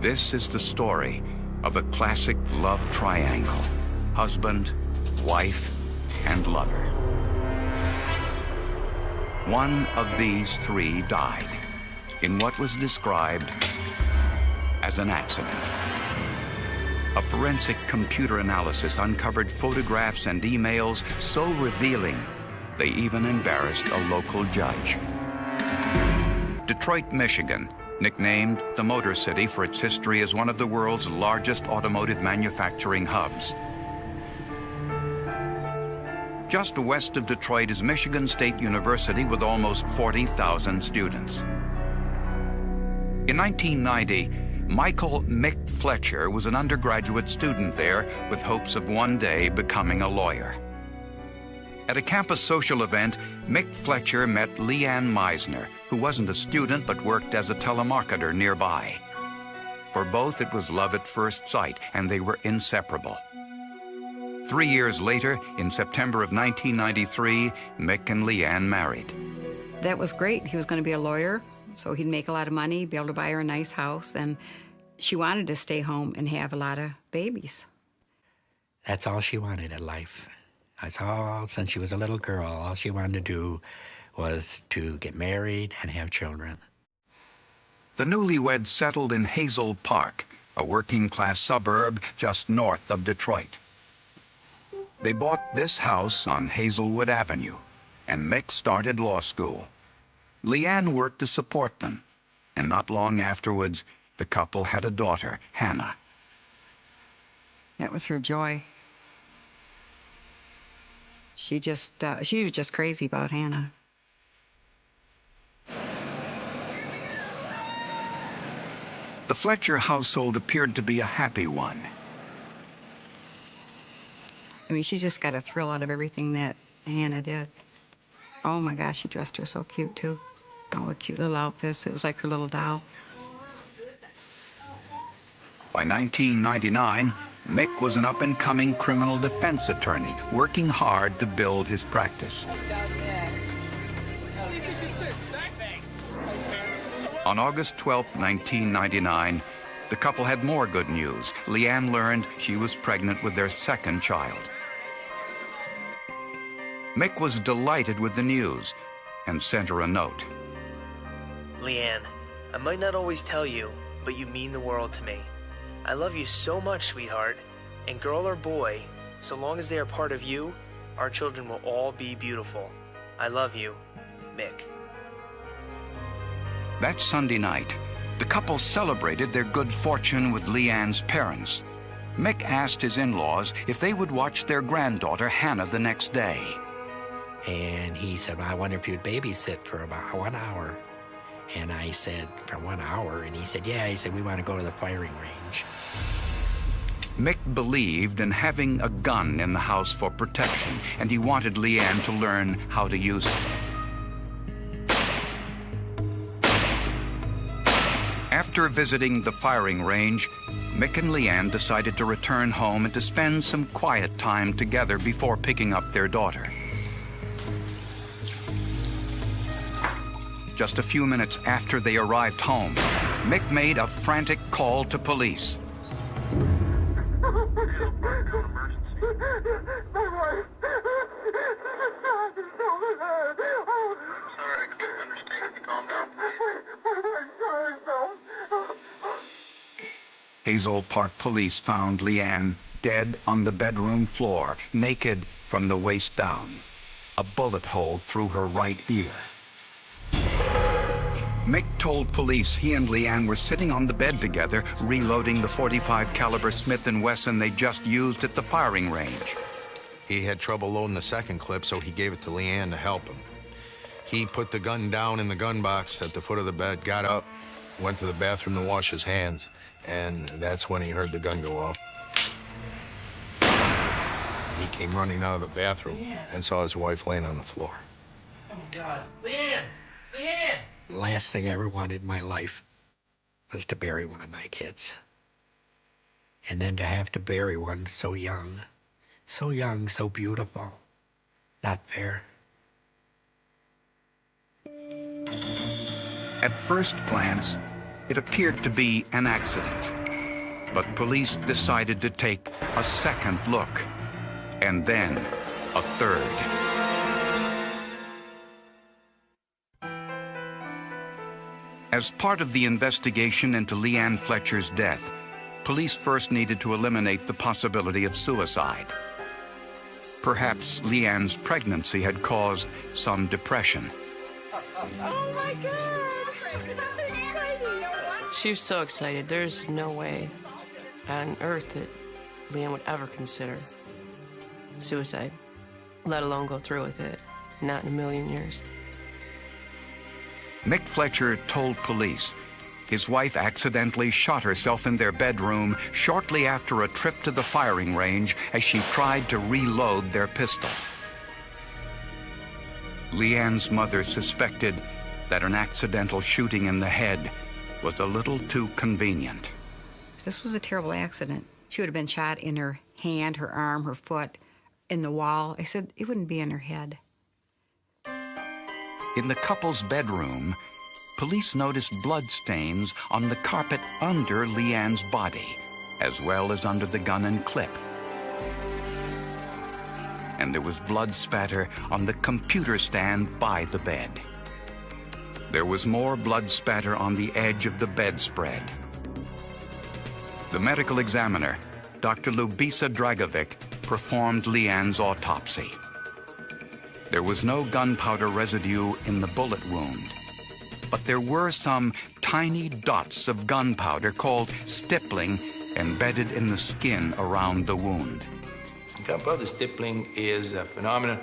This is the story of a classic love triangle: husband, wife, and lover. One of these three died in what was described as an accident. A forensic computer analysis uncovered photographs and emails so revealing they even embarrassed a local judge. Detroit, Michigan, nicknamed the Motor City for its history as one of the world's largest automotive manufacturing hubs. Just west of Detroit is Michigan State University with almost 40,000 students. In 1990, Michael Mick Fletcher was an undergraduate student there with hopes of one day becoming a lawyer. At a campus social event, Mick Fletcher met Leanne Meisner, who wasn't a student but worked as a telemarketer nearby. For both, it was love at first sight, and they were inseparable. 3 years later, in September of 1993, Mick and Leanne married. That was great. He was going to be a lawyer, so he'd make a lot of money, be able to buy her a nice house, and she wanted to stay home and have a lot of babies. That's all she wanted in life. That's all, since she was a little girl, all she wanted to do was to get married and have children. The newlyweds settled in Hazel Park, a working-class suburb just north of Detroit. They bought this house on Hazelwood Avenue, and Mick started law school. Leanne worked to support them, and not long afterwards, the couple had a daughter, Hannah. That was her joy. She was just crazy about Hannah. The Fletcher household appeared to be a happy one. I mean, she just got a thrill out of everything that Hannah did. Oh my gosh, she dressed her so cute too. All the cute little outfits. It was like her little doll. By 1999, Mick was an up-and-coming criminal defense attorney, working hard to build his practice. On August 12, 1999, the couple had more good news. Leanne learned she was pregnant with their second child. Mick was delighted with the news and sent her a note. Leanne, I might not always tell you, but you mean the world to me. I love you so much, sweetheart. And girl or boy, so long as they are part of you, our children will all be beautiful. I love you, Mick. That Sunday night, the couple celebrated their good fortune with Leanne's parents. Mick asked his in-laws if they would watch their granddaughter, Hannah, the next day. And he said, well, I wonder if you'd babysit for about 1 hour. And I said, for 1 hour? And he said, yeah. He said, we want to go to the firing range. Mick believed in having a gun in the house for protection, and he wanted Leanne to learn how to use it. After visiting the firing range, Mick and Leanne decided to return home and to spend some quiet time together before picking up their daughter. Just a few minutes after they arrived home, Mick made a frantic call to police. Hazel Park police found Leanne dead on the bedroom floor, naked from the waist down, a bullet hole through her right ear. Mick told police he and Leanne were sitting on the bed together, reloading the .45 caliber Smith & Wesson they just used at the firing range. He had trouble loading the second clip, so he gave it to Leanne to help him. He put the gun down in the gun box at the foot of the bed, got up, went to the bathroom to wash his hands, and that's when he heard the gun go off. He came running out of the bathroom and saw his wife laying on the floor. Oh, God. Leanne! Leanne! The last thing I ever wanted in my life was to bury one of my kids. And then to have to bury one so young, so beautiful. Not fair. At first glance, It appeared to be an accident, but police decided to take a second look, and then a third. As part of the investigation into Leanne Fletcher's death, police first needed to eliminate the possibility of suicide. Perhaps Leanne's pregnancy had caused some depression. Oh my God! Something's crazy! She was so excited. There's no way on earth that Leanne would ever consider suicide, let alone go through with it. Not in a million years. Mick Fletcher told police his wife accidentally shot herself in their bedroom shortly after a trip to the firing range as she tried to reload their pistol. Leanne's mother suspected that an accidental shooting in the head was a little too convenient. This was a terrible accident. She would have been shot in her hand, her arm, her foot, in the wall. I said it wouldn't be in her head. In the couple's bedroom, police noticed blood stains on the carpet under Leanne's body, as well as under the gun and clip. And there was blood spatter on the computer stand by the bed. There was more blood spatter on the edge of the bedspread. The medical examiner, Dr. Lubisa Dragovic, performed Leanne's autopsy. There was no gunpowder residue in the bullet wound, but there were some tiny dots of gunpowder called stippling embedded in the skin around the wound. Gunpowder stippling is a phenomenon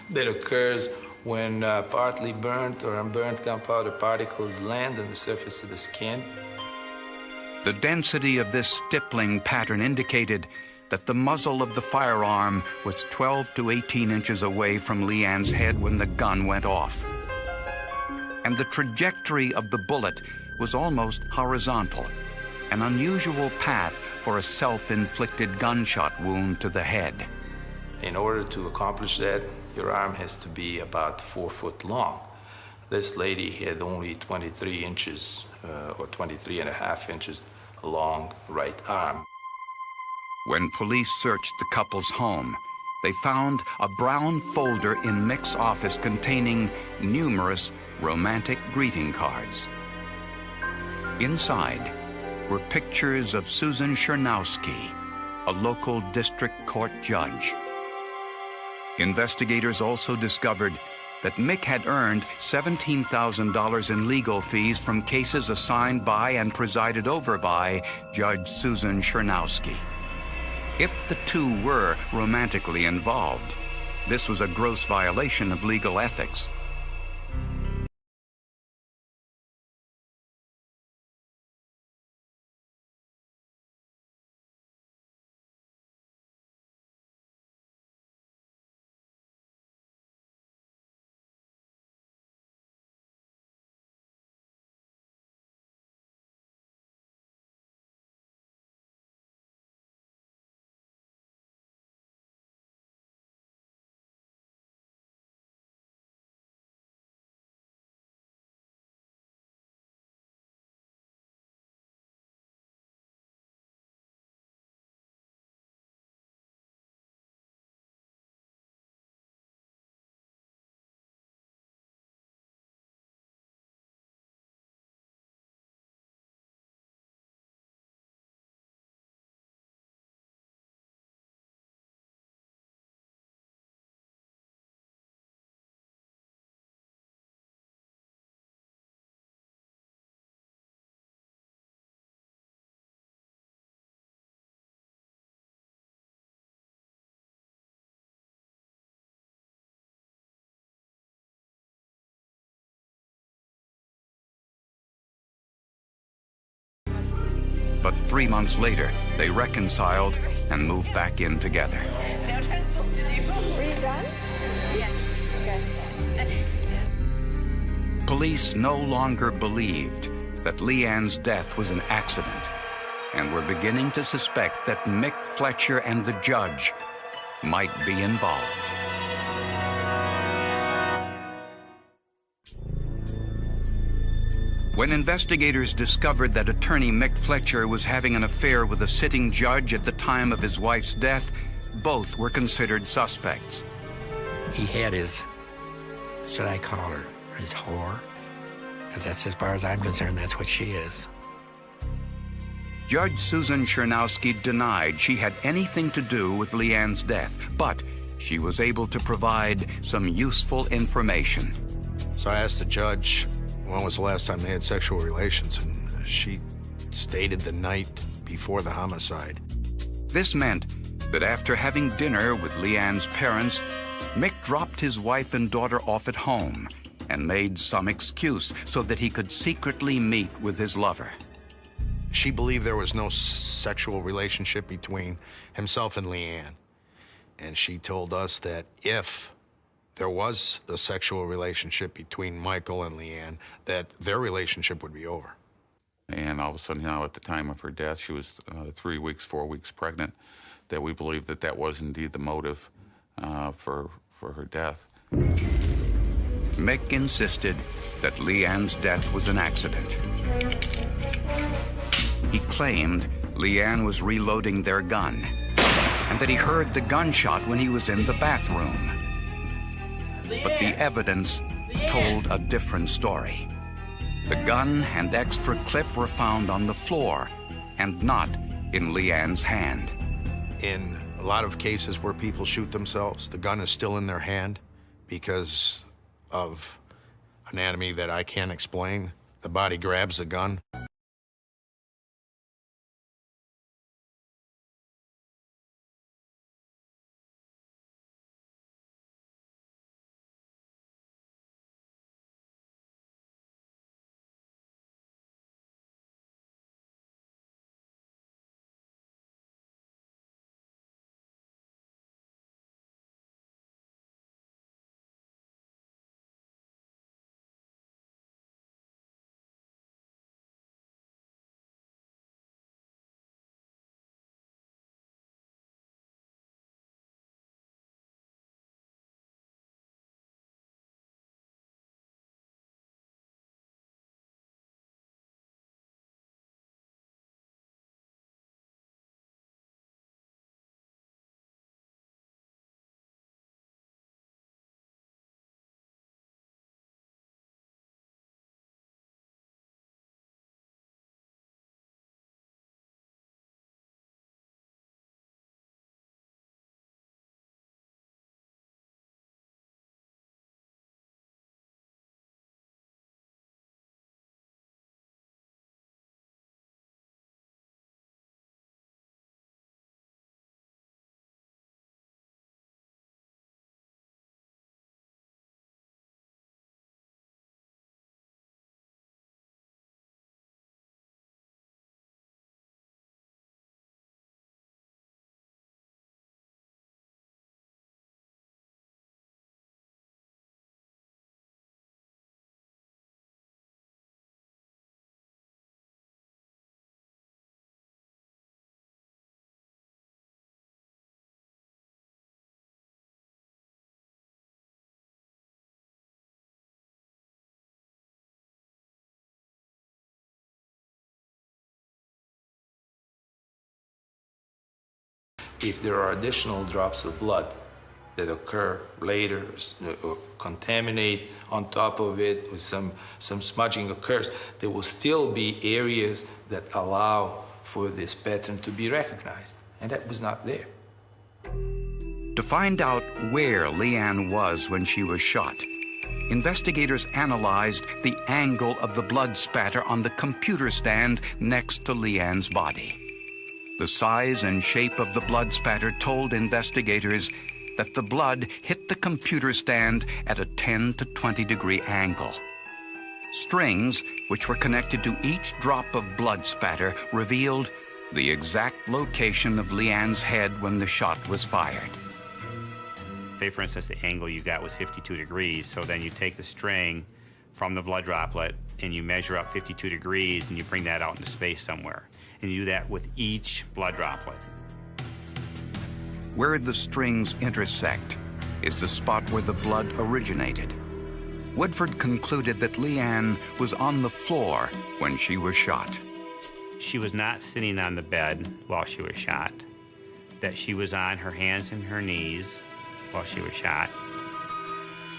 that occurs when partly burnt or unburnt gunpowder particles land on the surface of the skin. The density of this stippling pattern indicated that the muzzle of the firearm was 12 to 18 inches away from Leanne's head when the gun went off. And the trajectory of the bullet was almost horizontal, an unusual path for a self-inflicted gunshot wound to the head. In order to accomplish that, your arm has to be about 4 foot long. This lady had only 23 inches or 23 and a half inches long right arm. When police searched the couple's home, they found a brown folder in Mick's office containing numerous romantic greeting cards. Inside were pictures of Susan Chernowski, a local district court judge. Investigators also discovered that Mick had earned $17,000 in legal fees from cases assigned by and presided over by Judge Susan Chernowski. If the two were romantically involved, this was a gross violation of legal ethics. But 3 months later, they reconciled and moved back in together. Is that what I was supposed to do? Were you done? Yes. Okay. Police no longer believed that Leanne's death was an accident and were beginning to suspect that Mick Fletcher and the judge might be involved. When investigators discovered that attorney Mick Fletcher was having an affair with a sitting judge at the time of his wife's death, both were considered suspects. He had his, should I call her, his whore? Because that's, as far as I'm concerned, that's what she is. Judge Susan Chernowski denied she had anything to do with Leanne's death, but she was able to provide some useful information. So I asked the judge, when was the last time they had sexual relations? And she stated the night before the homicide. This meant that after having dinner with Leanne's parents, Mick dropped his wife and daughter off at home and made some excuse so that he could secretly meet with his lover. She believed there was no sexual relationship between himself and Leanne. And she told us that if there was a sexual relationship between Michael and Leanne, that their relationship would be over. And all of a sudden, now at the time of her death, she was 4 weeks pregnant, that we believe that that was indeed the motive for her death. Mick insisted that Leanne's death was an accident. He claimed Leanne was reloading their gun and that he heard the gunshot when he was in the bathroom. But the evidence told a different story. The gun and extra clip were found on the floor and not in Leanne's hand. In a lot of cases where people shoot themselves, the gun is still in their hand because of anatomy that I can't explain. The body grabs the gun. If there are additional drops of blood that occur later or contaminate on top of it, or some smudging occurs, there will still be areas that allow for this pattern to be recognized, and that was not there. To find out where Leanne was when she was shot, investigators analyzed the angle of the blood spatter on the computer stand next to Leanne's body. The size and shape of the blood spatter told investigators that the blood hit the computer stand at a 10 to 20 degree angle. Strings, which were connected to each drop of blood spatter, revealed the exact location of Leanne's head when the shot was fired. Say, for instance, the angle you got was 52 degrees, so then you take the string from the blood droplet and you measure up 52 degrees and you bring that out into space somewhere. And you do that with each blood droplet. Where the strings intersect is the spot where the blood originated. Woodford concluded that Leanne was on the floor when she was shot. She was not sitting on the bed while she was shot, that she was on her hands and her knees while she was shot.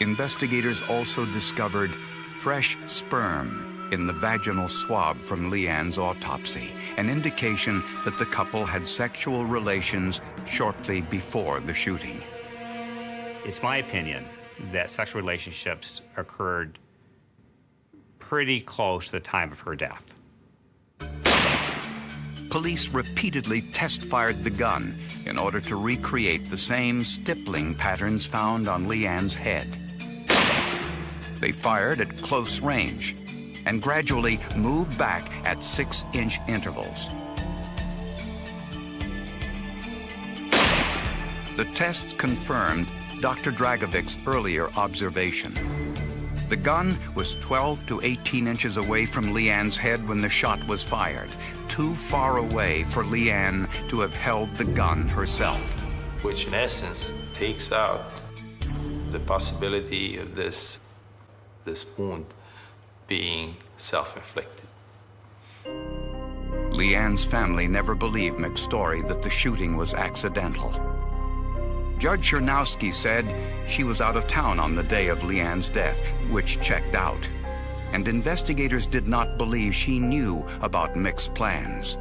Investigators also discovered fresh sperm in the vaginal swab from Leanne's autopsy, an indication that the couple had sexual relations shortly before the shooting. It's my opinion that sexual relationships occurred pretty close to the time of her death. Police repeatedly test-fired the gun in order to recreate the same stippling patterns found on Leanne's head. They fired at close range and gradually moved back at 6-inch intervals. The tests confirmed Dr. Dragovic's earlier observation. The gun was 12 to 18 inches away from Leanne's head when the shot was fired, too far away for Leanne to have held the gun herself. Which in essence takes out the possibility of this wound being self-inflicted. Leanne's family never believed Mick's story that the shooting was accidental. Judge Chernowski said she was out of town on the day of Leanne's death, which checked out, and investigators did not believe she knew about Mick's plans.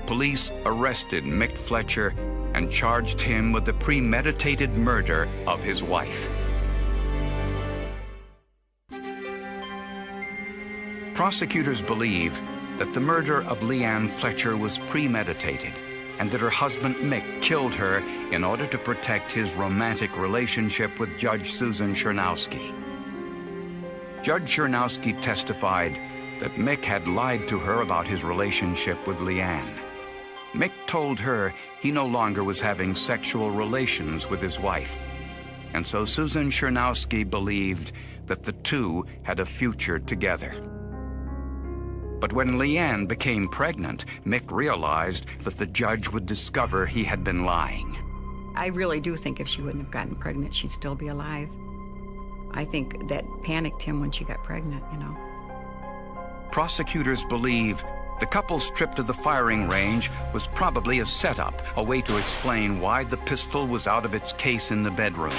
Police arrested Mick Fletcher and charged him with the premeditated murder of his wife. Prosecutors believe that the murder of Leanne Fletcher was premeditated and that her husband Mick killed her in order to protect his romantic relationship with Judge Susan Chernowski. Judge Chernowski testified that Mick had lied to her about his relationship with Leanne. Mick told her he no longer was having sexual relations with his wife, and so Susan Chernowski believed that the two had a future together. But when Leanne became pregnant, Mick realized that the judge would discover he had been lying. I really do think if she wouldn't have gotten pregnant, she'd still be alive. I think that panicked him when she got pregnant, you know. Prosecutors believe the couple's trip to the firing range was probably a setup, a way to explain why the pistol was out of its case in the bedroom.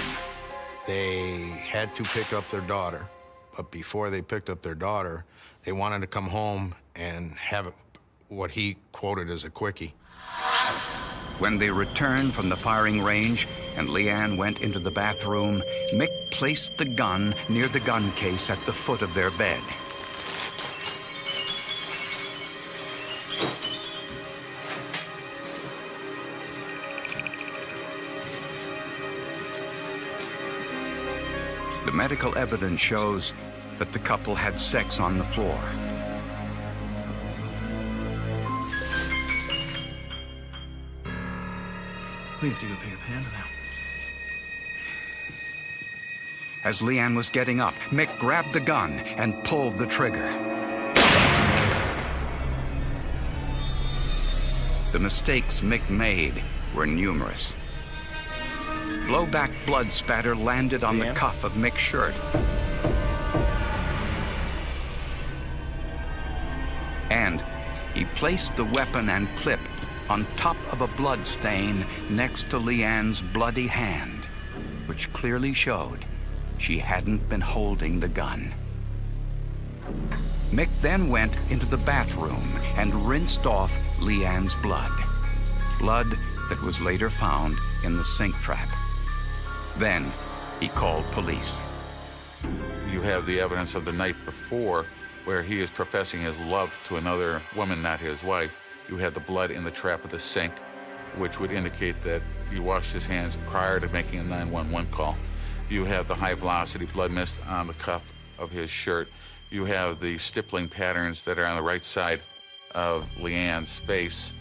They had to pick up their daughter, but before they picked up their daughter, they wanted to come home and have what he quoted as a quickie. When they returned from the firing range and Leanne went into the bathroom, Mick placed the gun near the gun case at the foot of their bed. The medical evidence shows that the couple had sex on the floor. We have to go pick up Hannah now. As Leanne was getting up, Mick grabbed the gun and pulled the trigger. The mistakes Mick made were numerous. Blowback blood spatter landed on the cuff of Mick's shirt. And he placed the weapon and clip on top of a blood stain next to Leanne's bloody hand, which clearly showed she hadn't been holding the gun. Mick then went into the bathroom and rinsed off Leanne's blood. Blood that was later found in the sink trap. Then he called police. You have the evidence of the night before where he is professing his love to another woman, not his wife. You had the blood in the trap of the sink, which would indicate that he washed his hands prior to making a 911 call. You have the high-velocity blood mist on the cuff of his shirt. You have the stippling patterns that are on the right side of Leanne's face.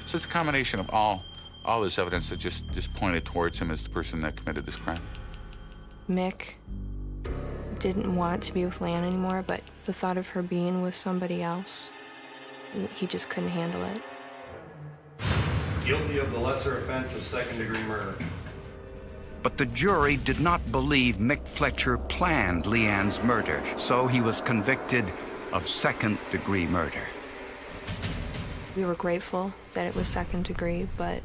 So it's a combination of all this evidence that just pointed towards him as the person that committed this crime. Mick didn't want to be with Leanne anymore, but the thought of her being with somebody else, he just couldn't handle it. Guilty of the lesser offense of second-degree murder. But the jury did not believe Mick Fletcher planned Leanne's murder, so he was convicted of second-degree murder. We were grateful that it was second degree, but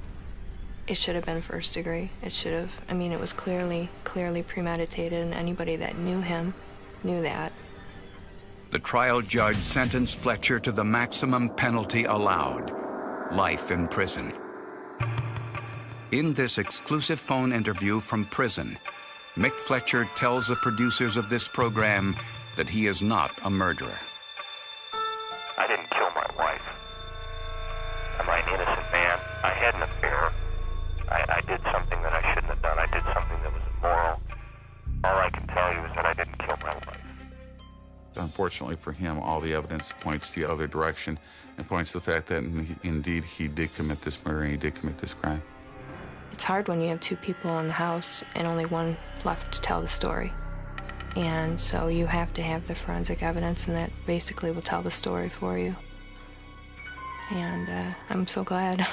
it should have been first degree. It should have, I mean, it was clearly premeditated, and anybody that knew him knew that. The trial judge sentenced Fletcher to the maximum penalty allowed, life in prison. In this exclusive phone interview from prison, Mick Fletcher tells the producers of this program that he is not a murderer. I didn't kill my wife. Am I an innocent man? I had an affair. I did something that I shouldn't have done. I did something that was immoral. All I can tell you is that I didn't kill my wife. Unfortunately for him, all the evidence points the other direction and points to the fact that indeed he did commit this murder and he did commit this crime. It's hard when you have two people in the house and only one left to tell the story. And so you have to have the forensic evidence, and that basically will tell the story for you. And I'm so glad.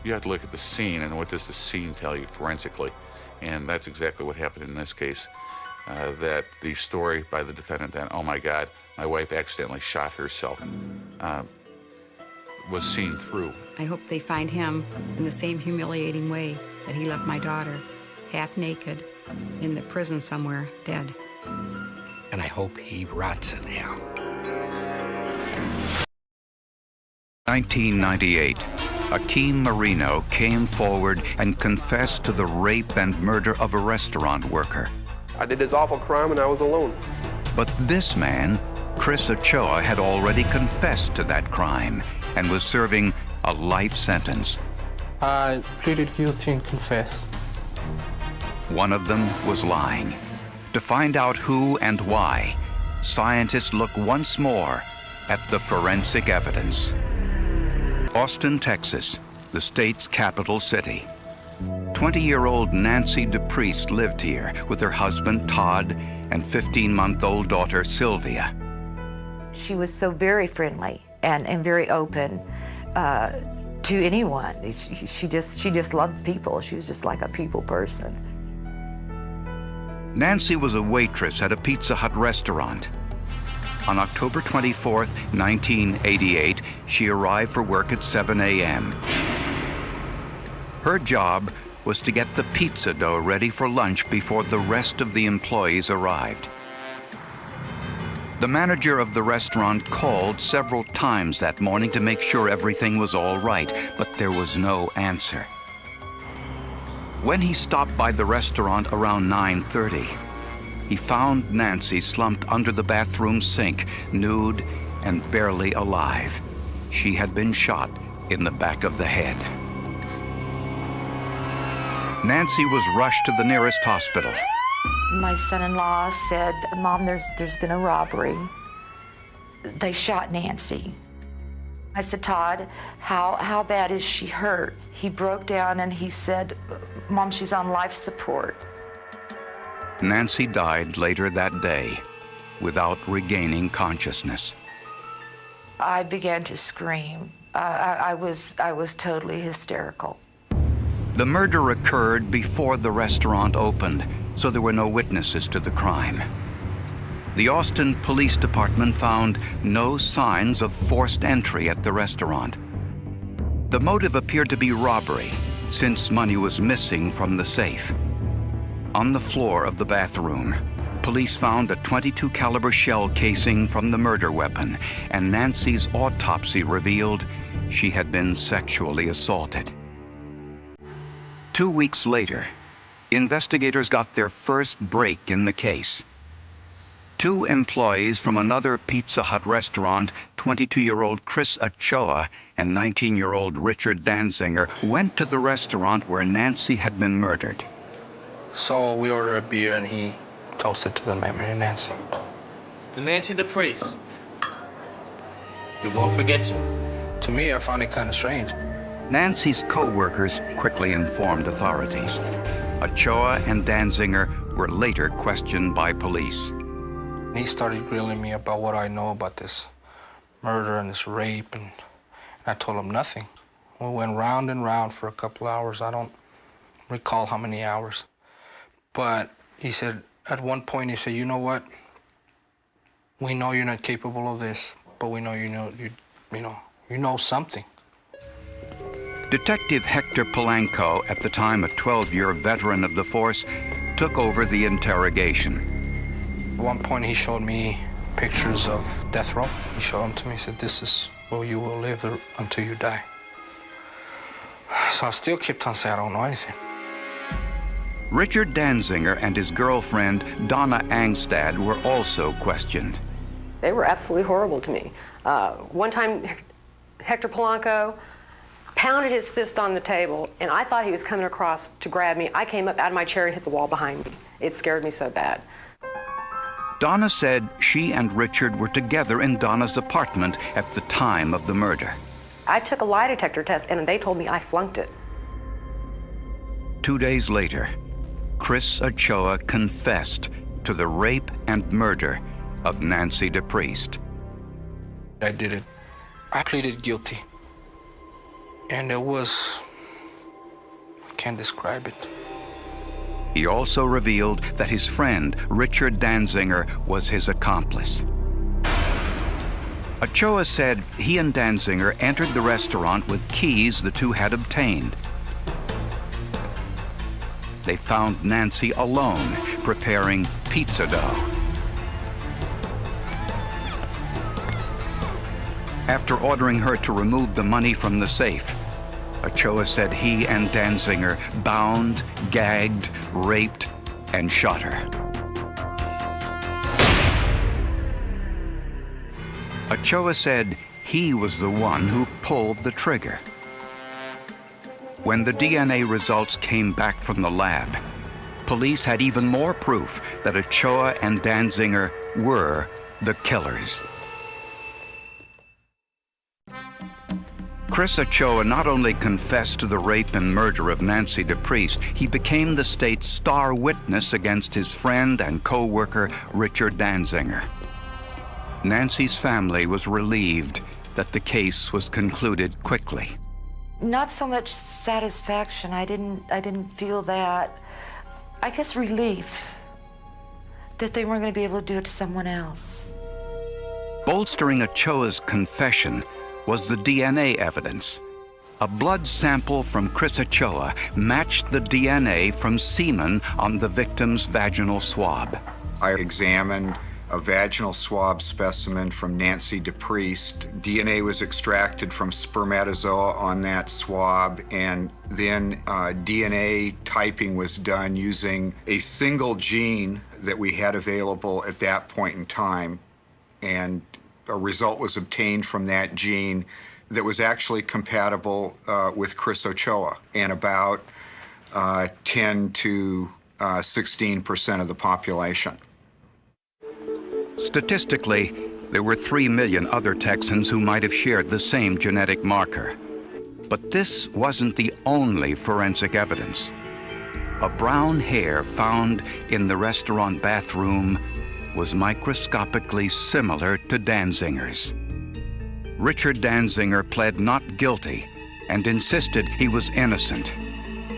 You have to look at the scene, and what does the scene tell you forensically? And that's exactly what happened in this case. That the story by the defendant that, oh my God, my wife accidentally shot herself, was seen through. I hope they find him in the same humiliating way that he left my daughter, half naked, in the prison somewhere, dead. And I hope he rots in hell. 1998, Akeem Marino came forward and confessed to the rape and murder of a restaurant worker. I did this awful crime and I was alone. But this man, Chris Ochoa, had already confessed to that crime and was serving a life sentence. I pleaded guilty and confessed. One of them was lying. To find out who and why, scientists look once more at the forensic evidence. Austin, Texas, the state's capital city. 20-year-old Nancy DePriest lived here with her husband, Todd, and 15-month-old daughter, Sylvia. She was so very friendly and very open to anyone. She just loved people. She was just like a people person. Nancy was a waitress at a Pizza Hut restaurant. On October 24th, 1988, she arrived for work at 7 a.m. Her job was to get the pizza dough ready for lunch before the rest of the employees arrived. The manager of the restaurant called several times that morning to make sure everything was all right, but there was no answer. When he stopped by the restaurant around 9:30, he found Nancy slumped under the bathroom sink, nude and barely alive. She had been shot in the back of the head. Nancy was rushed to the nearest hospital. My son-in-law said, Mom, there's been a robbery. They shot Nancy. I said, Todd, how bad is she hurt? He broke down and he said, Mom, she's on life support. Nancy died later that day without regaining consciousness. I began to scream. I was totally hysterical. The murder occurred before the restaurant opened, so there were no witnesses to the crime. The Austin Police Department found no signs of forced entry at the restaurant. The motive appeared to be robbery, since money was missing from the safe. On the floor of the bathroom, police found a .22 caliber shell casing from the murder weapon, and Nancy's autopsy revealed she had been sexually assaulted. 2 weeks later, investigators got their first break in the case. 2 employees from another Pizza Hut restaurant, 22-year-old Chris Ochoa and 19-year-old Richard Danzinger, went to the restaurant where Nancy had been murdered. So we ordered a beer and he toasted to the memory of Nancy. To Nancy DePriest. We won't forget you. To me, I found it kind of strange. Nancy's co-workers quickly informed authorities. Ochoa and Danzinger were later questioned by police. He started grilling me about what I know about this murder and this rape, and I told him nothing. We went round and round for a couple hours. I don't recall how many hours. But he said, at one point, he said, you know what? We know you're not capable of this, but we know you know something. Detective Hector Polanco, at the time a 12-year veteran of the force, took over the interrogation. At one point, he showed me pictures of death row. He showed them to me. He said, this is where you will live until you die. So I still kept on saying, I don't know anything. Richard Danziger and his girlfriend, Donna Angstad, were also questioned. They were absolutely horrible to me. One time, Hector Polanco pounded his fist on the table, and I thought he was coming across to grab me. I came up out of my chair and hit the wall behind me. It scared me so bad. Donna said she and Richard were together in Donna's apartment at the time of the murder. I took a lie detector test, and they told me I flunked it. 2 days later, Chris Ochoa confessed to the rape and murder of Nancy DePriest. I did it. I pleaded guilty. And it was, I can't describe it. He also revealed that his friend, Richard Danziger, was his accomplice. Ochoa said he and Danziger entered the restaurant with keys the two had obtained. They found Nancy alone, preparing pizza dough. After ordering her to remove the money from the safe, Ochoa said he and Danziger bound, gagged, raped, and shot her. Ochoa said he was the one who pulled the trigger. When the DNA results came back from the lab, police had even more proof that Ochoa and Danziger were the killers. Chris Ochoa not only confessed to the rape and murder of Nancy DePriest, he became the state's star witness against his friend and co-worker, Richard Danziger. Nancy's family was relieved that the case was concluded quickly. Not so much satisfaction. I didn't feel that. I guess relief that they weren't going to be able to do it to someone else. Bolstering Ochoa's confession was the DNA evidence. A blood sample from Chris Ochoa matched the DNA from semen on the victim's vaginal swab. I examined a vaginal swab specimen from Nancy DePriest. DNA was extracted from spermatozoa on that swab, and then DNA typing was done using a single gene that we had available at that point in time, and a result was obtained from that gene that was actually compatible with Chris Ochoa, and about 10 to 16% of the population. Statistically, there were 3 million other Texans who might have shared the same genetic marker. But this wasn't the only forensic evidence. A brown hair found in the restaurant bathroom was microscopically similar to Danziger's. Richard Danziger pled not guilty and insisted he was innocent.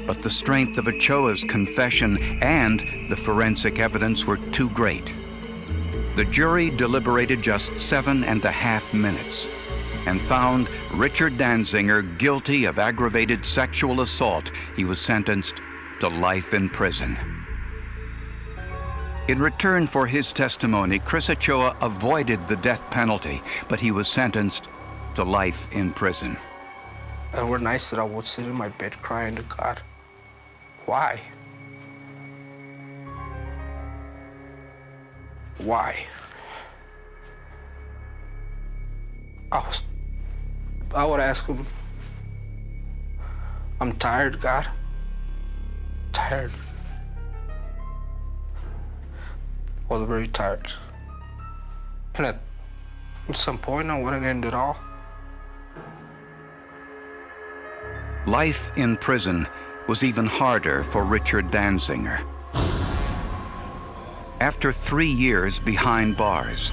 But the strength of Ochoa's confession and the forensic evidence were too great. The jury deliberated just 7.5 minutes and found Richard Danziger guilty of aggravated sexual assault. He was sentenced to life in prison. In return for his testimony, Chris Ochoa avoided the death penalty, but he was sentenced to life in prison. And were nights that I would sit in my bed crying to God. Why? Why? I would ask him, I'm tired, God. Tired. I was very tired. And at some point, I wouldn't end it all. Life in prison was even harder for Richard Danziger. After 3 years behind bars,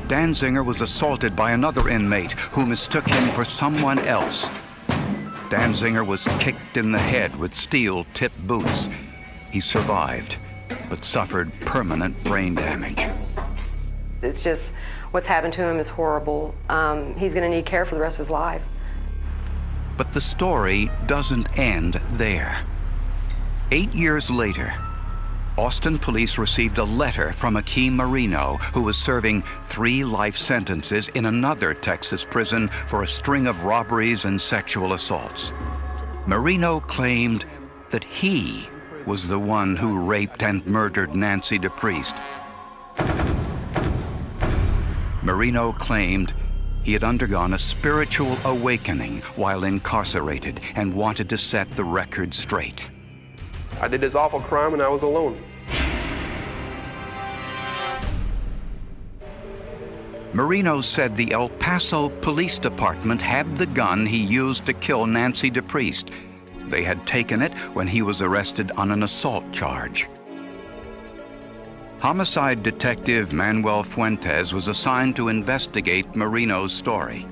Danziger was assaulted by another inmate who mistook him for someone else. Danziger was kicked in the head with steel-tipped boots. He survived, but suffered permanent brain damage. It's just, what's happened to him is horrible. He's going to need care for the rest of his life. But the story doesn't end there. 8 years later, Austin police received a letter from Akeem Marino, who was serving 3 life sentences in another Texas prison for a string of robberies and sexual assaults. Marino claimed that he was the one who raped and murdered Nancy DePriest. Marino claimed he had undergone a spiritual awakening while incarcerated and wanted to set the record straight. I did this awful crime and I was alone. Marino said the El Paso Police Department had the gun he used to kill Nancy DePriest. They had taken it when he was arrested on an assault charge. Homicide detective Manuel Fuentes was assigned to investigate Marino's story.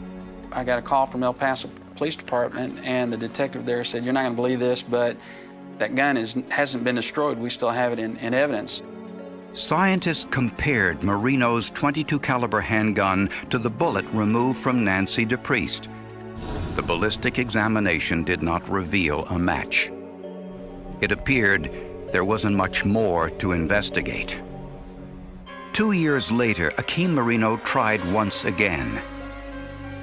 I got a call from El Paso Police Department, and the detective there said, "You're not going to believe this, but that gun hasn't been destroyed. We still have it in evidence." Scientists compared Marino's .22 caliber handgun to the bullet removed from Nancy DePriest. The ballistic examination did not reveal a match. It appeared there wasn't much more to investigate. 2 years later, Akeem Marino tried once again.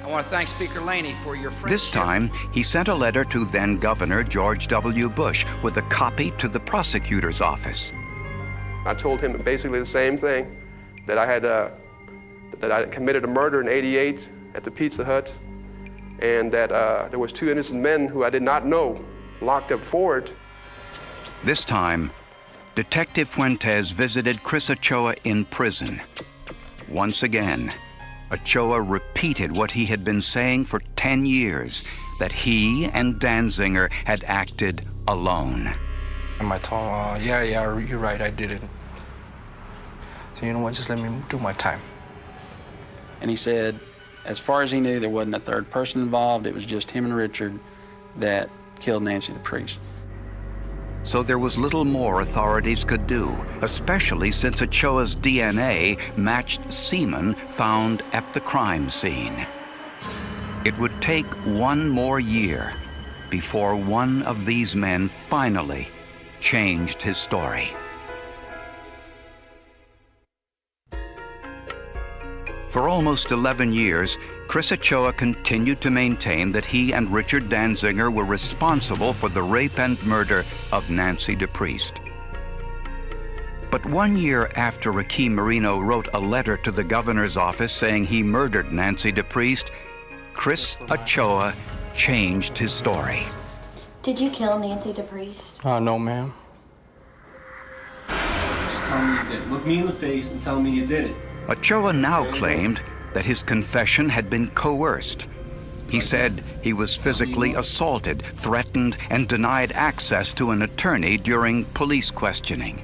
I want to thank Speaker Laney for your friendship. This time, he sent a letter to then-Governor George W. Bush with a copy to the prosecutor's office. I told him basically the same thing, that I had committed a murder in '88 at the Pizza Hut, and that there was 2 innocent men who I did not know locked up for it. This time, Detective Fuentes visited Chris Ochoa in prison. Once again, Ochoa repeated what he had been saying for 10 years, that he and Danziger had acted alone. And I told him, yeah, you're right, I did it. So you know what, just let me do my time. And he said, as far as he knew, there wasn't a third person involved. It was just him and Richard that killed Nancy DePriest. So there was little more authorities could do, especially since Ochoa's DNA matched semen found at the crime scene. It would take 1 more year before one of these men finally changed his story. For almost 11 years, Chris Ochoa continued to maintain that he and Richard Danziger were responsible for the rape and murder of Nancy DePriest. But 1 year after Akeem Marino wrote a letter to the governor's office saying he murdered Nancy DePriest, Chris Ochoa changed his story. Did you kill Nancy DePriest? No, ma'am. Just tell me you did. Look me in the face and tell me you did it. Ochoa now claimed that his confession had been coerced. He said he was physically assaulted, threatened, and denied access to an attorney during police questioning.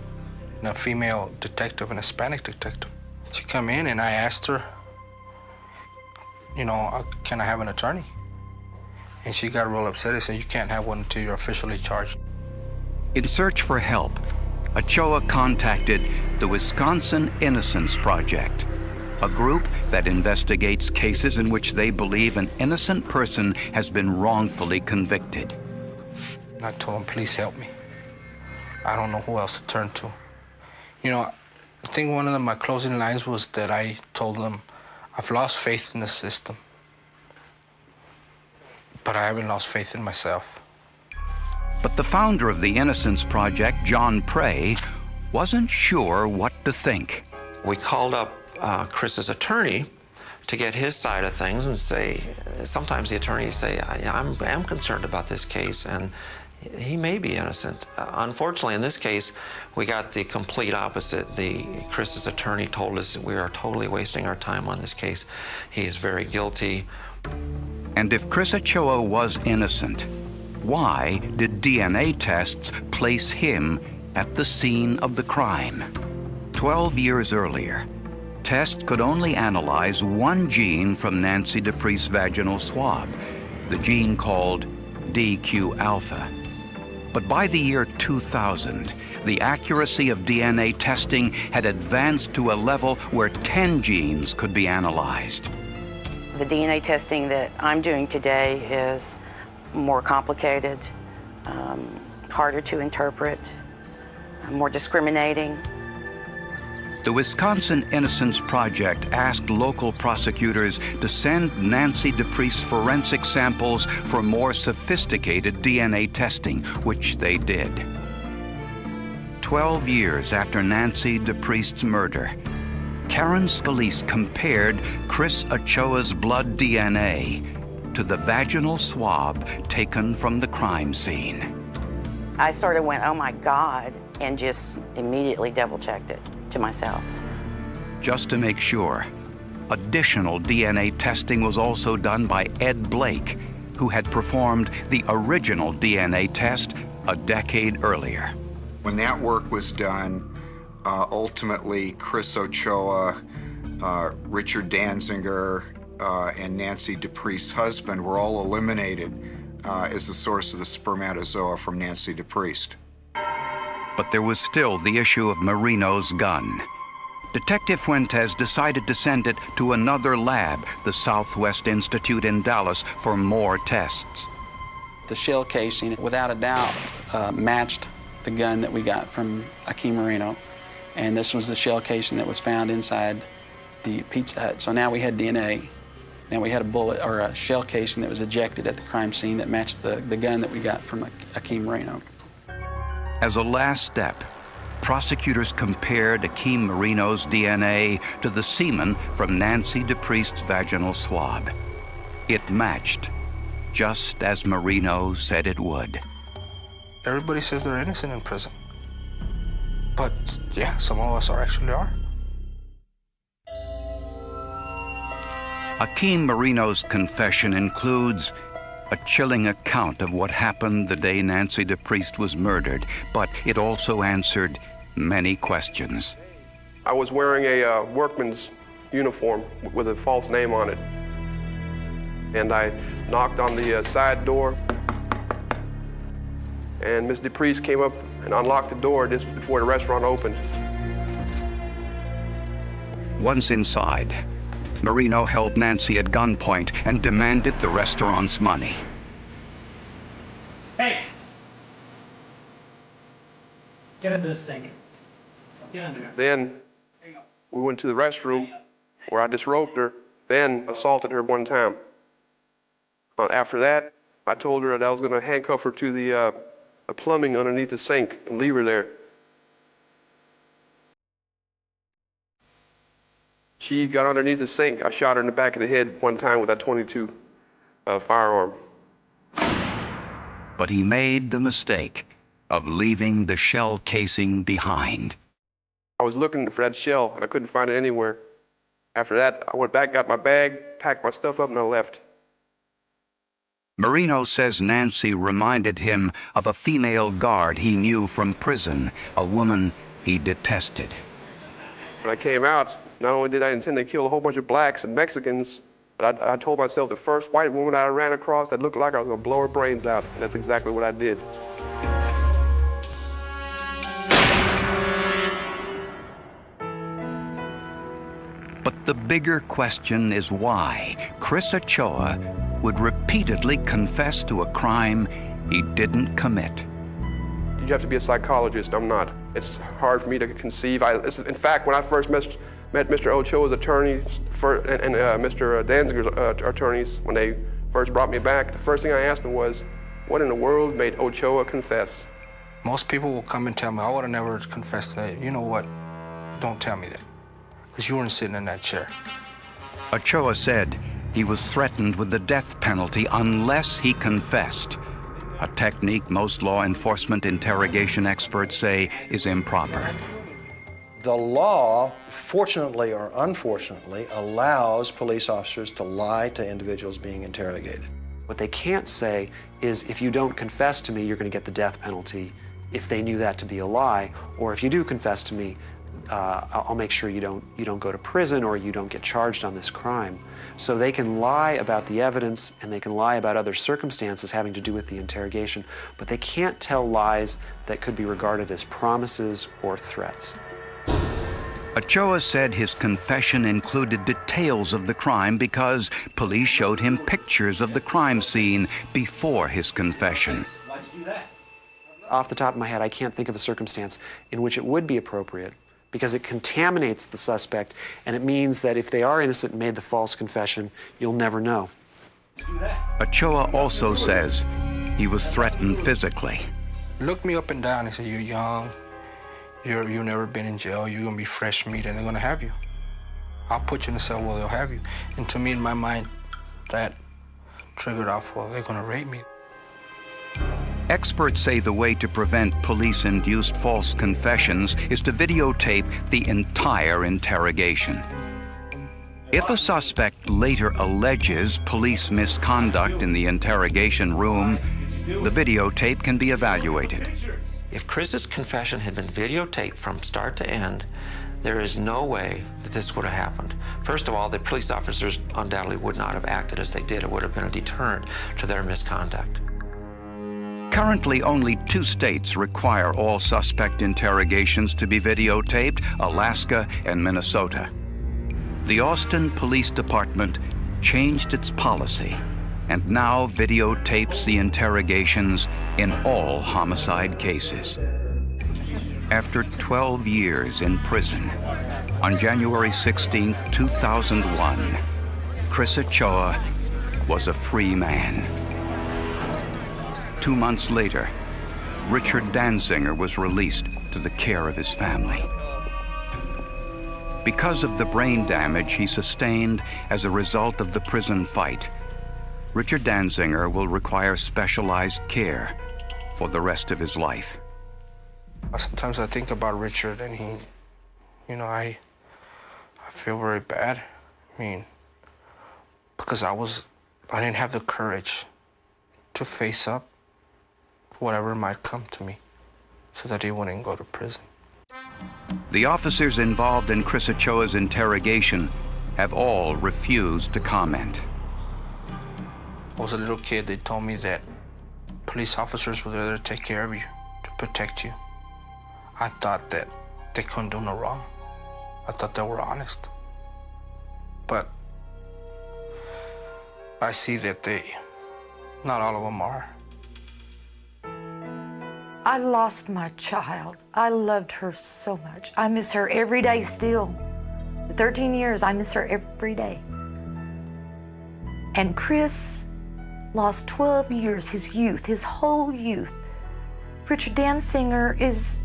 A female detective, an Hispanic detective. She came in and I asked her, you know, can I have an attorney? And she got real upset and said, you can't have one until you're officially charged. In search for help, Ochoa contacted the Wisconsin Innocence Project, a group that investigates cases in which they believe an innocent person has been wrongfully convicted. And I told them, please help me. I don't know who else to turn to. You know, I think one of my closing lines was that I told them, I've lost faith in the system, but I haven't lost faith in myself. But the founder of the Innocence Project, John Prey, wasn't sure what to think. We called up Chris's attorney to get his side of things and say, sometimes the attorneys say, I'm concerned about this case and he may be innocent. Unfortunately, in this case, we got the complete opposite. Chris's attorney told us we are totally wasting our time on this case. He is very guilty. And if Chris Ochoa was innocent, why did DNA tests place him at the scene of the crime? 12 years earlier, tests could only analyze one gene from Nancy DePriest's vaginal swab, the gene called DQ alpha. But by the year 2000, the accuracy of DNA testing had advanced to a level where 10 genes could be analyzed. The DNA testing that I'm doing today is more complicated, harder to interpret, more discriminating. The Wisconsin Innocence Project asked local prosecutors to send Nancy DePriest's forensic samples for more sophisticated DNA testing, which they did. 12 years after Nancy DePriest's murder, Karen Scalise compared Chris Ochoa's blood DNA to the vaginal swab taken from the crime scene. I sort of went, oh my God, and just immediately double-checked it to myself. Just to make sure, additional DNA testing was also done by Ed Blake, who had performed the original DNA test a decade earlier. When that work was done, ultimately Chris Ochoa, Richard Danziger, and Nancy DePriest's husband were all eliminated as the source of the spermatozoa from Nancy DePriest. But there was still the issue of Marino's gun. Detective Fuentes decided to send it to another lab, the Southwest Institute in Dallas, for more tests. The shell casing, without a doubt, matched the gun that we got from Akeem Marino. And this was the shell casing that was found inside the Pizza Hut. So now we had DNA. Now we had a bullet or a shell casing that was ejected at the crime scene that matched the gun that we got from Akeem Marino. As a last step, prosecutors compared Akeem Marino's DNA to the semen from Nancy DePriest's vaginal swab. It matched, just as Marino said it would. Everybody says they're innocent in prison. But yeah, some of us actually are. Akeem Marino's confession includes a chilling account of what happened the day Nancy DePriest was murdered, but it also answered many questions. I was wearing a workman's uniform with a false name on it. And I knocked on the side door, and Miss DePriest came up and unlocked the door just before the restaurant opened. Once inside, Marino held Nancy at gunpoint and demanded the restaurant's money. Hey! Get into this thing. Get under there. Then we went to the restroom where I disrobed her, then assaulted her one time. After that, I told her that I was going to handcuff her to the plumbing underneath the sink and leave her there. She got underneath the sink. I shot her in the back of the head one time with that .22 firearm. But he made the mistake of leaving the shell casing behind. I was looking for that shell, and I couldn't find it anywhere. After that, I went back, got my bag, packed my stuff up, and I left. Marino says Nancy reminded him of a female guard he knew from prison, a woman he detested. When I came out, not only did I intend to kill a whole bunch of blacks and Mexicans, but I told myself the first white woman I ran across that looked like I was going to blow her brains out, and that's exactly what I did. But the bigger question is why Chris Ochoa would repeatedly confess to a crime he didn't commit. You have to be a psychologist. I'm not. It's hard for me to conceive. In fact, when I first met Mr. Ochoa's attorneys and Mr. Danziger's attorneys, when they first brought me back, the first thing I asked them was, what in the world made Ochoa confess? Most people will come and tell me, I would have never confessed to that. You know what? Don't tell me that. Because you weren't sitting in that chair. Ochoa said he was threatened with the death penalty unless he confessed, a technique most law enforcement interrogation experts say is improper. The law, fortunately or unfortunately, allows police officers to lie to individuals being interrogated. What they can't say is, if you don't confess to me, you're going to get the death penalty, if they knew that to be a lie, or if you do confess to me, I'll make sure you don't go to prison or you don't get charged on this crime. So they can lie about the evidence and they can lie about other circumstances having to do with the interrogation, but they can't tell lies that could be regarded as promises or threats. Ochoa said his confession included details of the crime because police showed him pictures of the crime scene before his confession. Off the top of my head, I can't think of a circumstance in which it would be appropriate because it contaminates the suspect, and it means that if they are innocent and made the false confession, you'll never know. Ochoa also says he was threatened physically. Look me up and down and say, you're young, you've never been in jail, you're gonna be fresh meat and they're gonna have you. I'll put you in a cell where they'll have you. And to me, in my mind, that triggered off, well, they're gonna rape me. Experts say the way to prevent police-induced false confessions is to videotape the entire interrogation. If a suspect later alleges police misconduct in the interrogation room, the videotape can be evaluated. If Chris's confession had been videotaped from start to end, there is no way that this would have happened. First of all, the police officers undoubtedly would not have acted as they did. It would have been a deterrent to their misconduct. Currently, only 2 states require all suspect interrogations to be videotaped: Alaska and Minnesota. The Austin Police Department changed its policy and now videotapes the interrogations in all homicide cases. After 12 years in prison, on January 16, 2001, Chris Ochoa was a free man. 2 months later, Richard Danziger was released to the care of his family. Because of the brain damage he sustained as a result of the prison fight, Richard Danziger will require specialized care for the rest of his life. Sometimes I think about Richard and he, I feel very bad. I mean, because I didn't have the courage to face up whatever might come to me so that he wouldn't go to prison. The officers involved in Chris Ochoa's interrogation have all refused to comment. I was a little kid, they told me that police officers were there to take care of you, to protect you. I thought that they couldn't do no wrong. I thought they were honest. But I see that not all of them are. I lost my child. I loved her so much. I miss her every day still. For 13 years, I miss her every day. And Chris lost 12 years, his youth, his whole youth. Richard Danziger is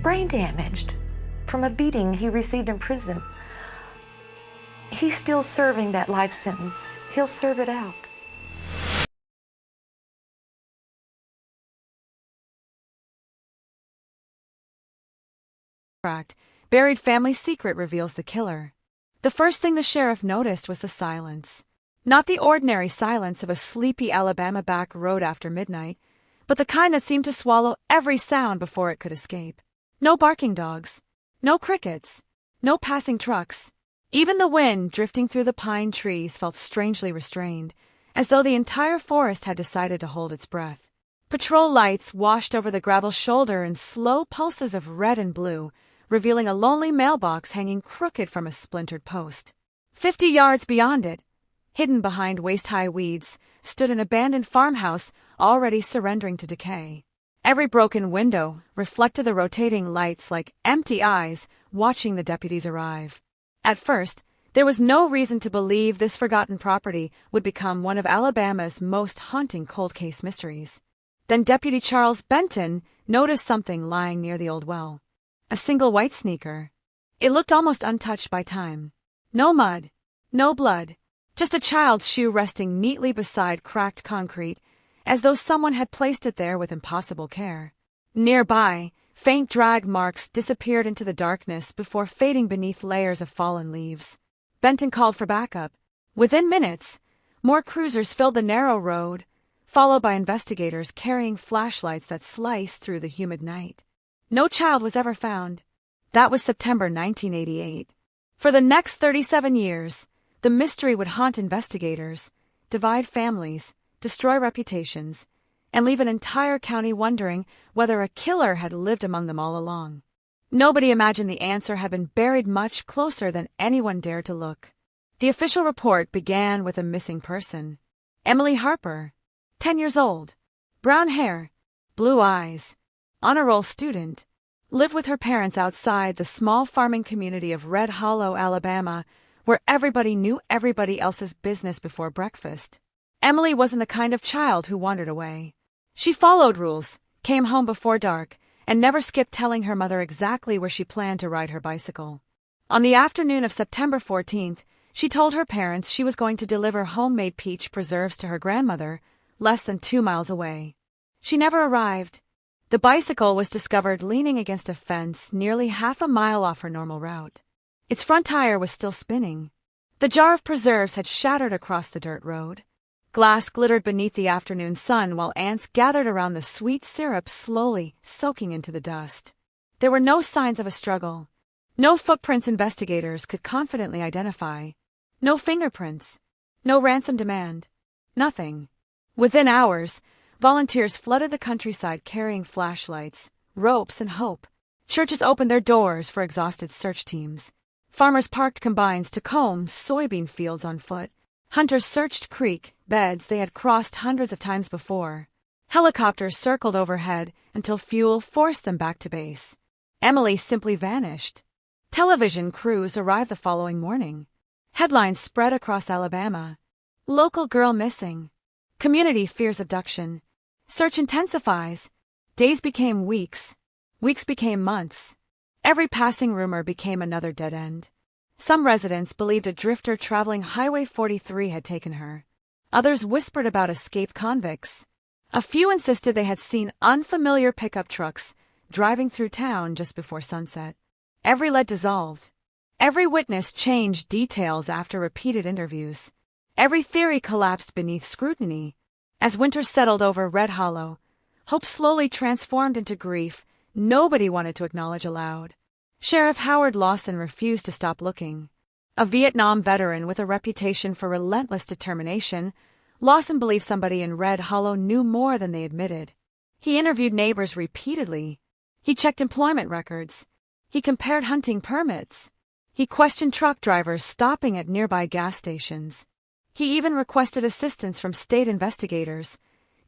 brain damaged from a beating he received in prison. He's still serving that life sentence. He'll serve it out. Buried family secret reveals the killer. The first thing the sheriff noticed was the silence. Not the ordinary silence of a sleepy Alabama back road after midnight, but the kind that seemed to swallow every sound before it could escape. No barking dogs, no crickets, no passing trucks. Even the wind drifting through the pine trees felt strangely restrained, as though the entire forest had decided to hold its breath. Patrol lights washed over the gravel shoulder in slow pulses of red and blue, revealing a lonely mailbox hanging crooked from a splintered post. 50 yards beyond it, hidden behind waist-high weeds, stood an abandoned farmhouse already surrendering to decay. Every broken window reflected the rotating lights like empty eyes watching the deputies arrive. At first, there was no reason to believe this forgotten property would become one of Alabama's most haunting cold case mysteries. Then Deputy Charles Benton noticed something lying near the old well. A single white sneaker. It looked almost untouched by time. No mud, no blood, just a child's shoe resting neatly beside cracked concrete, as though someone had placed it there with impossible care. Nearby, faint drag marks disappeared into the darkness before fading beneath layers of fallen leaves. Benton called for backup. Within minutes, more cruisers filled the narrow road, followed by investigators carrying flashlights that sliced through the humid night. No child was ever found, That was September 1988. For the next 37 years, the mystery would haunt investigators, divide families, destroy reputations, and leave an entire county wondering whether a killer had lived among them all along. Nobody imagined the answer had been buried much closer than anyone dared to look. The official report began with a missing person. Emily Harper, 10 years old, brown hair, blue eyes, honor roll student, lived with her parents outside the small farming community of Red Hollow, Alabama, where everybody knew everybody else's business before breakfast. Emily wasn't the kind of child who wandered away. She followed rules, came home before dark, and never skipped telling her mother exactly where she planned to ride her bicycle. On the afternoon of September 14th, she told her parents she was going to deliver homemade peach preserves to her grandmother, less than 2 miles away. She never arrived. The bicycle was discovered leaning against a fence nearly half a mile off her normal route. Its front tire was still spinning. The jar of preserves had shattered across the dirt road. Glass glittered beneath the afternoon sun while ants gathered around the sweet syrup slowly soaking into the dust. There were no signs of a struggle. No footprints investigators could confidently identify. No fingerprints. No ransom demand. Nothing. Within hours, volunteers flooded the countryside carrying flashlights, ropes, and hope. Churches opened their doors for exhausted search teams. Farmers parked combines to comb soybean fields on foot. Hunters searched creek beds they had crossed hundreds of times before. Helicopters circled overhead until fuel forced them back to base. Emily simply vanished. Television crews arrived the following morning. Headlines spread across Alabama. Local girl missing. Community fears abduction. Search intensifies. Days became weeks. Weeks became months. Every passing rumor became another dead end. Some residents believed a drifter traveling Highway 43 had taken her. Others whispered about escaped convicts. A few insisted they had seen unfamiliar pickup trucks driving through town just before sunset. Every lead dissolved. Every witness changed details after repeated interviews. Every theory collapsed beneath scrutiny. As winter settled over Red Hollow, hope slowly transformed into grief nobody wanted to acknowledge aloud. Sheriff Howard Lawson refused to stop looking. A Vietnam veteran with a reputation for relentless determination, Lawson believed somebody in Red Hollow knew more than they admitted. He interviewed neighbors repeatedly. He checked employment records. He compared hunting permits. He questioned truck drivers stopping at nearby gas stations. He even requested assistance from state investigators,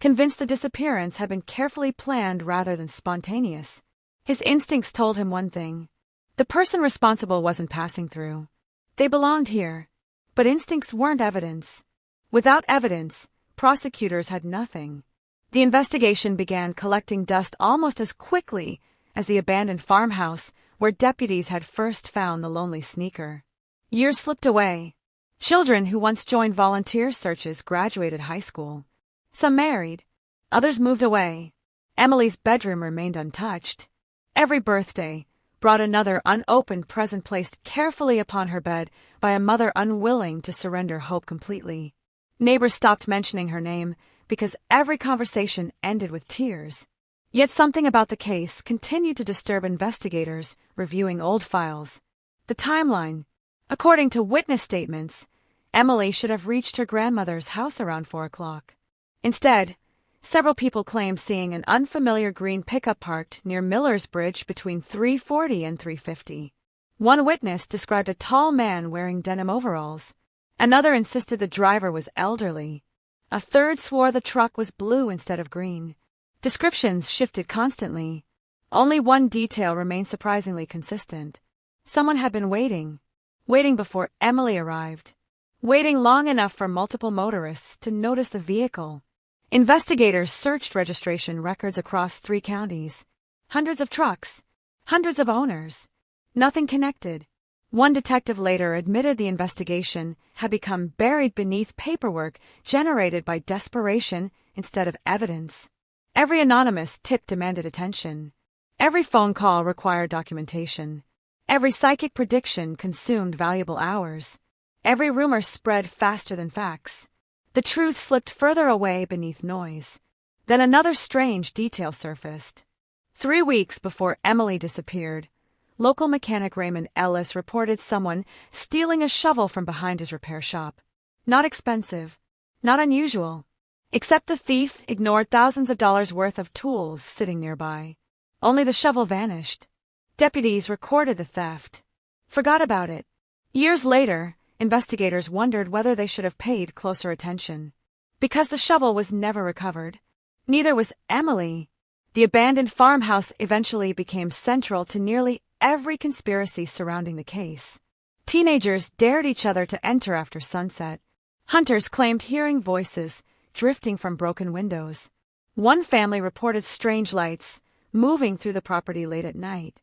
convinced the disappearance had been carefully planned rather than spontaneous. His instincts told him one thing. The person responsible wasn't passing through. They belonged here. But instincts weren't evidence. Without evidence, prosecutors had nothing. The investigation began collecting dust almost as quickly as the abandoned farmhouse where deputies had first found the lonely sneaker. Years slipped away. Children who once joined volunteer searches graduated high school. Some married. Others moved away. Emily's bedroom remained untouched. Every birthday brought another unopened present placed carefully upon her bed by a mother unwilling to surrender hope completely. Neighbors stopped mentioning her name because every conversation ended with tears. Yet something about the case continued to disturb investigators reviewing old files. The timeline. According to witness statements, Emily should have reached her grandmother's house around 4 o'clock. Instead, several people claimed seeing an unfamiliar green pickup parked near Miller's Bridge between 3:40 and 3:50. One witness described a tall man wearing denim overalls. Another insisted the driver was elderly. A third swore the truck was blue instead of green. Descriptions shifted constantly. Only one detail remained surprisingly consistent. Someone had been waiting before Emily arrived. Waiting long enough for multiple motorists to notice the vehicle. Investigators searched registration records across 3 counties. Hundreds of trucks. Hundreds of owners. Nothing connected. One detective later admitted the investigation had become buried beneath paperwork generated by desperation instead of evidence. Every anonymous tip demanded attention. Every phone call required documentation. Every psychic prediction consumed valuable hours. Every rumor spread faster than facts. The truth slipped further away beneath noise. Then another strange detail surfaced. 3 weeks before Emily disappeared, local mechanic Raymond Ellis reported someone stealing a shovel from behind his repair shop. Not expensive, not unusual, except the thief ignored thousands of dollars worth of tools sitting nearby. Only the shovel vanished. Deputies recorded the theft, forgot about it. Years later, investigators wondered whether they should have paid closer attention. Because the shovel was never recovered, neither was Emily. The abandoned farmhouse eventually became central to nearly every conspiracy surrounding the case. Teenagers dared each other to enter after sunset. Hunters claimed hearing voices drifting from broken windows. One family reported strange lights moving through the property late at night.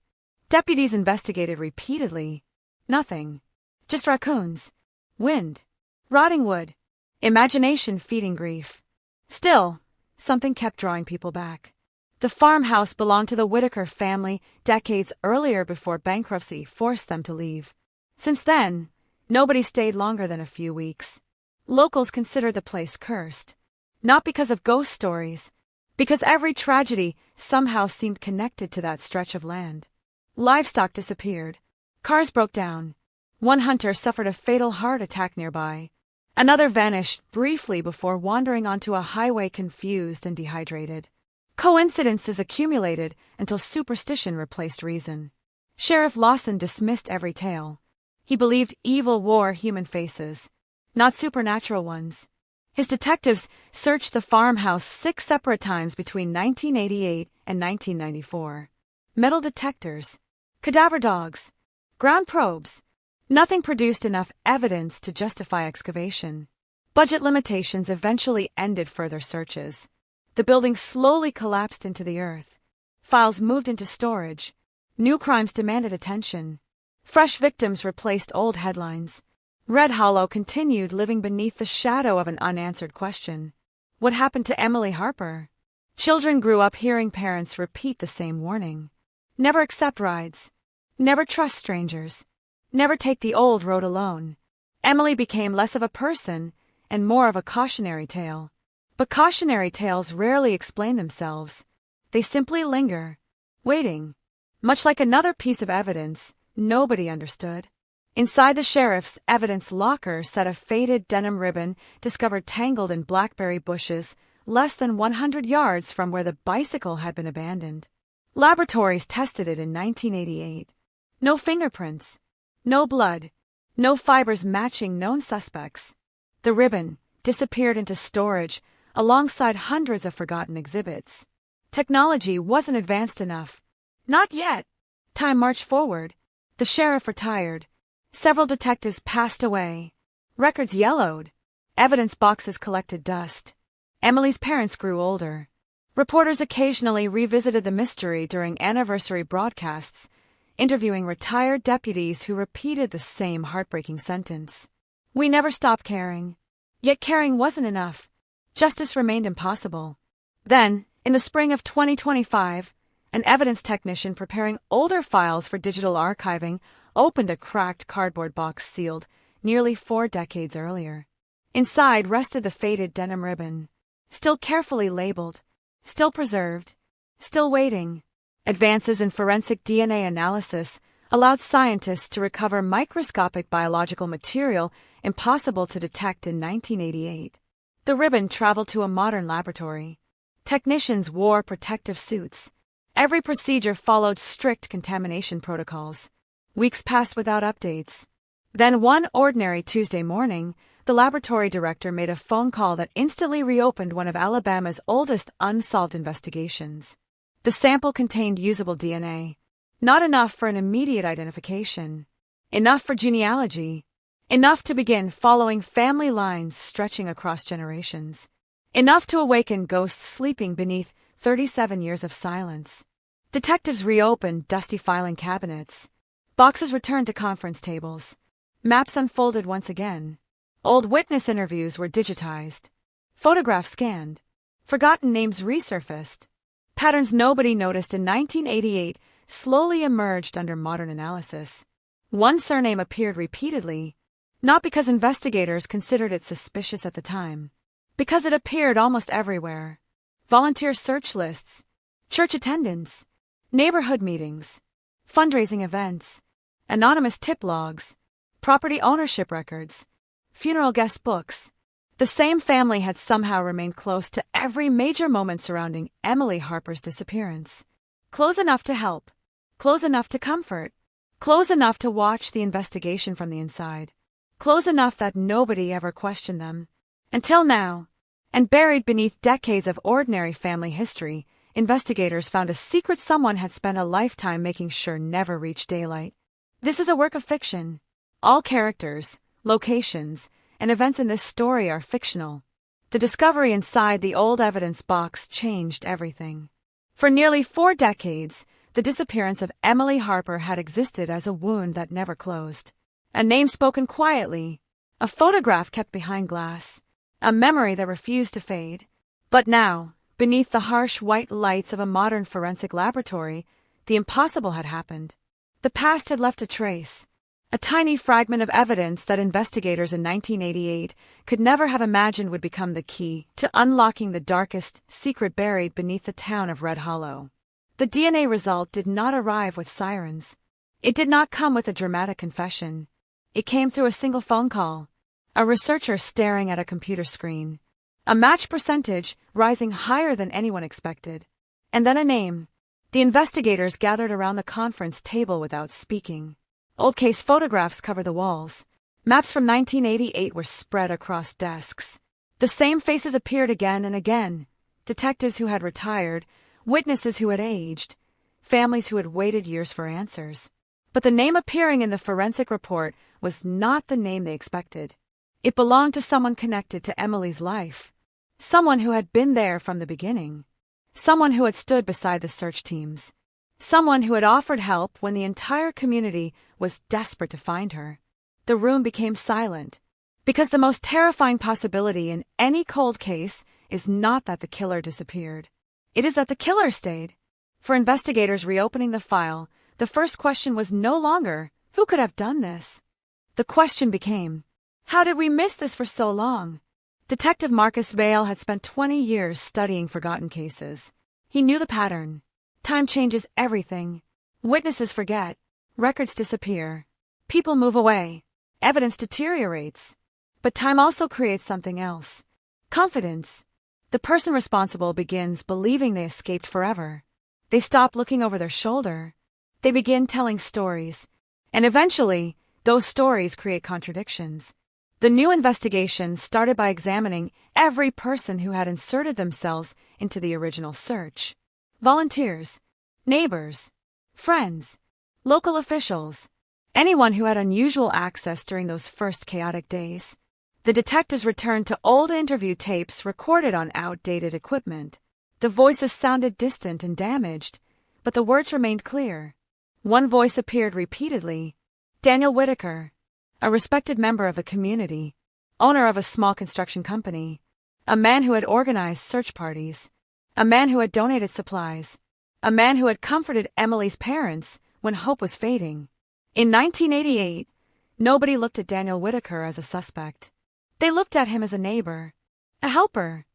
Deputies investigated repeatedly. Nothing. Just raccoons, wind, rotting wood, imagination feeding grief. Still, something kept drawing people back. The farmhouse belonged to the Whitaker family decades earlier before bankruptcy forced them to leave. Since then, nobody stayed longer than a few weeks. Locals considered the place cursed, not because of ghost stories, because every tragedy somehow seemed connected to that stretch of land. Livestock disappeared. Cars broke down. One hunter suffered a fatal heart attack nearby. Another vanished briefly before wandering onto a highway confused and dehydrated. Coincidences accumulated until superstition replaced reason. Sheriff Lawson dismissed every tale. He believed evil wore human faces, not supernatural ones. His detectives searched the farmhouse 6 separate times between 1988 and 1994. Metal detectors, cadaver dogs, ground probes. Nothing produced enough evidence to justify excavation. Budget limitations eventually ended further searches. The building slowly collapsed into the earth. Files moved into storage. New crimes demanded attention. Fresh victims replaced old headlines. Red Hollow continued living beneath the shadow of an unanswered question. What happened to Emily Harper? Children grew up hearing parents repeat the same warning. Never accept rides. Never trust strangers. Never take the old road alone. Emily became less of a person and more of a cautionary tale. But cautionary tales rarely explain themselves. They simply linger, waiting. Much like another piece of evidence nobody understood. Inside the sheriff's evidence locker sat a faded denim ribbon discovered tangled in blackberry bushes less than 100 yards from where the bicycle had been abandoned. Laboratories tested it in 1988. No fingerprints. No blood, no fibers matching known suspects. The ribbon disappeared into storage alongside hundreds of forgotten exhibits. Technology wasn't advanced enough. Not yet. Time marched forward. The sheriff retired. Several detectives passed away. Records yellowed. Evidence boxes collected dust. Emily's parents grew older. Reporters occasionally revisited the mystery during anniversary broadcasts, interviewing retired deputies who repeated the same heartbreaking sentence. We never stopped caring. Yet caring wasn't enough. Justice remained impossible. Then, in the spring of 2025, an evidence technician preparing older files for digital archiving opened a cracked cardboard box sealed nearly 4 decades earlier. Inside rested the faded denim ribbon, still carefully labeled, still preserved, still waiting. Advances in forensic DNA analysis allowed scientists to recover microscopic biological material impossible to detect in 1988. The ribbon traveled to a modern laboratory. Technicians wore protective suits. Every procedure followed strict contamination protocols. Weeks passed without updates. Then one ordinary Tuesday morning, the laboratory director made a phone call that instantly reopened one of Alabama's oldest unsolved investigations. The sample contained usable DNA. Not enough for an immediate identification. Enough for genealogy. Enough to begin following family lines stretching across generations. Enough to awaken ghosts sleeping beneath 37 years of silence. Detectives reopened dusty filing cabinets. Boxes returned to conference tables. Maps unfolded once again. Old witness interviews were digitized. Photographs scanned. Forgotten names resurfaced. Patterns nobody noticed in 1988 slowly emerged under modern analysis. One surname appeared repeatedly, not because investigators considered it suspicious at the time, because it appeared almost everywhere. Volunteer search lists, church attendance, neighborhood meetings. fundraising events, anonymous tip logs, property ownership records, funeral guest books. The same family had somehow remained close to every major moment surrounding Emily Harper's disappearance. Close enough to help, close enough to comfort, close enough to watch the investigation from the inside, close enough that nobody ever questioned them. Until now, and buried beneath decades of ordinary family history, investigators found a secret someone had spent a lifetime making sure never reached daylight. This is a work of fiction. All characters, locations, and events in this story are fictional. The discovery inside the old evidence box changed everything. For nearly 4 decades, the disappearance of Emily Harper had existed as a wound that never closed. A name spoken quietly, a photograph kept behind glass, a memory that refused to fade. But now, beneath the harsh white lights of a modern forensic laboratory, the impossible had happened. The past had left a trace, a tiny fragment of evidence that investigators in 1988 could never have imagined would become the key to unlocking the darkest secret buried beneath the town of Red Hollow. The DNA result did not arrive with sirens. It did not come with a dramatic confession. It came through a single phone call, a researcher staring at a computer screen, a match percentage rising higher than anyone expected, and then a name. The investigators gathered around the conference table without speaking. Old case photographs covered the walls. Maps from 1988 were spread across desks. The same faces appeared again and again. Detectives who had retired, witnesses who had aged, families who had waited years for answers. But the name appearing in the forensic report was not the name they expected. It belonged to someone connected to Emily's life. Someone who had been there from the beginning. Someone who had stood beside the search teams. Someone who had offered help when the entire community was desperate to find her. The room became silent, because the most terrifying possibility in any cold case is not that the killer disappeared. It is that the killer stayed. For investigators reopening the file, the first question was no longer, who could have done this? The question became, how did we miss this for so long? Detective Marcus Vale had spent 20 years studying forgotten cases. He knew the pattern. Time changes everything. Witnesses forget. Records disappear. People move away. Evidence deteriorates. But time also creates something else. Confidence. The person responsible begins believing they escaped forever. They stop looking over their shoulder. They begin telling stories. And eventually, those stories create contradictions. The new investigation started by examining every person who had inserted themselves into the original search. Volunteers, neighbors, friends, local officials, anyone who had unusual access during those first chaotic days. The detectives returned to old interview tapes recorded on outdated equipment. The voices sounded distant and damaged, but the words remained clear. One voice appeared repeatedly. Daniel Whitaker, a respected member of the community, owner of a small construction company, a man who had organized search parties, a man who had donated supplies, a man who had comforted Emily's parents when hope was fading. In 1988, nobody looked at Daniel Whitaker as a suspect. They looked at him as a neighbor, a helper,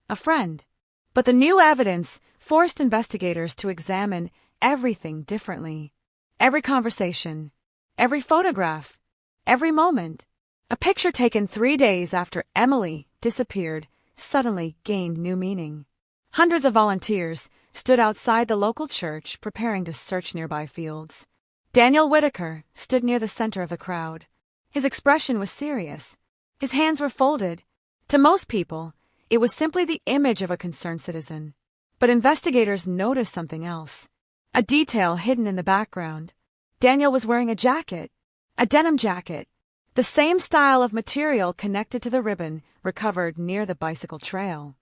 a friend. But the new evidence forced investigators to examine everything differently. Every conversation, every photograph, every moment. A picture taken 3 days after Emily disappeared suddenly gained new meaning. Hundreds of volunteers stood outside the local church preparing to search nearby fields. Daniel Whitaker stood near the center of the crowd. His expression was serious. His hands were folded. To most people, it was simply the image of a concerned citizen. But investigators noticed something else. A detail hidden in the background. Daniel was wearing a jacket, a denim jacket, the same style of material connected to the ribbon recovered near the bicycle trail.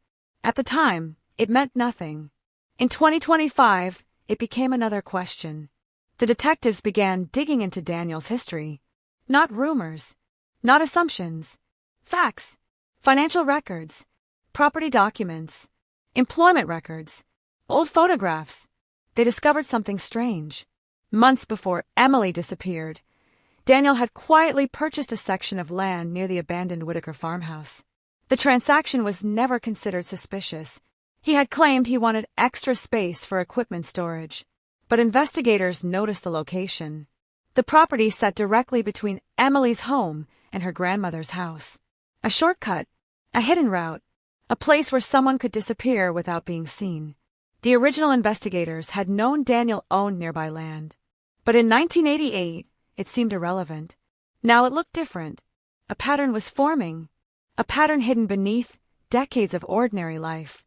At the time, it meant nothing. In 2025, it became another question. The detectives began digging into Daniel's history. Not rumors, not assumptions. Facts, financial records, property documents, employment records, old photographs. They discovered something strange. Months before Emily disappeared, Daniel had quietly purchased a section of land near the abandoned Whitaker farmhouse. The transaction was never considered suspicious. He had claimed he wanted extra space for equipment storage. but investigators noticed the location. The property sat directly between Emily's home and her grandmother's house. A shortcut, a hidden route, a place where someone could disappear without being seen. The original investigators had known Daniel owned nearby land. But in 1988, it seemed irrelevant. Now it looked different. A pattern was forming. A pattern hidden beneath decades of ordinary life.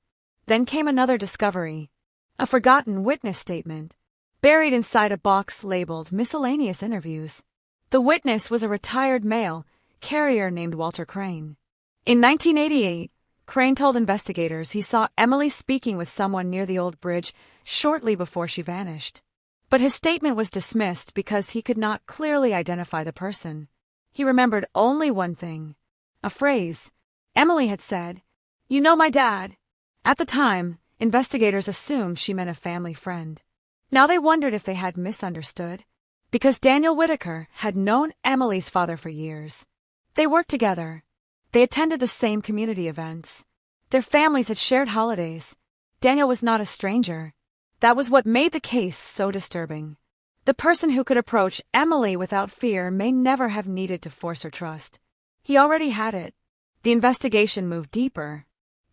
Then came another discovery. A forgotten witness statement, buried inside a box labeled Miscellaneous Interviews. The witness was a retired male carrier named Walter Crane. In 1988, Crane told investigators he saw Emily speaking with someone near the old bridge shortly before she vanished. But his statement was dismissed because he could not clearly identify the person. He remembered only one thing, a phrase. Emily had said, "You know my dad." At the time, investigators assumed she meant a family friend. Now they wondered if they had misunderstood, because Daniel Whitaker had known Emily's father for years. They worked together. They attended the same community events. Their families had shared holidays. Daniel was not a stranger. That was what made the case so disturbing. The person who could approach Emily without fear may never have needed to force her trust. He already had it. The investigation moved deeper.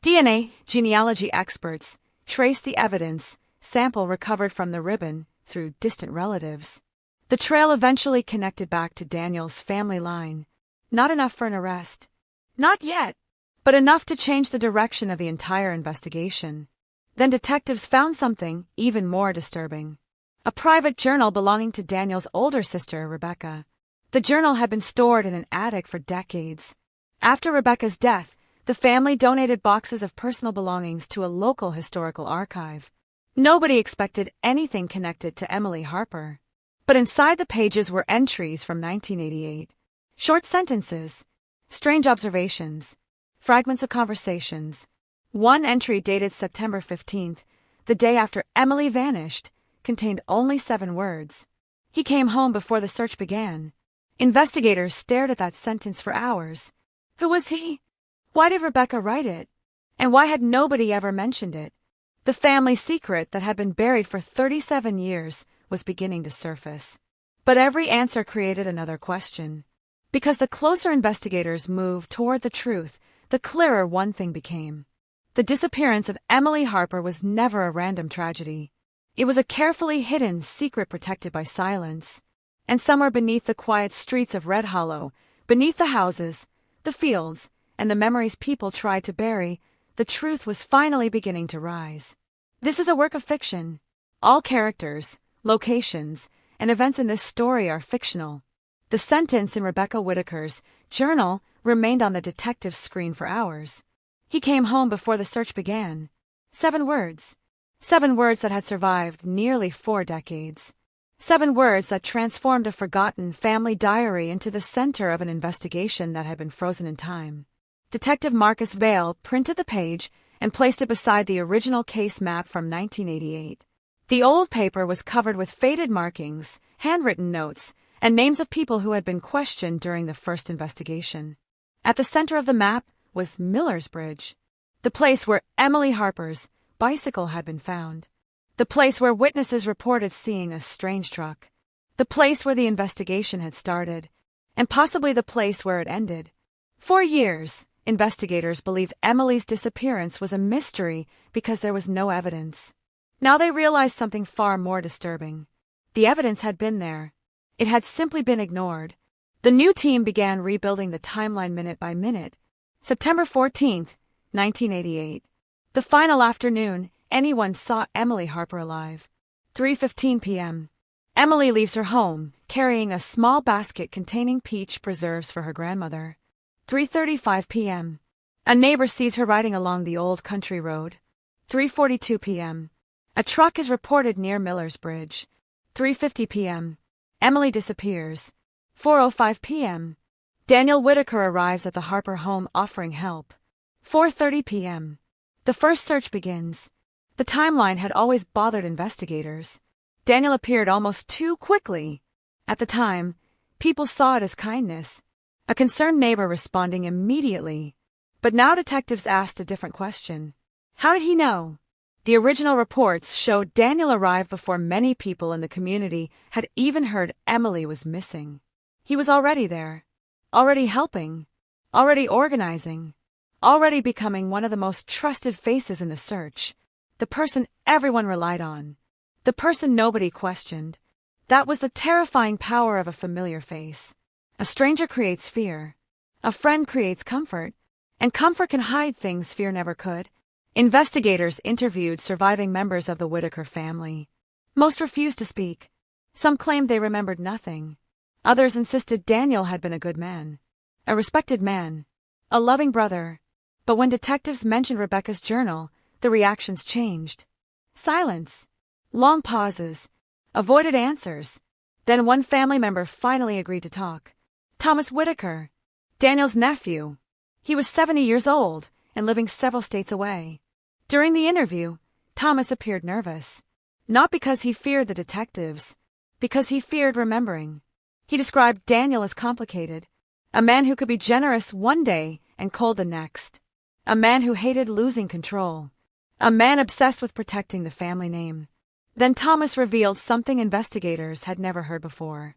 DNA genealogy experts traced the evidence sample recovered from the ribbon through distant relatives. The trail eventually connected back to Daniel's family line. Not enough for an arrest. Not yet, but enough to change the direction of the entire investigation. Then detectives found something even more disturbing. A private journal belonging to Daniel's older sister, Rebecca. The journal had been stored in an attic for decades. After Rebecca's death, the family donated boxes of personal belongings to a local historical archive. Nobody expected anything connected to Emily Harper. But inside the pages were entries from 1988. Short sentences, strange observations, fragments of conversations. One entry dated September 15th, the day after Emily vanished, contained only 7 words. He came home before the search began. Investigators stared at that sentence for hours. Who was he? Why did Rebecca write it? And why had nobody ever mentioned it? The family secret that had been buried for 37 years was beginning to surface. But every answer created another question. Because the closer investigators moved toward the truth, the clearer one thing became. The disappearance of Emily Harper was never a random tragedy. It was a carefully hidden secret protected by silence. And somewhere beneath the quiet streets of Red Hollow, beneath the houses, the fields, and the memories people tried to bury, the truth was finally beginning to rise. This is a work of fiction. All characters, locations, and events in this story are fictional. The sentence in Rebecca Whitaker's journal remained on the detective's screen for hours. He came home before the search began. 7 words. 7 words that had survived nearly 4 decades. 7 words that transformed a forgotten family diary into the center of an investigation that had been frozen in time. Detective Marcus Vale printed the page and placed it beside the original case map from 1988. The old paper was covered with faded markings, handwritten notes, and names of people who had been questioned during the first investigation. At the center of the map was Miller's Bridge, the place where Emily Harper's bicycle had been found, the place where witnesses reported seeing a strange truck, the place where the investigation had started, and possibly the place where it ended. For years, investigators believed Emily's disappearance was a mystery because there was no evidence. Now they realized something far more disturbing. The evidence had been there. It had simply been ignored. The new team began rebuilding the timeline minute by minute. September 14th, 1988. The final afternoon anyone saw Emily Harper alive. 3:15 p.m. Emily leaves her home, carrying a small basket containing peach preserves for her grandmother. 3:35 p.m. A neighbor sees her riding along the old country road. 3:42 p.m. A truck is reported near Miller's Bridge. 3:50 p.m. Emily disappears. 4:05 p.m. Daniel Whitaker arrives at the Harper home offering help. 4:30 p.m. The first search begins. The timeline had always bothered investigators. Daniel appeared almost too quickly. At the time, people saw it as kindness, a concerned neighbor responding immediately. But now detectives asked a different question. How did he know? The original reports showed Daniel arrived before many people in the community had even heard Emily was missing. He was already there, already helping, already organizing, already becoming one of the most trusted faces in the search, the person everyone relied on, the person nobody questioned. That was the terrifying power of a familiar face. A stranger creates fear, a friend creates comfort, and comfort can hide things fear never could. Investigators interviewed surviving members of the Whitaker family. Most refused to speak. Some claimed they remembered nothing. Others insisted Daniel had been a good man, a respected man, a loving brother. But when detectives mentioned Rebecca's journal, the reactions changed. Silence, long pauses, avoided answers. Then one family member finally agreed to talk. Thomas Whitaker, Daniel's nephew. He was 70 years old and living several states away. During the interview, Thomas appeared nervous. Not because he feared the detectives, because he feared remembering. He described Daniel as complicated, a man who could be generous one day and cold the next, a man who hated losing control, a man obsessed with protecting the family name. Then Thomas revealed something investigators had never heard before.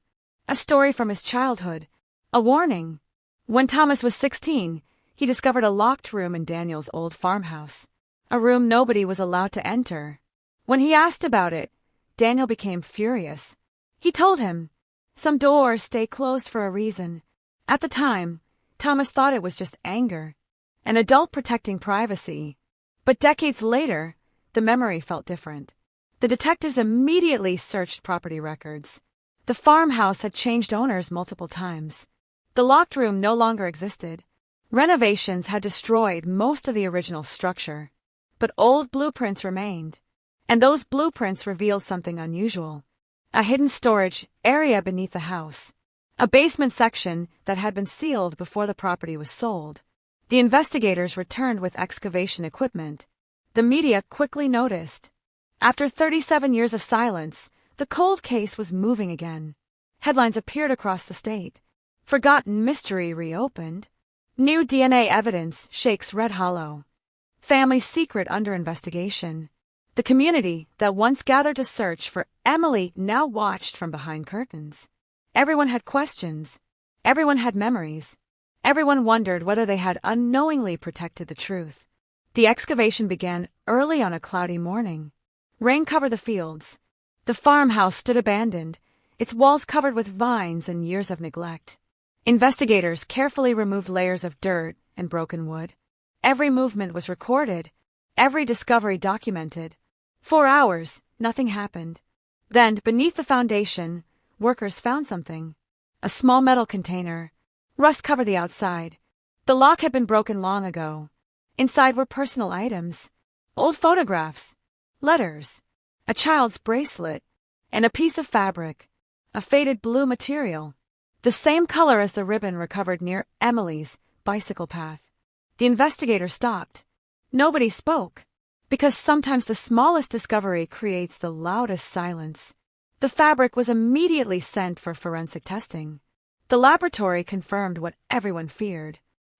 A story from his childhood, a warning. When Thomas was 16, he discovered a locked room in Daniel's old farmhouse, a room nobody was allowed to enter. When he asked about it, Daniel became furious. He told him, "Some doors stay closed for a reason." At the time, Thomas thought it was just anger, an adult protecting privacy. But decades later, the memory felt different. The detectives immediately searched property records. The farmhouse had changed owners multiple times. The locked room no longer existed. Renovations had destroyed most of the original structure. But old blueprints remained. And those blueprints revealed something unusual. A hidden storage area beneath the house. A basement section that had been sealed before the property was sold. The investigators returned with excavation equipment. The media quickly noticed. After 37 years of silence, the cold case was moving again. Headlines appeared across the state. Forgotten mystery reopened. New DNA evidence shakes Red Hollow. Family secret under investigation. The community that once gathered to search for Emily now watched from behind curtains. Everyone had questions. Everyone had memories. Everyone wondered whether they had unknowingly protected the truth. The excavation began early on a cloudy morning. Rain covered the fields. The farmhouse stood abandoned, its walls covered with vines and years of neglect. Investigators carefully removed layers of dirt and broken wood. Every movement was recorded, every discovery documented. For hours, nothing happened. Then, beneath the foundation, workers found something. A small metal container. Rust covered the outside. The lock had been broken long ago. Inside were personal items, old photographs, letters, a child's bracelet, and a piece of fabric, a faded blue material, the same color as the ribbon recovered near Emily's bicycle path. The investigator stopped. Nobody spoke, because sometimes the smallest discovery creates the loudest silence. The fabric was immediately sent for forensic testing. The laboratory confirmed what everyone feared.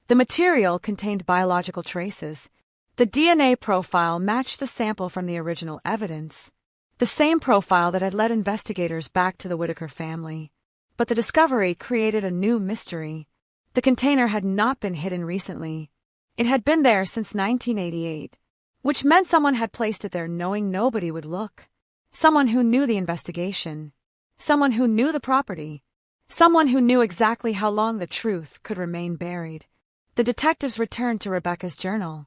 The material contained biological traces. The DNA profile matched the sample from the original evidence, the same profile that had led investigators back to the Whitaker family. But the discovery created a new mystery. The container had not been hidden recently. It had been there since 1988, which meant someone had placed it there knowing nobody would look. Someone who knew the investigation. Someone who knew the property. Someone who knew exactly how long the truth could remain buried. The detectives returned to Rebecca's journal.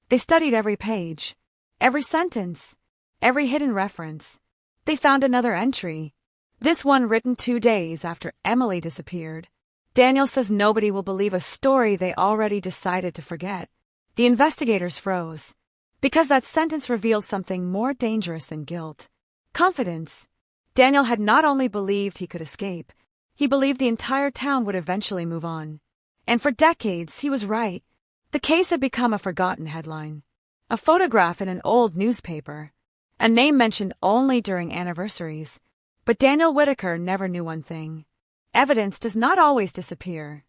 They studied every page, every sentence, every hidden reference. They found another entry, this one written 2 days after Emily disappeared. Daniel says nobody will believe a story they already decided to forget. The investigators froze, because that sentence revealed something more dangerous than guilt. Confidence. Daniel had not only believed he could escape, he believed the entire town would eventually move on. And for decades, he was right. The case had become a forgotten headline, a photograph in an old newspaper, a name mentioned only during anniversaries. But Daniel Whitaker never knew one thing. Evidence does not always disappear.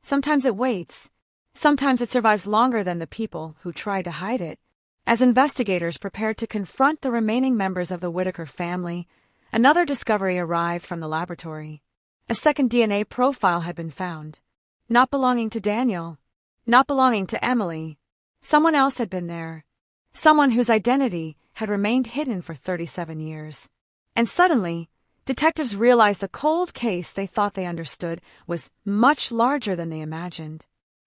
Sometimes it waits. Sometimes it survives longer than the people who try to hide it. As investigators prepared to confront the remaining members of the Whitaker family, another discovery arrived from the laboratory. A second DNA profile had been found. Not belonging to Daniel, not belonging to Emily. Someone else had been there. Someone whose identity had remained hidden for 37 years. And suddenly, detectives realized the cold case they thought they understood was much larger than they imagined.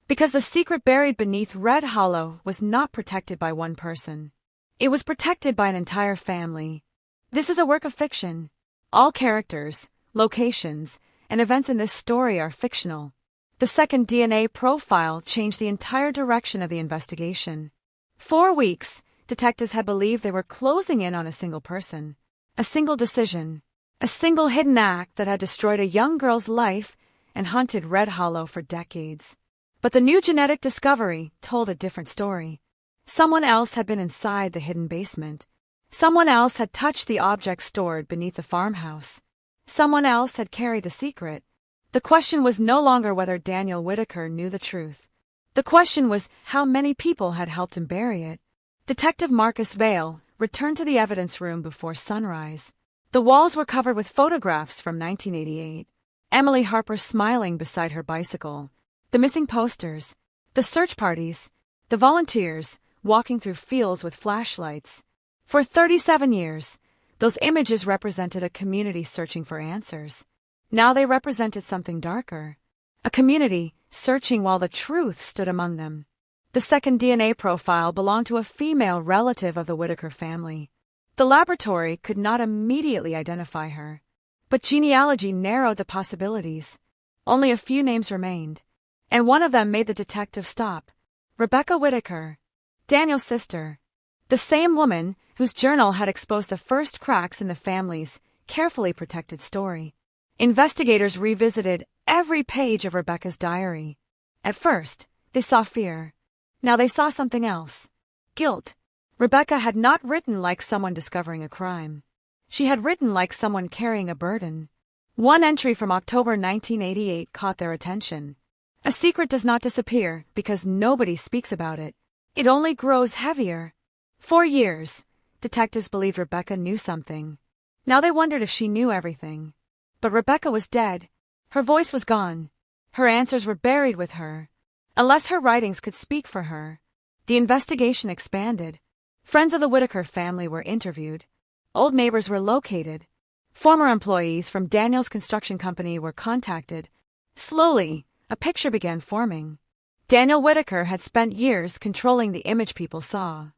Because the secret buried beneath Red Hollow was not protected by one person. It was protected by an entire family. This is a work of fiction. All characters, locations, and events in this story are fictional. The second DNA profile changed the entire direction of the investigation. 4 weeks, detectives had believed they were closing in on a single person, a single decision, a single hidden act that had destroyed a young girl's life and haunted Red Hollow for decades. But the new genetic discovery told a different story. Someone else had been inside the hidden basement. Someone else had touched the objects stored beneath the farmhouse. Someone else had carried the secret. The question was no longer whether Daniel Whitaker knew the truth. The question was how many people had helped him bury it. Detective Marcus Vale returned to the evidence room before sunrise. The walls were covered with photographs from 1988. Emily Harper smiling beside her bicycle. The missing posters, the search parties, the volunteers walking through fields with flashlights. For 37 years, those images represented a community searching for answers. Now they represented something darker. A community searching while the truth stood among them. The second DNA profile belonged to a female relative of the Whitaker family. The laboratory could not immediately identify her, but genealogy narrowed the possibilities. Only a few names remained. And one of them made the detective stop. Rebecca Whitaker, Daniel's sister. The same woman whose journal had exposed the first cracks in the family's carefully protected story. Investigators revisited every page of Rebecca's diary. At first, they saw fear. Now they saw something else. Guilt. Rebecca had not written like someone discovering a crime. She had written like someone carrying a burden. One entry from October 1988 caught their attention. A secret does not disappear because nobody speaks about it. It only grows heavier. For years, detectives believed Rebecca knew something. Now they wondered if she knew everything. But Rebecca was dead. Her voice was gone. Her answers were buried with her. Unless her writings could speak for her. The investigation expanded. Friends of the Whitaker family were interviewed. Old neighbors were located. Former employees from Daniel's construction company were contacted. Slowly, a picture began forming. Daniel Whitaker had spent years controlling the image people saw.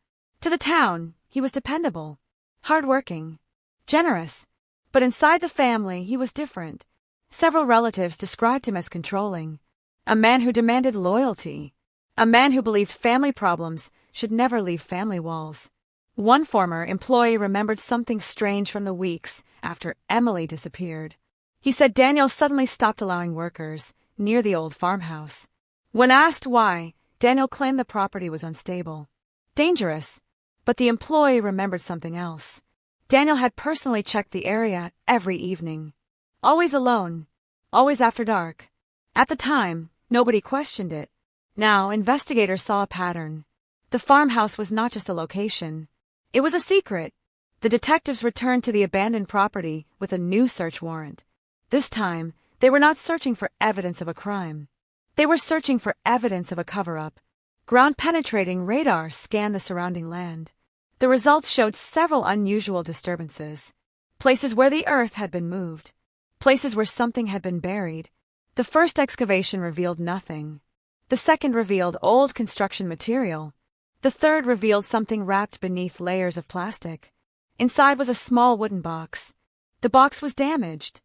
To the town, he was dependable, hardworking, generous. But inside the family, he was different. Several relatives described him as controlling. A man who demanded loyalty. A man who believed family problems should never leave family walls. One former employee remembered something strange from the weeks after Emily disappeared. He said Daniel suddenly stopped allowing workers near the old farmhouse. When asked why, Daniel claimed the property was unstable. Dangerous. But the employee remembered something else. Daniel had personally checked the area every evening. Always alone. Always after dark. At the time, nobody questioned it. Now, investigators saw a pattern. The farmhouse was not just a location. It was a secret. The detectives returned to the abandoned property with a new search warrant. This time, they were not searching for evidence of a crime. They were searching for evidence of a cover-up. Ground-penetrating radar scanned the surrounding land. The results showed several unusual disturbances. Places where the earth had been moved. Places where something had been buried. The first excavation revealed nothing. The second revealed old construction material. The third revealed something wrapped beneath layers of plastic. Inside was a small wooden box. The box was damaged.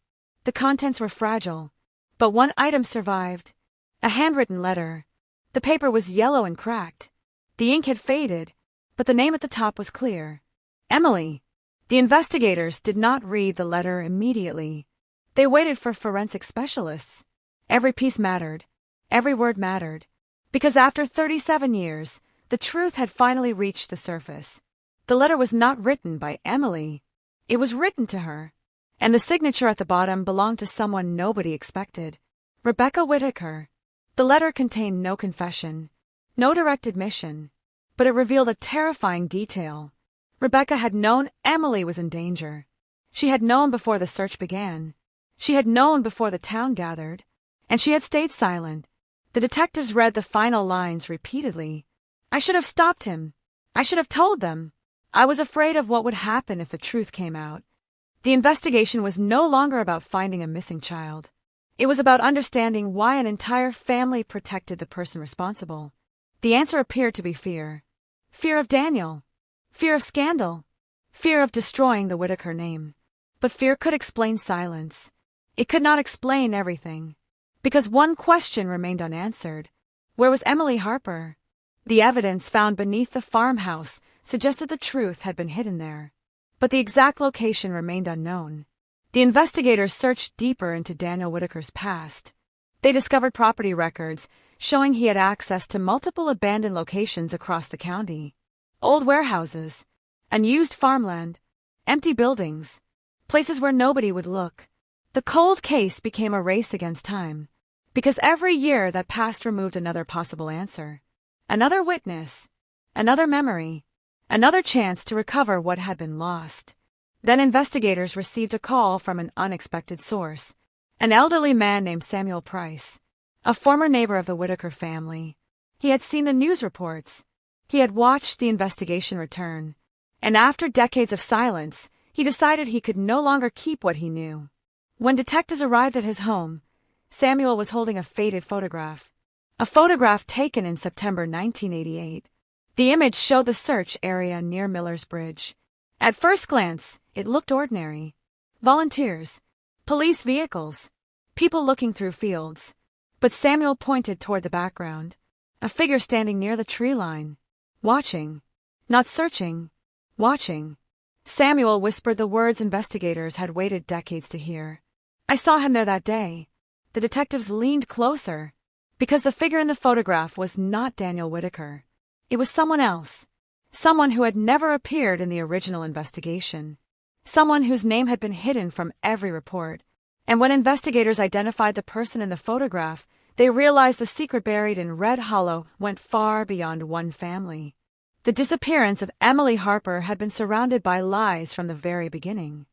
The contents were fragile. But one item survived. A handwritten letter. The paper was yellow and cracked. The ink had faded, but the name at the top was clear. Emily. The investigators did not read the letter immediately. They waited for forensic specialists. Every piece mattered. Every word mattered. Because after 37 years, the truth had finally reached the surface. The letter was not written by Emily. It was written to her. And the signature at the bottom belonged to someone nobody expected. Rebecca Whitaker. The letter contained no confession, no direct admission. but it revealed a terrifying detail. Rebecca had known Emily was in danger. She had known before the search began. She had known before the town gathered. And she had stayed silent. The detectives read the final lines repeatedly. I should have stopped him. I should have told them. I was afraid of what would happen if the truth came out. The investigation was no longer about finding a missing child. It was about understanding why an entire family protected the person responsible. The answer appeared to be fear. Fear of Daniel. Fear of scandal. Fear of destroying the Whitaker name. But fear could explain silence. It could not explain everything. Because one question remained unanswered. Where was Emily Harper? The evidence found beneath the farmhouse suggested the truth had been hidden there. But the exact location remained unknown. The investigators searched deeper into Daniel Whitaker's past. They discovered property records showing he had access to multiple abandoned locations across the county. Old warehouses, unused farmland, empty buildings, places where nobody would look. The cold case became a race against time, because every year that passed removed another possible answer, another witness, another memory, another chance to recover what had been lost. Then investigators received a call from an unexpected source, an elderly man named Samuel Price, a former neighbor of the Whitaker family. He had seen the news reports. He had watched the investigation return, and after decades of silence, he decided he could no longer keep what he knew. When detectives arrived at his home, Samuel was holding a faded photograph, a photograph taken in September 1988. The image showed the search area near Miller's Bridge. At first glance, it looked ordinary. Volunteers, police vehicles, people looking through fields. But Samuel pointed toward the background, a figure standing near the tree line, watching, not searching, watching. Samuel whispered the words investigators had waited decades to hear. I saw him there that day. The detectives leaned closer, because the figure in the photograph was not Daniel Whitaker. It was someone else, someone who had never appeared in the original investigation, someone whose name had been hidden from every report. And when investigators identified the person in the photograph, they realized the secret buried in Red Hollow went far beyond one family. The disappearance of Emily Harper had been surrounded by lies from the very beginning.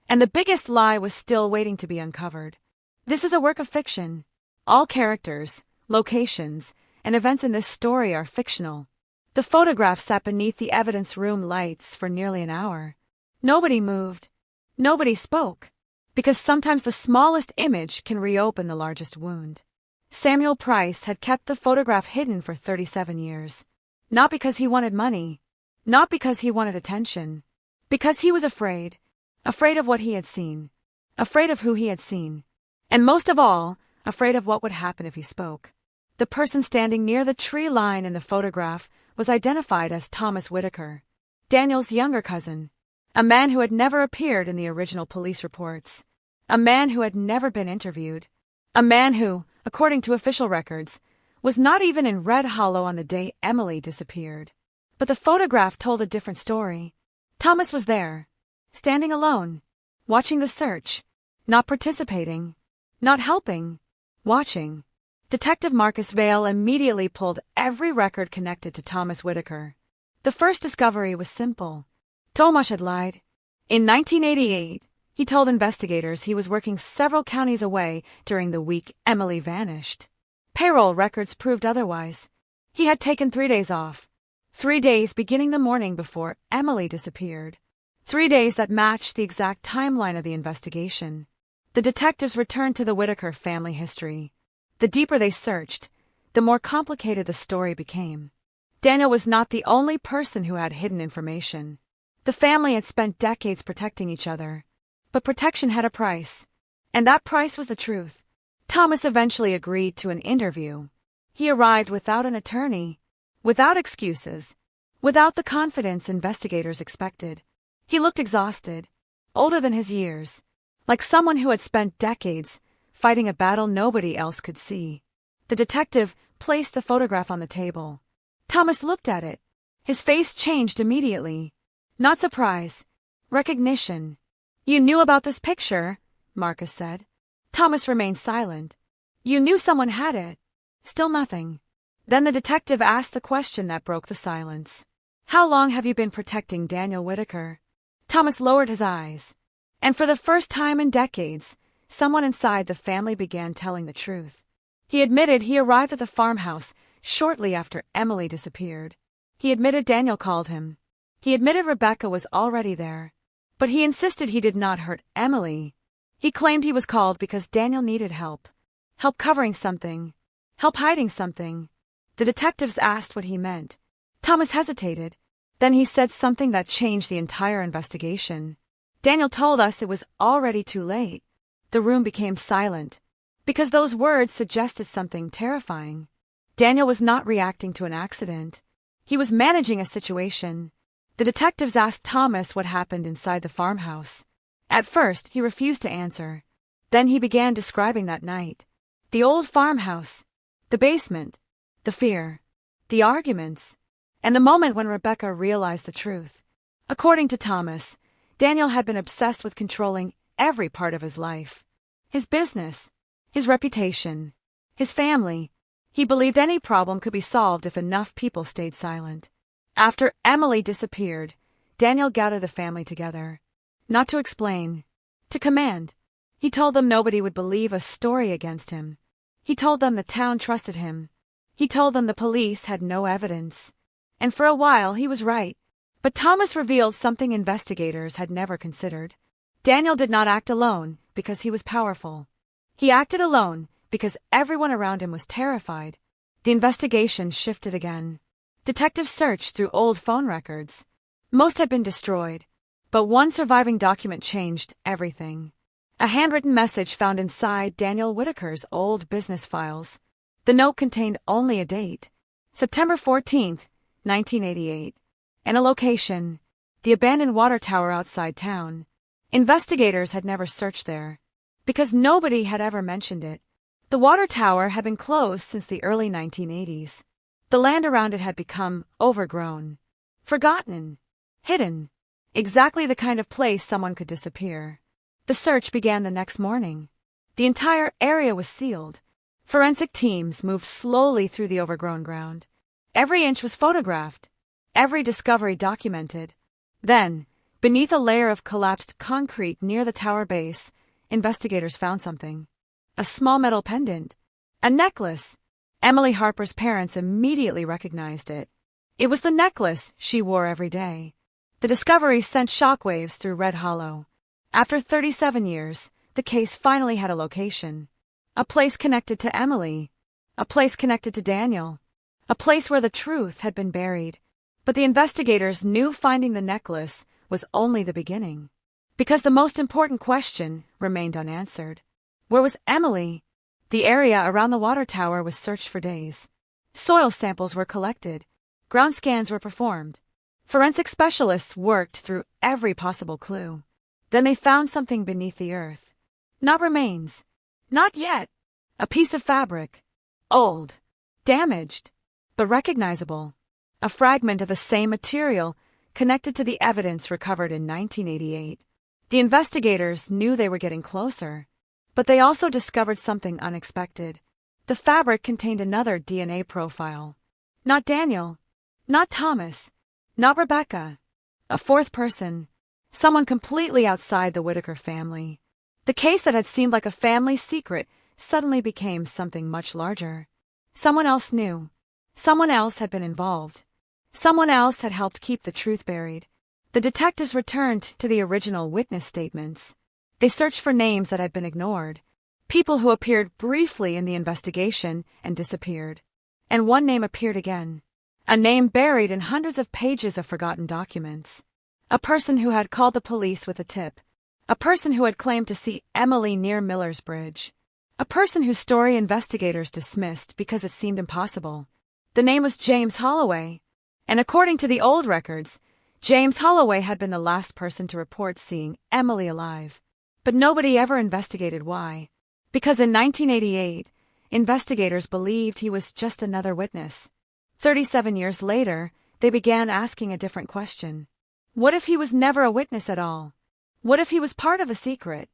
And the biggest lie was still waiting to be uncovered. This is a work of fiction. All characters, locations, and events in this story are fictional. The photograph sat beneath the evidence room lights for nearly an hour. Nobody moved. Nobody spoke. Because sometimes the smallest image can reopen the largest wound. Samuel Price had kept the photograph hidden for 37 years. Not because he wanted money. Not because he wanted attention. Because he was afraid. Afraid of what he had seen. Afraid of who he had seen. And most of all, afraid of what would happen if he spoke. The person standing near the tree line in the photograph was identified as Thomas Whitaker, Daniel's younger cousin, a man who had never appeared in the original police reports, a man who had never been interviewed, a man who, according to official records, was not even in Red Hollow on the day Emily disappeared. But the photograph told a different story. Thomas was there, standing alone, watching the search, not participating, not helping, watching. Detective Marcus Vale immediately pulled every record connected to Thomas Whitaker. The first discovery was simple. Tomasz had lied. In 1988, he told investigators he was working several counties away during the week Emily vanished. Payroll records proved otherwise. He had taken 3 days off. 3 days beginning the morning before Emily disappeared. 3 days that matched the exact timeline of the investigation. The detectives returned to the Whitaker family history. The deeper they searched, the more complicated the story became. Daniel was not the only person who had hidden information. The family had spent decades protecting each other. But protection had a price, and that price was the truth. Thomas eventually agreed to an interview. He arrived without an attorney, without excuses, without the confidence investigators expected. He looked exhausted, older than his years, like someone who had spent decades fighting a battle nobody else could see. The detective placed the photograph on the table. Thomas looked at it. His face changed immediately. Not surprise, recognition. You knew about this picture, Marcus said. Thomas remained silent. You knew someone had it. Still nothing. Then the detective asked the question that broke the silence. How long have you been protecting Daniel Whitaker? Thomas lowered his eyes. And for the first time in decades, someone inside the family began telling the truth. He admitted he arrived at the farmhouse shortly after Emily disappeared. He admitted Daniel called him. He admitted Rebecca was already there. But he insisted he did not hurt Emily. He claimed he was called because Daniel needed help. Help covering something. Help hiding something. The detectives asked what he meant. Thomas hesitated. Then he said something that changed the entire investigation. Daniel told us it was already too late. The room became silent, because those words suggested something terrifying. Daniel was not reacting to an accident. He was managing a situation. The detectives asked Thomas what happened inside the farmhouse. At first, he refused to answer. Then he began describing that night. The old farmhouse, the basement, the fear, the arguments, and the moment when Rebecca realized the truth. According to Thomas, Daniel had been obsessed with controlling every part of his life. His business, his reputation, his family. He believed any problem could be solved if enough people stayed silent. After Emily disappeared, Daniel gathered the family together. Not to explain, to command. He told them nobody would believe a story against him. He told them the town trusted him. He told them the police had no evidence. And for a while he was right. But Thomas revealed something investigators had never considered. Daniel did not act alone because he was powerful. He acted alone because everyone around him was terrified. The investigation shifted again. Detectives searched through old phone records. Most had been destroyed, but one surviving document changed everything. A handwritten message found inside Daniel Whitaker's old business files. The note contained only a date, September 14th, 1988, and a location, the abandoned water tower outside town. Investigators had never searched there, because nobody had ever mentioned it. The water tower had been closed since the early 1980s. The land around it had become overgrown, forgotten, hidden, exactly the kind of place someone could disappear. The search began the next morning. The entire area was sealed. Forensic teams moved slowly through the overgrown ground. Every inch was photographed, every discovery documented. Then, beneath a layer of collapsed concrete near the tower base, investigators found something. A small metal pendant. A necklace. Emily Harper's parents immediately recognized it. It was the necklace she wore every day. The discovery sent shockwaves through Red Hollow. After 37 years, the case finally had a location. A place connected to Emily. A place connected to Daniel. A place where the truth had been buried. But the investigators knew finding the necklace was only the beginning. Because the most important question remained unanswered. Where was Emily? The area around the water tower was searched for days. Soil samples were collected. Ground scans were performed. Forensic specialists worked through every possible clue. Then they found something beneath the earth. Not remains. Not yet. A piece of fabric. Old. Damaged. But recognizable. A fragment of the same material connected to the evidence recovered in 1988. The investigators knew they were getting closer. But they also discovered something unexpected. The fabric contained another DNA profile. Not Daniel. Not Thomas. Not Rebecca. A fourth person. Someone completely outside the Whitaker family. The case that had seemed like a family secret suddenly became something much larger. Someone else knew. Someone else had been involved. Someone else had helped keep the truth buried. The detectives returned to the original witness statements. They searched for names that had been ignored, people who appeared briefly in the investigation and disappeared. And one name appeared again, a name buried in hundreds of pages of forgotten documents. A person who had called the police with a tip, a person who had claimed to see Emily near Miller's Bridge, a person whose story investigators dismissed because it seemed impossible. The name was James Holloway, and according to the old records, James Holloway had been the last person to report seeing Emily alive. But nobody ever investigated why. Because in 1988, investigators believed he was just another witness. 37 years later, they began asking a different question. What if he was never a witness at all? What if he was part of a secret?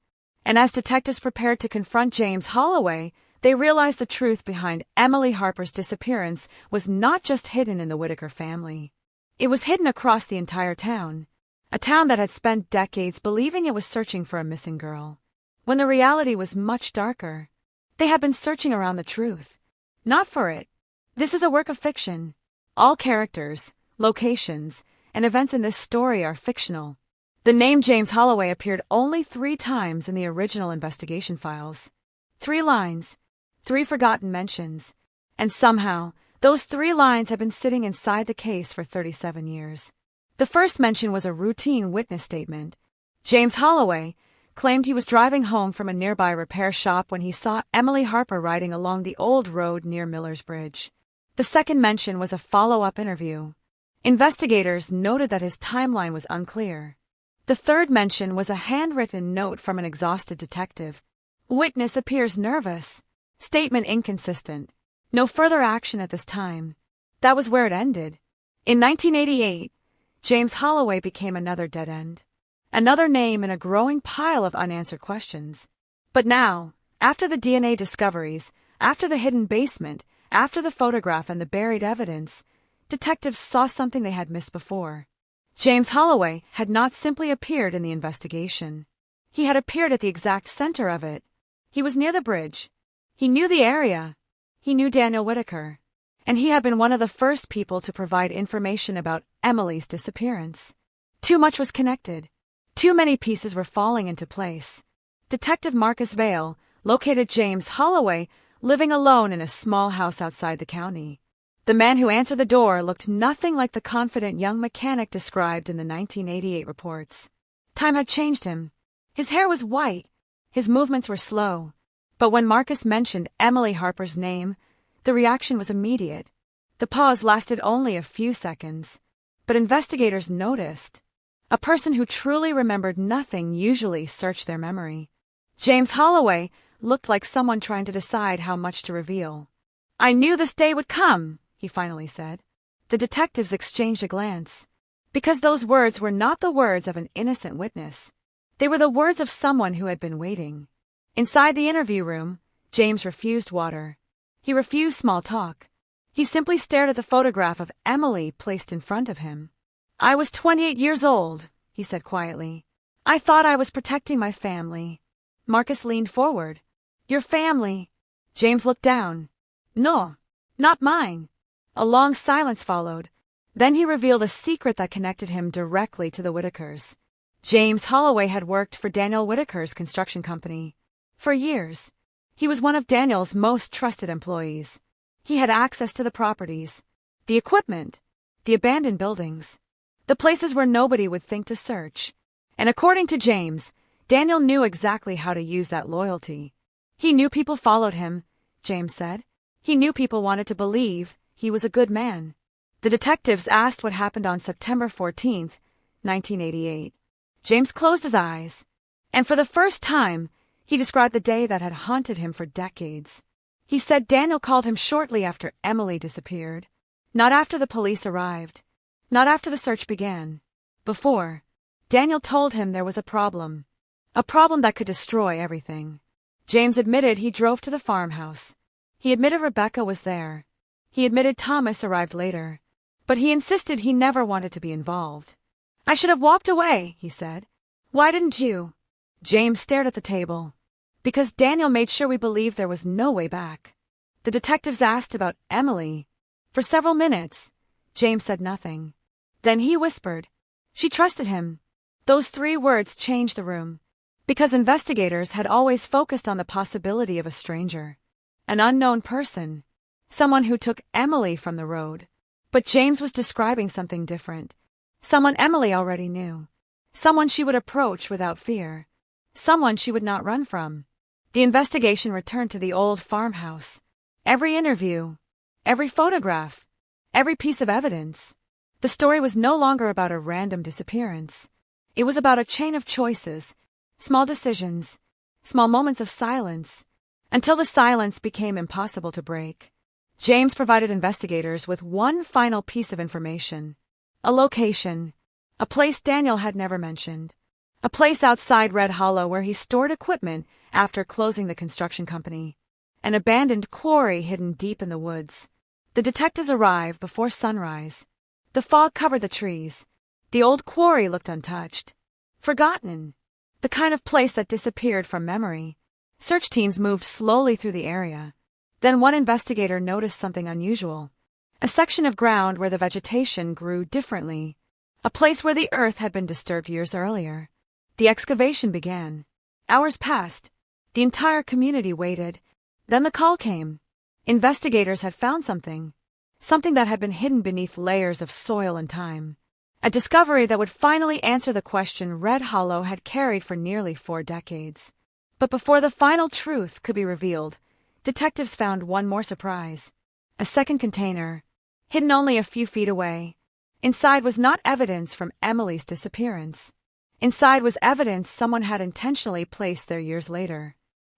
And as detectives prepared to confront James Holloway, they realized the truth behind Emily Harper's disappearance was not just hidden in the Whitaker family. It was hidden across the entire town, a town that had spent decades believing it was searching for a missing girl, when the reality was much darker. They had been searching around the truth, not for it. This is a work of fiction. All characters, locations, and events in this story are fictional. The name James Holloway appeared only 3 times in the original investigation files. 3 lines, 3 forgotten mentions, and somehow those 3 lines have been sitting inside the case for 37 years. The first mention was a routine witness statement. James Holloway claimed he was driving home from a nearby repair shop when he saw Emily Harper riding along the old road near Miller's Bridge. The second mention was a follow-up interview. Investigators noted that his timeline was unclear. The third mention was a handwritten note from an exhausted detective. Witness appears nervous. Statement inconsistent. No further action at this time. That was where it ended. In 1988, James Holloway became another dead end. Another name in a growing pile of unanswered questions. But now, after the DNA discoveries, after the hidden basement, after the photograph and the buried evidence, detectives saw something they had missed before. James Holloway had not simply appeared in the investigation. He had appeared at the exact center of it. He was near the bridge. He knew the area. He knew Daniel Whitaker. And he had been one of the first people to provide information about Emily's disappearance. Too much was connected. Too many pieces were falling into place. Detective Marcus Vale located James Holloway living alone in a small house outside the county. The man who answered the door looked nothing like the confident young mechanic described in the 1988 reports. Time had changed him. His hair was white. His movements were slow. But when Marcus mentioned Emily Harper's name, the reaction was immediate. The pause lasted only a few seconds. But investigators noticed. A person who truly remembered nothing usually searched their memory. James Holloway looked like someone trying to decide how much to reveal. "I knew this day would come," he finally said. The detectives exchanged a glance. Because those words were not the words of an innocent witness. They were the words of someone who had been waiting. Inside the interview room, James refused water. He refused small talk. He simply stared at the photograph of Emily placed in front of him. "I was 28 years old," he said quietly. "I thought I was protecting my family." Marcus leaned forward. "Your family?" James looked down. "No, not mine." A long silence followed. Then he revealed a secret that connected him directly to the Whitakers. James Holloway had worked for Daniel Whitaker's construction company. For years, he was one of Daniel's most trusted employees. He had access to the properties, the equipment, the abandoned buildings, the places where nobody would think to search. And according to James, Daniel knew exactly how to use that loyalty. He knew people followed him, James said. He knew people wanted to believe he was a good man. The detectives asked what happened on September 14th, 1988. James closed his eyes, and for the first time, he described the day that had haunted him for decades. He said Daniel called him shortly after Emily disappeared. Not after the police arrived. Not after the search began. Before, Daniel told him there was a problem. A problem that could destroy everything. James admitted he drove to the farmhouse. He admitted Rebecca was there. He admitted Thomas arrived later. But he insisted he never wanted to be involved. "I should have walked away," he said. "Why didn't you?" James stared at the table. "Because Daniel made sure we believed there was no way back." The detectives asked about Emily. For several minutes, James said nothing. Then he whispered, "She trusted him." Those 3 words changed the room. Because investigators had always focused on the possibility of a stranger. An unknown person. Someone who took Emily from the road. But James was describing something different. Someone Emily already knew. Someone she would approach without fear. Someone she would not run from. The investigation returned to the old farmhouse. Every interview, every photograph, every piece of evidence. The story was no longer about a random disappearance. It was about a chain of choices, small decisions, small moments of silence, until the silence became impossible to break. James provided investigators with one final piece of information. A location. A place Daniel had never mentioned. A place outside Red Hollow where he stored equipment after closing the construction company. an abandoned quarry hidden deep in the woods. The detectives arrived before sunrise. The fog covered the trees. The old quarry looked untouched. Forgotten. The kind of place that disappeared from memory. Search teams moved slowly through the area. Then one investigator noticed something unusual. A section of ground where the vegetation grew differently. A place where the earth had been disturbed years earlier. The excavation began. Hours passed. The entire community waited. Then the call came. Investigators had found something. Something that had been hidden beneath layers of soil and time. A discovery that would finally answer the question Red Hollow had carried for nearly 4 decades. But before the final truth could be revealed, detectives found one more surprise. A second container, hidden only a few feet away. Inside was not evidence from Emily's disappearance. Inside was evidence someone had intentionally placed there years later.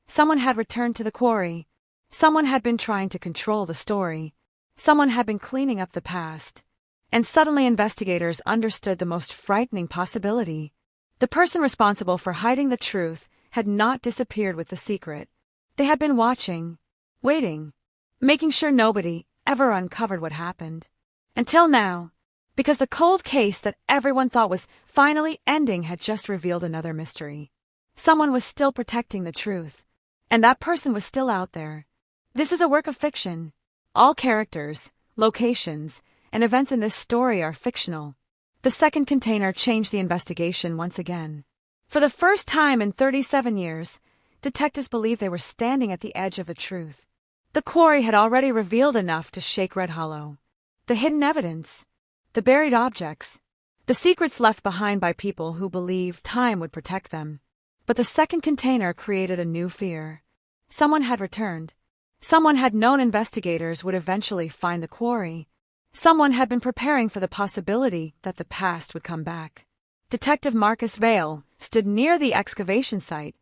Someone had returned to the quarry. Someone had been trying to control the story. Someone had been cleaning up the past. And suddenly investigators understood the most frightening possibility. The person responsible for hiding the truth had not disappeared with the secret. They had been watching, waiting, making sure nobody ever uncovered what happened. Until now, because the cold case that everyone thought was finally ending had just revealed another mystery. Someone was still protecting the truth, and that person was still out there. This is a work of fiction. All characters, locations, and events in this story are fictional. The second container changed the investigation once again. For the first time in 37 years, detectives believed they were standing at the edge of the truth. The quarry had already revealed enough to shake Red Hollow. The hidden evidence, the buried objects, the secrets left behind by people who believed time would protect them. But the second container created a new fear. Someone had returned. Someone had known investigators would eventually find the quarry. Someone had been preparing for the possibility that the past would come back. Detective Marcus Vale stood near the excavation site,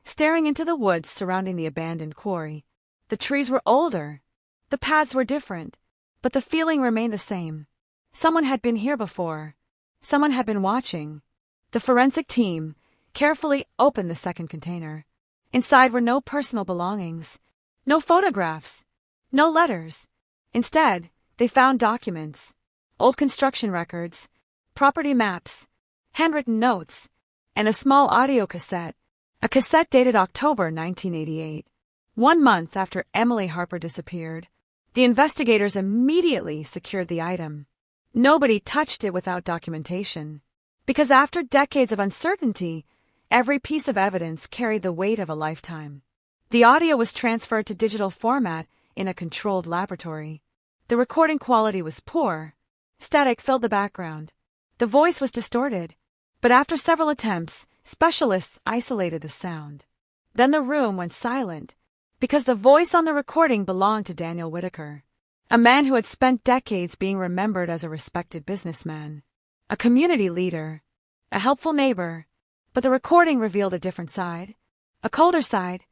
staring into the woods surrounding the abandoned quarry. The trees were older. The paths were different, but the feeling remained the same. Someone had been here before. Someone had been watching. The forensic team carefully opened the second container. Inside were no personal belongings, no photographs, no letters. Instead, they found documents, old construction records, property maps, handwritten notes, and a small audio cassette, a cassette dated October 1988. 1 month after Emily Harper disappeared, the investigators immediately secured the item. Nobody touched it without documentation, because after decades of uncertainty, every piece of evidence carried the weight of a lifetime. The audio was transferred to digital format in a controlled laboratory. The recording quality was poor. Static filled the background. The voice was distorted. But after several attempts, specialists isolated the sound. Then the room went silent, because the voice on the recording belonged to Daniel Whitaker, a man who had spent decades being remembered as a respected businessman, a community leader, a helpful neighbor. But the recording revealed a different side, a colder side,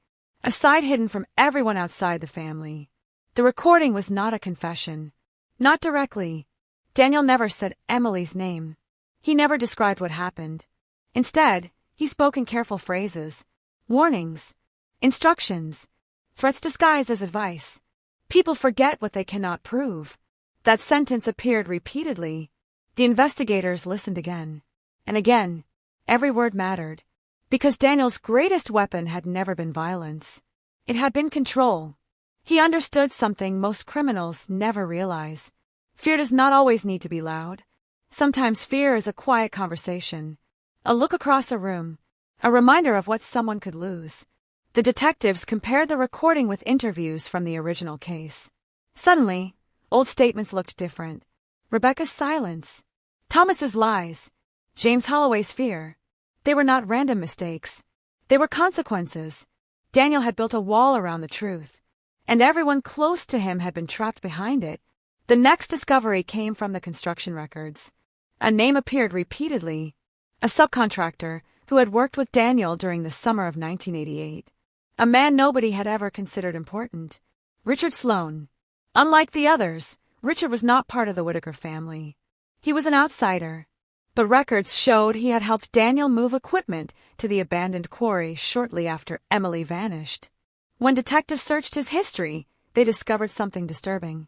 a side hidden from everyone outside the family. The recording was not a confession. Not directly. Daniel never said Emily's name. He never described what happened. Instead, he spoke in careful phrases, warnings, instructions, threats disguised as advice. People forget what they cannot prove. That sentence appeared repeatedly. The investigators listened again. And again, every word mattered. Because Daniel's greatest weapon had never been violence. It had been control. He understood something most criminals never realize. Fear does not always need to be loud. Sometimes fear is a quiet conversation, a look across a room, a reminder of what someone could lose. The detectives compared the recording with interviews from the original case. Suddenly, old statements looked different. Rebecca's silence, Thomas's lies, James Holloway's fear. They were not random mistakes. They were consequences. Daniel had built a wall around the truth, and everyone close to him had been trapped behind it. The next discovery came from the construction records. A name appeared repeatedly, a subcontractor who had worked with Daniel during the summer of 1988. A man nobody had ever considered important. Richard Sloan. Unlike the others, Richard was not part of the Whitaker family. He was an outsider, but records showed he had helped Daniel move equipment to the abandoned quarry shortly after Emily vanished. When detectives searched his history, they discovered something disturbing.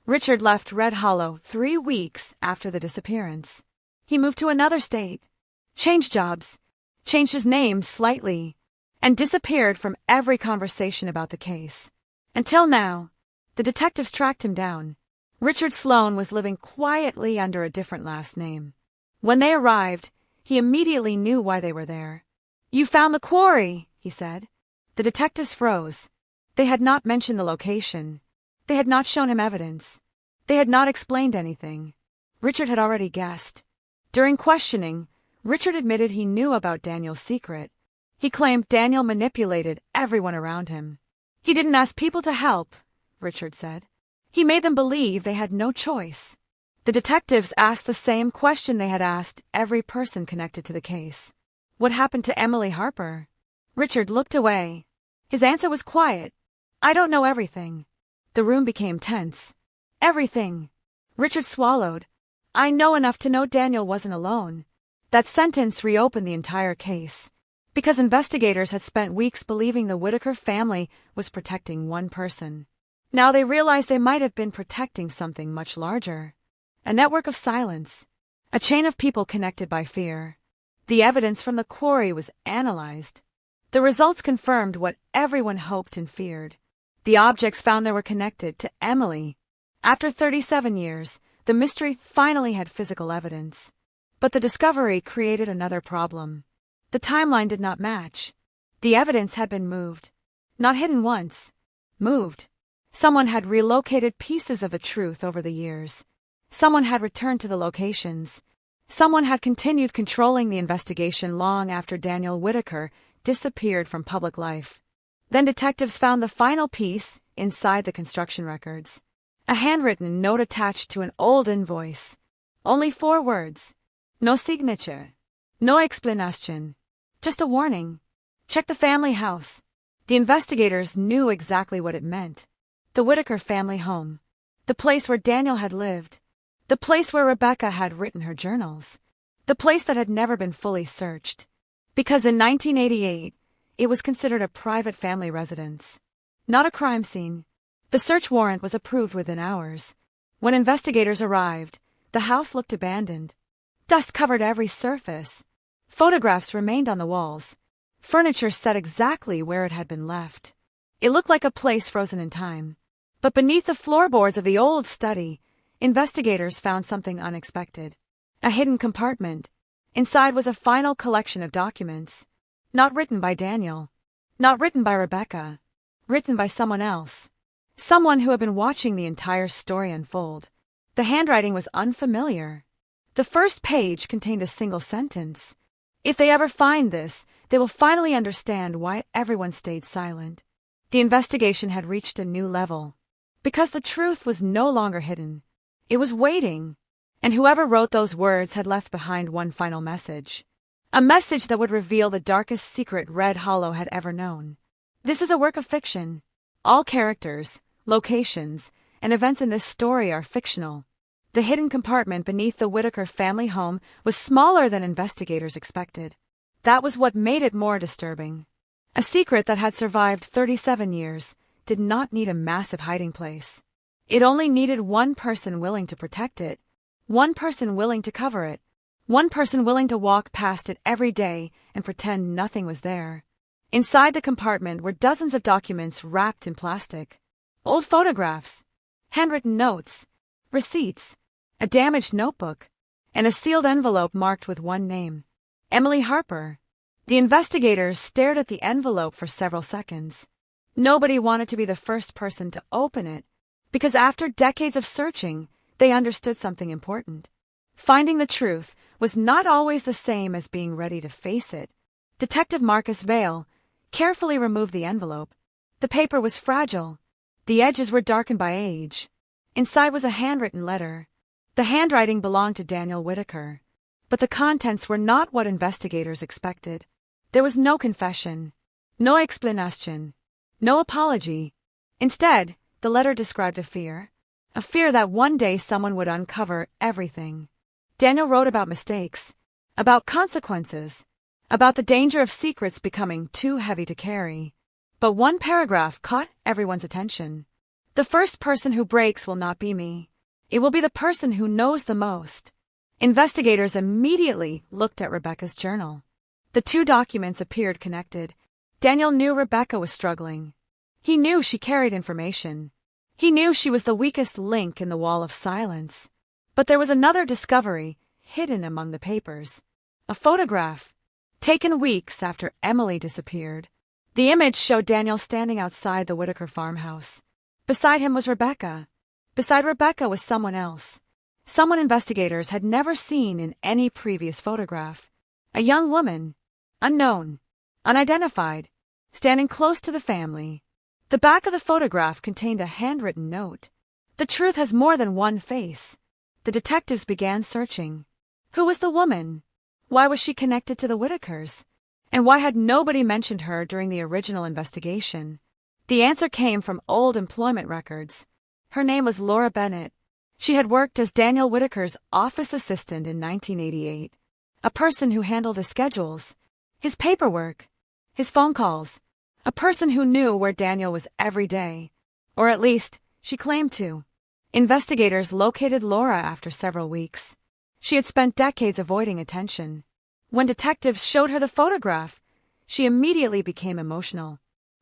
Richard left Red Hollow 3 weeks after the disappearance. He moved to another state, changed jobs, changed his name slightly, and disappeared from every conversation about the case. Until now, the detectives tracked him down. Richard Sloan was living quietly under a different last name. When they arrived, he immediately knew why they were there. "You found the quarry," he said. The detectives froze. They had not mentioned the location. They had not shown him evidence. They had not explained anything. Richard had already guessed. During questioning, Richard admitted he knew about Daniel's secret. He claimed Daniel manipulated everyone around him. "He didn't ask people to help," Richard said. "He made them believe they had no choice." The detectives asked the same question they had asked every person connected to the case. What happened to Emily Harper? Richard looked away. His answer was quiet. "I don't know everything." The room became tense. "Everything." Richard swallowed. "I know enough to know Daniel wasn't alone." That sentence reopened the entire case, because investigators had spent weeks believing the Whitaker family was protecting one person. Now they realized they might have been protecting something much larger. A network of silence. A chain of people connected by fear. The evidence from the quarry was analyzed. The results confirmed what everyone hoped and feared. The objects found there were connected to Emily. After 37 years, the mystery finally had physical evidence. But the discovery created another problem. The timeline did not match. The evidence had been moved. Not hidden once. Moved. Someone had relocated pieces of the truth over the years. Someone had returned to the locations. Someone had continued controlling the investigation long after Daniel Whitaker disappeared from public life. Then detectives found the final piece inside the construction records. A handwritten note attached to an old invoice. Only 4 words. No signature. No explanation. Just a warning. Check the family house. The investigators knew exactly what it meant. The Whitaker family home. The place where Daniel had lived. The place where Rebecca had written her journals. The place that had never been fully searched. Because in 1988, it was considered a private family residence. Not a crime scene. The search warrant was approved within hours. When investigators arrived, the house looked abandoned. Dust covered every surface. Photographs remained on the walls. Furniture sat exactly where it had been left. It looked like a place frozen in time. But beneath the floorboards of the old study, investigators found something unexpected. A hidden compartment. Inside was a final collection of documents. Not written by Daniel. Not written by Rebecca. Written by someone else. Someone who had been watching the entire story unfold. The handwriting was unfamiliar. The first page contained a single sentence. If they ever find this, they will finally understand why everyone stayed silent. The investigation had reached a new level. Because the truth was no longer hidden. It was waiting. And whoever wrote those words had left behind one final message. A message that would reveal the darkest secret Red Hollow had ever known. This is a work of fiction. All characters, locations, and events in this story are fictional. The hidden compartment beneath the Whitaker family home was smaller than investigators expected. That was what made it more disturbing. A secret that had survived 37 years did not need a massive hiding place. It only needed one person willing to protect it, one person willing to cover it, one person willing to walk past it every day and pretend nothing was there. Inside the compartment were dozens of documents wrapped in plastic. Old photographs, handwritten notes, receipts, a damaged notebook, and a sealed envelope marked with one name. Emily Harper. The investigators stared at the envelope for several seconds. Nobody wanted to be the first person to open it, because after decades of searching, they understood something important. Finding the truth was not always the same as being ready to face it. Detective Marcus Vale carefully removed the envelope. The paper was fragile. The edges were darkened by age. Inside was a handwritten letter. The handwriting belonged to Daniel Whitaker. But the contents were not what investigators expected. There was no confession, no explanation, no apology. Instead, the letter described a fear that one day someone would uncover everything. Daniel wrote about mistakes, about consequences, about the danger of secrets becoming too heavy to carry. But one paragraph caught everyone's attention. The first person who breaks will not be me. It will be the person who knows the most. Investigators immediately looked at Rebecca's journal. The two documents appeared connected. Daniel knew Rebecca was struggling. He knew she carried information. He knew she was the weakest link in the wall of silence. But there was another discovery hidden among the papers. A photograph, taken weeks after Emily disappeared. The image showed Daniel standing outside the Whitaker farmhouse. Beside him was Rebecca. Beside Rebecca was someone else. Someone investigators had never seen in any previous photograph. A young woman, unknown, unidentified, standing close to the family. The back of the photograph contained a handwritten note. The truth has more than one face. The detectives began searching. Who was the woman? Why was she connected to the Whitakers? And why had nobody mentioned her during the original investigation? The answer came from old employment records. Her name was Laura Bennett. She had worked as Daniel Whitaker's office assistant in 1988, a person who handled his schedules, his paperwork, his phone calls, a person who knew where Daniel was every day, or at least she claimed to. Investigators located Laura after several weeks. She had spent decades avoiding attention. When detectives showed her the photograph, she immediately became emotional.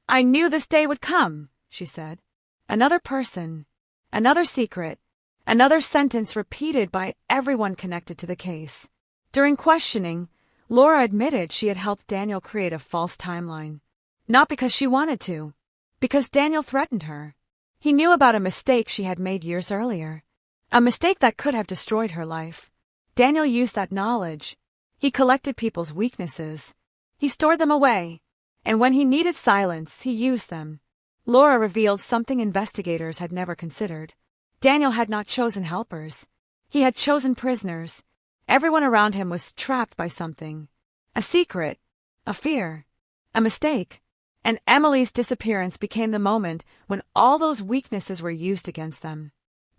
"I knew this day would come," she said. Another person, another secret, another sentence repeated by everyone connected to the case. During questioning, Laura admitted she had helped Daniel create a false timeline. Not because she wanted to, because Daniel threatened her. He knew about a mistake she had made years earlier, a mistake that could have destroyed her life. Daniel used that knowledge. He collected people's weaknesses. He stored them away, and when he needed silence, he used them. Laura revealed something investigators had never considered. Daniel had not chosen helpers. He had chosen prisoners. Everyone around him was trapped by something. A secret, a fear, a mistake. And Emily's disappearance became the moment when all those weaknesses were used against them.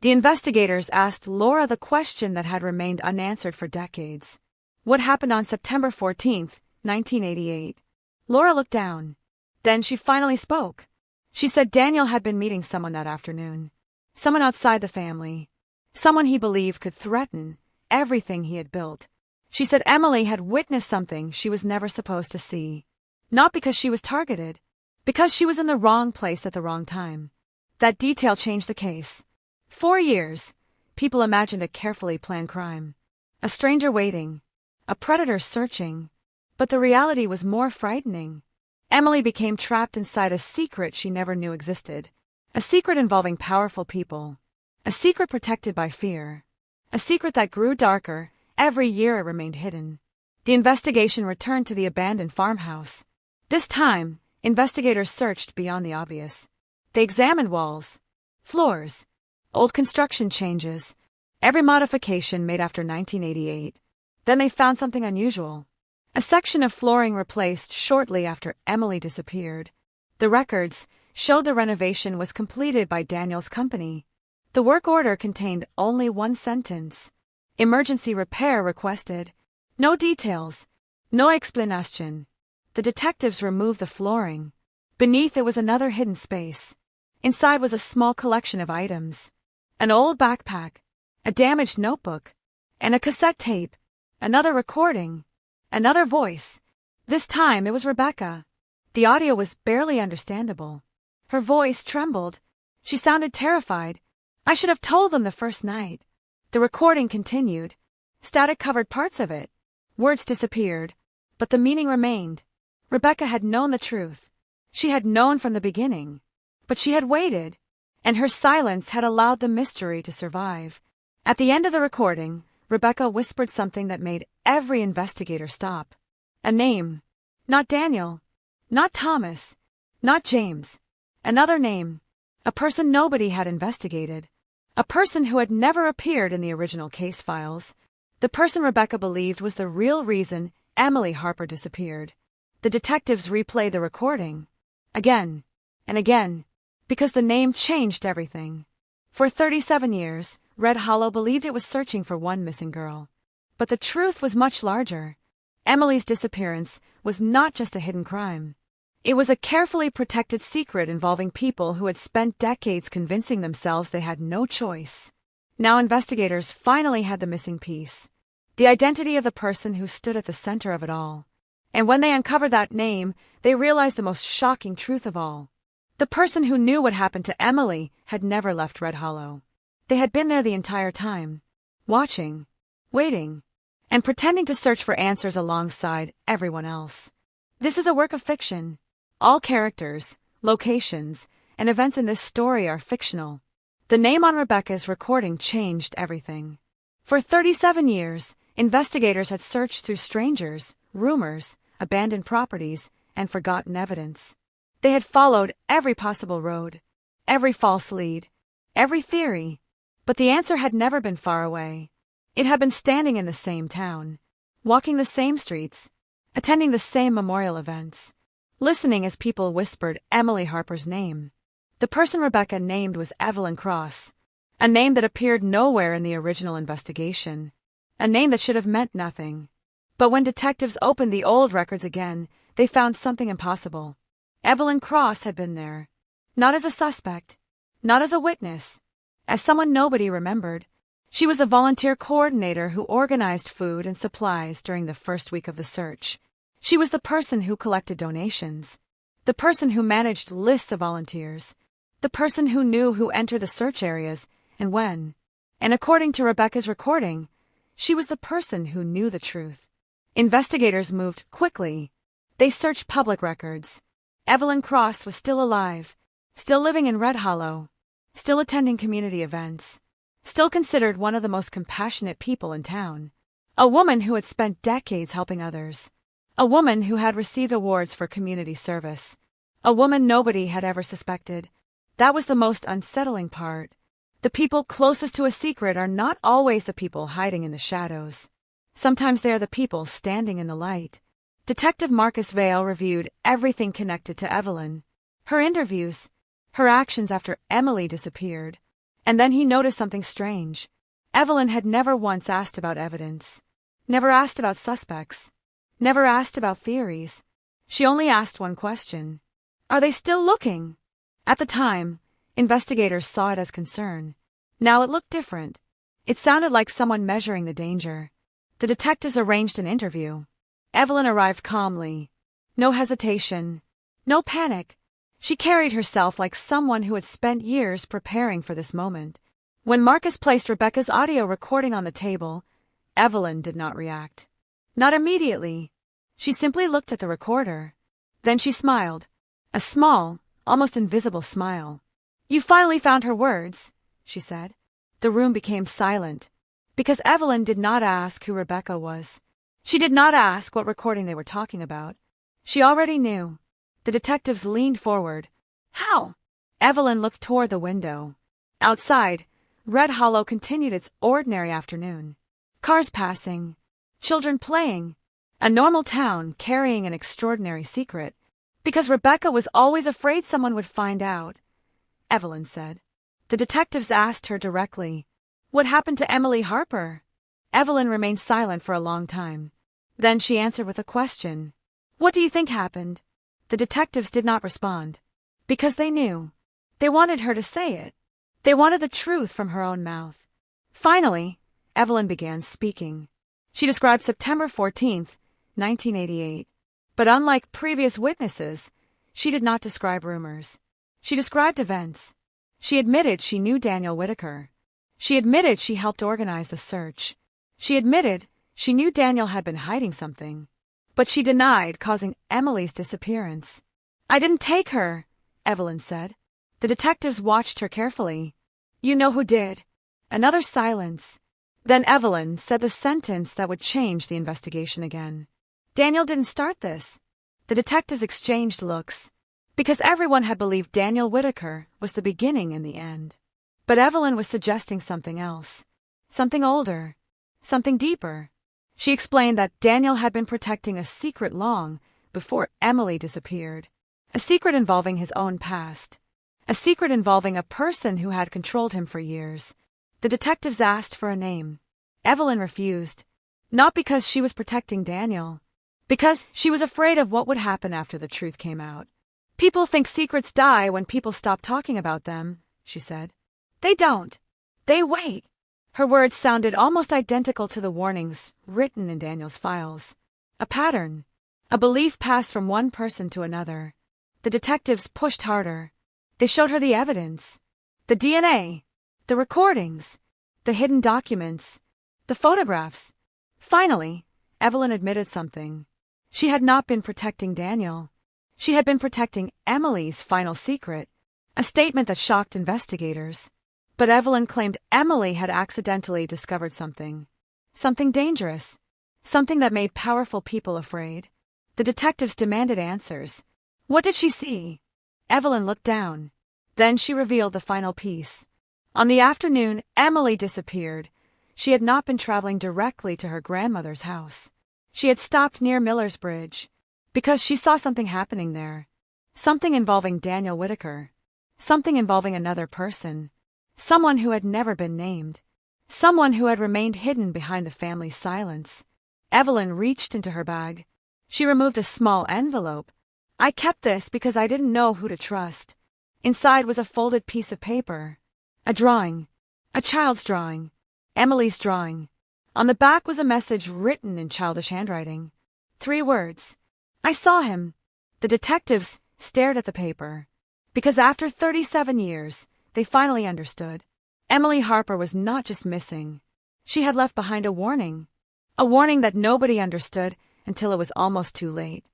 The investigators asked Laura the question that had remained unanswered for decades. What happened on September 14th, 1988? Laura looked down. Then she finally spoke. She said Daniel had been meeting someone that afternoon. Someone outside the family. Someone he believed could threaten everything he had built. She said Emily had witnessed something she was never supposed to see. Not because she was targeted, because she was in the wrong place at the wrong time. That detail changed the case. 4 years, people imagined a carefully planned crime. A stranger waiting, a predator searching. But the reality was more frightening. Emily became trapped inside a secret she never knew existed. A secret involving powerful people. A secret protected by fear. A secret that grew darker every year it remained hidden. The investigation returned to the abandoned farmhouse. This time, investigators searched beyond the obvious. They examined walls, floors, old construction changes, every modification made after 1988. Then they found something unusual. A section of flooring replaced shortly after Emily disappeared. The records showed the renovation was completed by Daniel's company. The work order contained only one sentence. Emergency repair requested. No details. No explanation. The detectives removed the flooring. Beneath it was another hidden space. Inside was a small collection of items. An old backpack, a damaged notebook, and a cassette tape. Another recording. Another voice. This time it was Rebecca. The audio was barely understandable. Her voice trembled. She sounded terrified. I should have told them the first night. The recording continued. Static covered parts of it. Words disappeared, but the meaning remained. Rebecca had known the truth. She had known from the beginning. But she had waited, and her silence had allowed the mystery to survive. At the end of the recording, Rebecca whispered something that made every investigator stop. A name. Not Daniel. Not Thomas. Not James. Another name. A person nobody had investigated. A person who had never appeared in the original case files. The person Rebecca believed was the real reason Emily Harper disappeared. The detectives replayed the recording. Again and again. Because the name changed everything. For 37 years, Red Hollow believed it was searching for one missing girl. But the truth was much larger. Emily's disappearance was not just a hidden crime. It was a carefully protected secret involving people who had spent decades convincing themselves they had no choice. Now investigators finally had the missing piece, the identity of the person who stood at the center of it all. And when they uncovered that name, they realized the most shocking truth of all. The person who knew what happened to Emily had never left Red Hollow. They had been there the entire time, watching, waiting, and pretending to search for answers alongside everyone else. This is a work of fiction. All characters, locations, and events in this story are fictional. The name on Rebecca's recording changed everything. For 37 years, investigators had searched through strangers, rumors, abandoned properties, and forgotten evidence. They had followed every possible road, every false lead, every theory, but the answer had never been far away. It had been standing in the same town, walking the same streets, attending the same memorial events, listening as people whispered Emily Harper's name. The person Rebecca named was Evelyn Cross, a name that appeared nowhere in the original investigation, a name that should have meant nothing. But when detectives opened the old records again, they found something impossible. Evelyn Cross had been there, not as a suspect, not as a witness, as someone nobody remembered. She was a volunteer coordinator who organized food and supplies during the first week of the search. She was the person who collected donations, the person who managed lists of volunteers, the person who knew who entered the search areas and when. And according to Rebecca's recording, she was the person who knew the truth. Investigators moved quickly. They searched public records. Evelyn Cross was still alive, still living in Red Hollow, still attending community events, still considered one of the most compassionate people in town. A woman who had spent decades helping others. A woman who had received awards for community service. A woman nobody had ever suspected. That was the most unsettling part. The people closest to a secret are not always the people hiding in the shadows. Sometimes they are the people standing in the light. Detective Marcus Vale reviewed everything connected to Evelyn. Her interviews, her actions after Emily disappeared. And then he noticed something strange. Evelyn had never once asked about evidence, never asked about suspects, never asked about theories. She only asked one question. Are they still looking? At the time, investigators saw it as concern. Now it looked different. It sounded like someone measuring the danger. The detectives arranged an interview. Evelyn arrived calmly. No hesitation. No panic. She carried herself like someone who had spent years preparing for this moment. When Marcus placed Rebecca's audio recording on the table, Evelyn did not react. Not immediately. She simply looked at the recorder. Then she smiled. A small, almost invisible smile. You finally found her words, she said. The room became silent, because Evelyn did not ask who Rebecca was. She did not ask what recording they were talking about. She already knew. The detectives leaned forward. How? Evelyn looked toward the window. Outside, Red Hollow continued its ordinary afternoon. Cars passing, children playing, a normal town carrying an extraordinary secret. Because Rebecca was always afraid someone would find out, Evelyn said. The detectives asked her directly, What happened to Emily Harper? Evelyn remained silent for a long time. Then she answered with a question. What do you think happened? The detectives did not respond. Because they knew. They wanted her to say it. They wanted the truth from her own mouth. Finally, Evelyn began speaking. She described September 14th, 1988. But unlike previous witnesses, she did not describe rumors. She described events. She admitted she knew Daniel Whitaker. She admitted she helped organize the search. She admitted she knew Daniel had been hiding something. But she denied causing Emily's disappearance. I didn't take her, Evelyn said. The detectives watched her carefully. You know who did. Another silence. Then Evelyn said the sentence that would change the investigation again. Daniel didn't start this. The detectives exchanged looks, because everyone had believed Daniel Whitaker was the beginning and the end. But Evelyn was suggesting something else, something older, something deeper. She explained that Daniel had been protecting a secret long before Emily disappeared, a secret involving his own past, a secret involving a person who had controlled him for years. The detectives asked for a name. Evelyn refused, not because she was protecting Daniel, Because she was afraid of what would happen after the truth came out. People think secrets die when people stop talking about them, she said. They don't. They wait. Her words sounded almost identical to the warnings written in Daniel's files. A pattern. A belief passed from one person to another. The detectives pushed harder. They showed her the evidence. The DNA. The recordings. The hidden documents. The photographs. Finally, Evelyn admitted something. She had not been protecting Daniel. She had been protecting Emily's final secret, a statement that shocked investigators. But Evelyn claimed Emily had accidentally discovered something dangerous, something that made powerful people afraid. The detectives demanded answers. What did she see? Evelyn looked down. Then she revealed the final piece. On the afternoon Emily disappeared, she had not been traveling directly to her grandmother's house. She had stopped near Miller's Bridge because she saw something happening there. Something involving Daniel Whitaker. Something involving another person. Someone who had never been named. Someone who had remained hidden behind the family's silence. Evelyn reached into her bag. She removed a small envelope. I kept this because I didn't know who to trust. Inside was a folded piece of paper. A drawing. A child's drawing. Emily's drawing. On the back was a message written in childish handwriting. 3 words. I saw him. The detectives stared at the paper. Because after 37 years, they finally understood. Emily Harper was not just missing. She had left behind a warning. A warning that nobody understood until it was almost too late.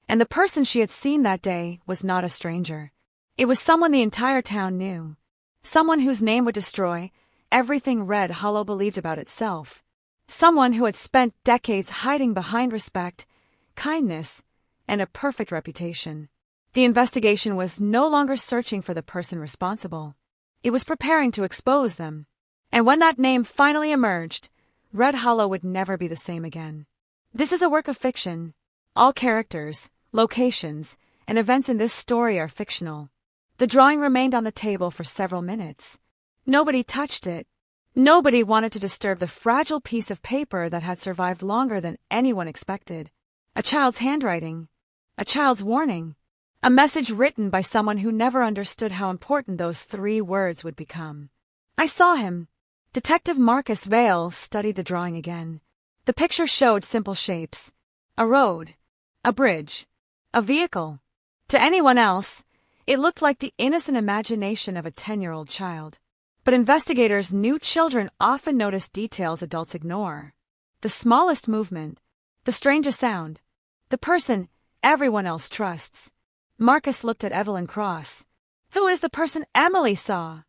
And the person she had seen that day was not a stranger. It was someone the entire town knew. Someone whose name would destroy everything Red Hollow believed about itself. Someone who had spent decades hiding behind respect, kindness, and a perfect reputation. The investigation was no longer searching for the person responsible. It was preparing to expose them. And when that name finally emerged, Red Hollow would never be the same again. This is a work of fiction. All characters, locations, and events in this story are fictional. The drawing remained on the table for several minutes. Nobody touched it. Nobody wanted to disturb the fragile piece of paper that had survived longer than anyone expected. A child's handwriting. A child's warning. A message written by someone who never understood how important those 3 words would become. I saw him. Detective Marcus Vale studied the drawing again. The picture showed simple shapes. A road. A bridge. A vehicle. To anyone else, it looked like the innocent imagination of a 10-year-old child. But investigators knew children often notice details adults ignore. The smallest movement, the strangest sound, the person everyone else trusts. Marcus looked at Evelyn Cross. Who is the person Emily saw?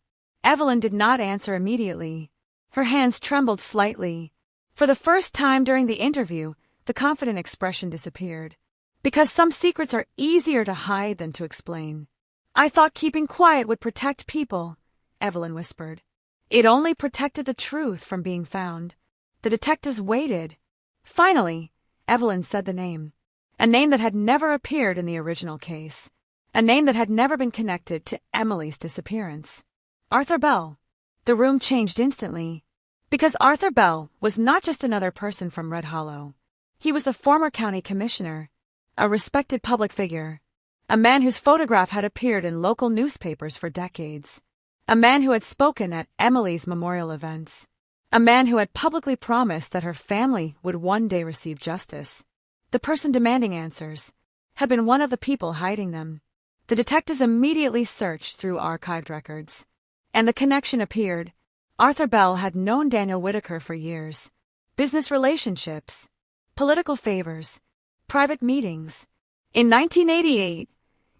Evelyn did not answer immediately. Her hands trembled slightly. For the first time during the interview, the confident expression disappeared. Because some secrets are easier to hide than to explain. I thought keeping quiet would protect people, Evelyn whispered. It only protected the truth from being found. The detectives waited. Finally, Evelyn said the name. A name that had never appeared in the original case. A name that had never been connected to Emily's disappearance. Arthur Bell. The room changed instantly. Because Arthur Bell was not just another person from Red Hollow. He was the former county commissioner, a respected public figure, a man whose photograph had appeared in local newspapers for decades. A man who had spoken at Emily's memorial events. A man who had publicly promised that her family would one day receive justice. The person demanding answers had been one of the people hiding them. The detectives immediately searched through archived records. And the connection appeared. Arthur Bell had known Daniel Whitaker for years. Business relationships. Political favors. Private meetings. In 1988,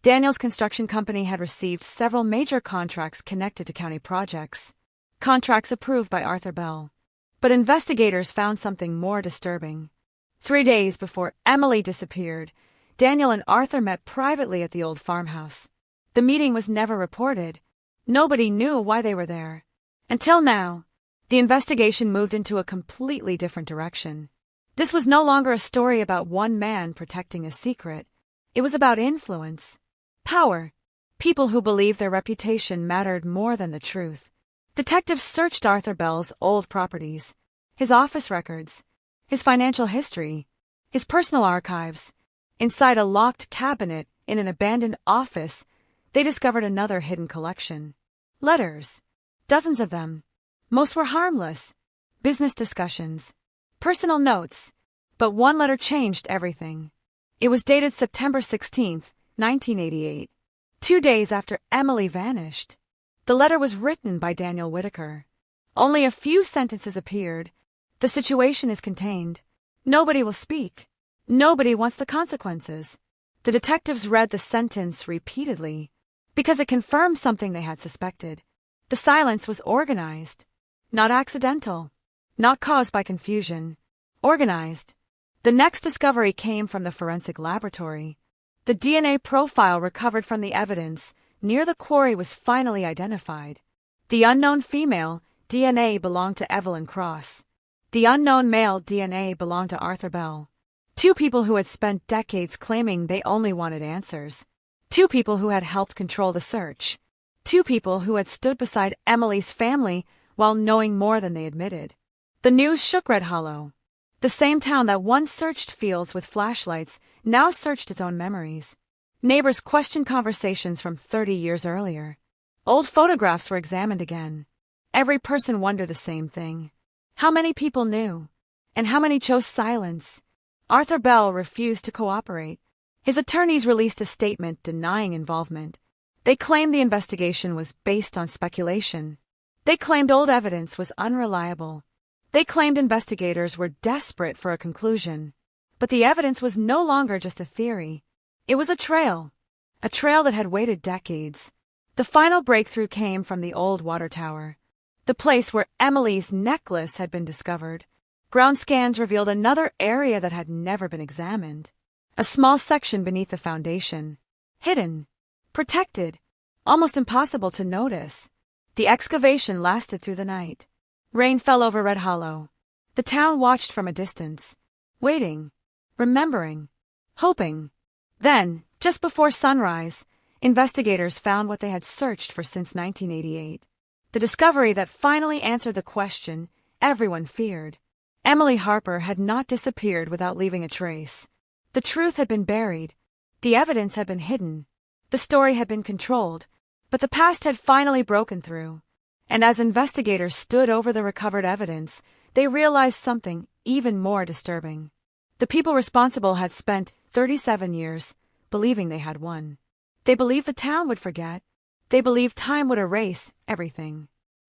Daniel's construction company had received several major contracts connected to county projects, contracts approved by Arthur Bell. But investigators found something more disturbing. 3 days before Emily disappeared, Daniel and Arthur met privately at the old farmhouse. The meeting was never reported. Nobody knew why they were there. Until now, the investigation moved into a completely different direction. This was no longer a story about one man protecting a secret. It was about influence. Power. People who believed their reputation mattered more than the truth. Detectives searched Arthur Bell's old properties, his office records, his financial history, his personal archives. Inside a locked cabinet in an abandoned office, they discovered another hidden collection. Letters. Dozens of them. Most were harmless. Business discussions. Personal notes. But one letter changed everything. It was dated September 16th, 1988, 2 days after Emily vanished. The letter was written by Daniel Whitaker. Only a few sentences appeared. The situation is contained. Nobody will speak. Nobody wants the consequences. The detectives read the sentence repeatedly because it confirmed something they had suspected. The silence was organized, not accidental, not caused by confusion. Organized. The next discovery came from the forensic laboratory. The DNA profile recovered from the evidence near the quarry was finally identified. The unknown female DNA belonged to Evelyn Cross. The unknown male DNA belonged to Arthur Bell. 2 people who had spent decades claiming they only wanted answers. 2 people who had helped control the search. 2 people who had stood beside Emily's family while knowing more than they admitted. The news shook Red Hollow. The same town that once searched fields with flashlights now searched its own memories. Neighbors questioned conversations from 30 years earlier. Old photographs were examined again. Every person wondered the same thing. How many people knew? And how many chose silence? Arthur Bell refused to cooperate. His attorneys released a statement denying involvement. They claimed the investigation was based on speculation. They claimed old evidence was unreliable. They claimed investigators were desperate for a conclusion. But the evidence was no longer just a theory. It was a trail that had waited decades. The final breakthrough came from the old water tower, the place where Emily's necklace had been discovered. Ground scans revealed another area that had never been examined. A small section beneath the foundation. Hidden. Protected. Almost impossible to notice. The excavation lasted through the night. Rain fell over Red Hollow. The town watched from a distance, waiting, remembering, hoping. Then, just before sunrise, investigators found what they had searched for since 1988. The discovery that finally answered the question everyone feared. Emily Harper had not disappeared without leaving a trace. The truth had been buried. The evidence had been hidden. The story had been controlled. But the past had finally broken through. And as investigators stood over the recovered evidence, they realized something even more disturbing. The people responsible had spent 37 years believing they had won. They believed the town would forget. They believed time would erase everything.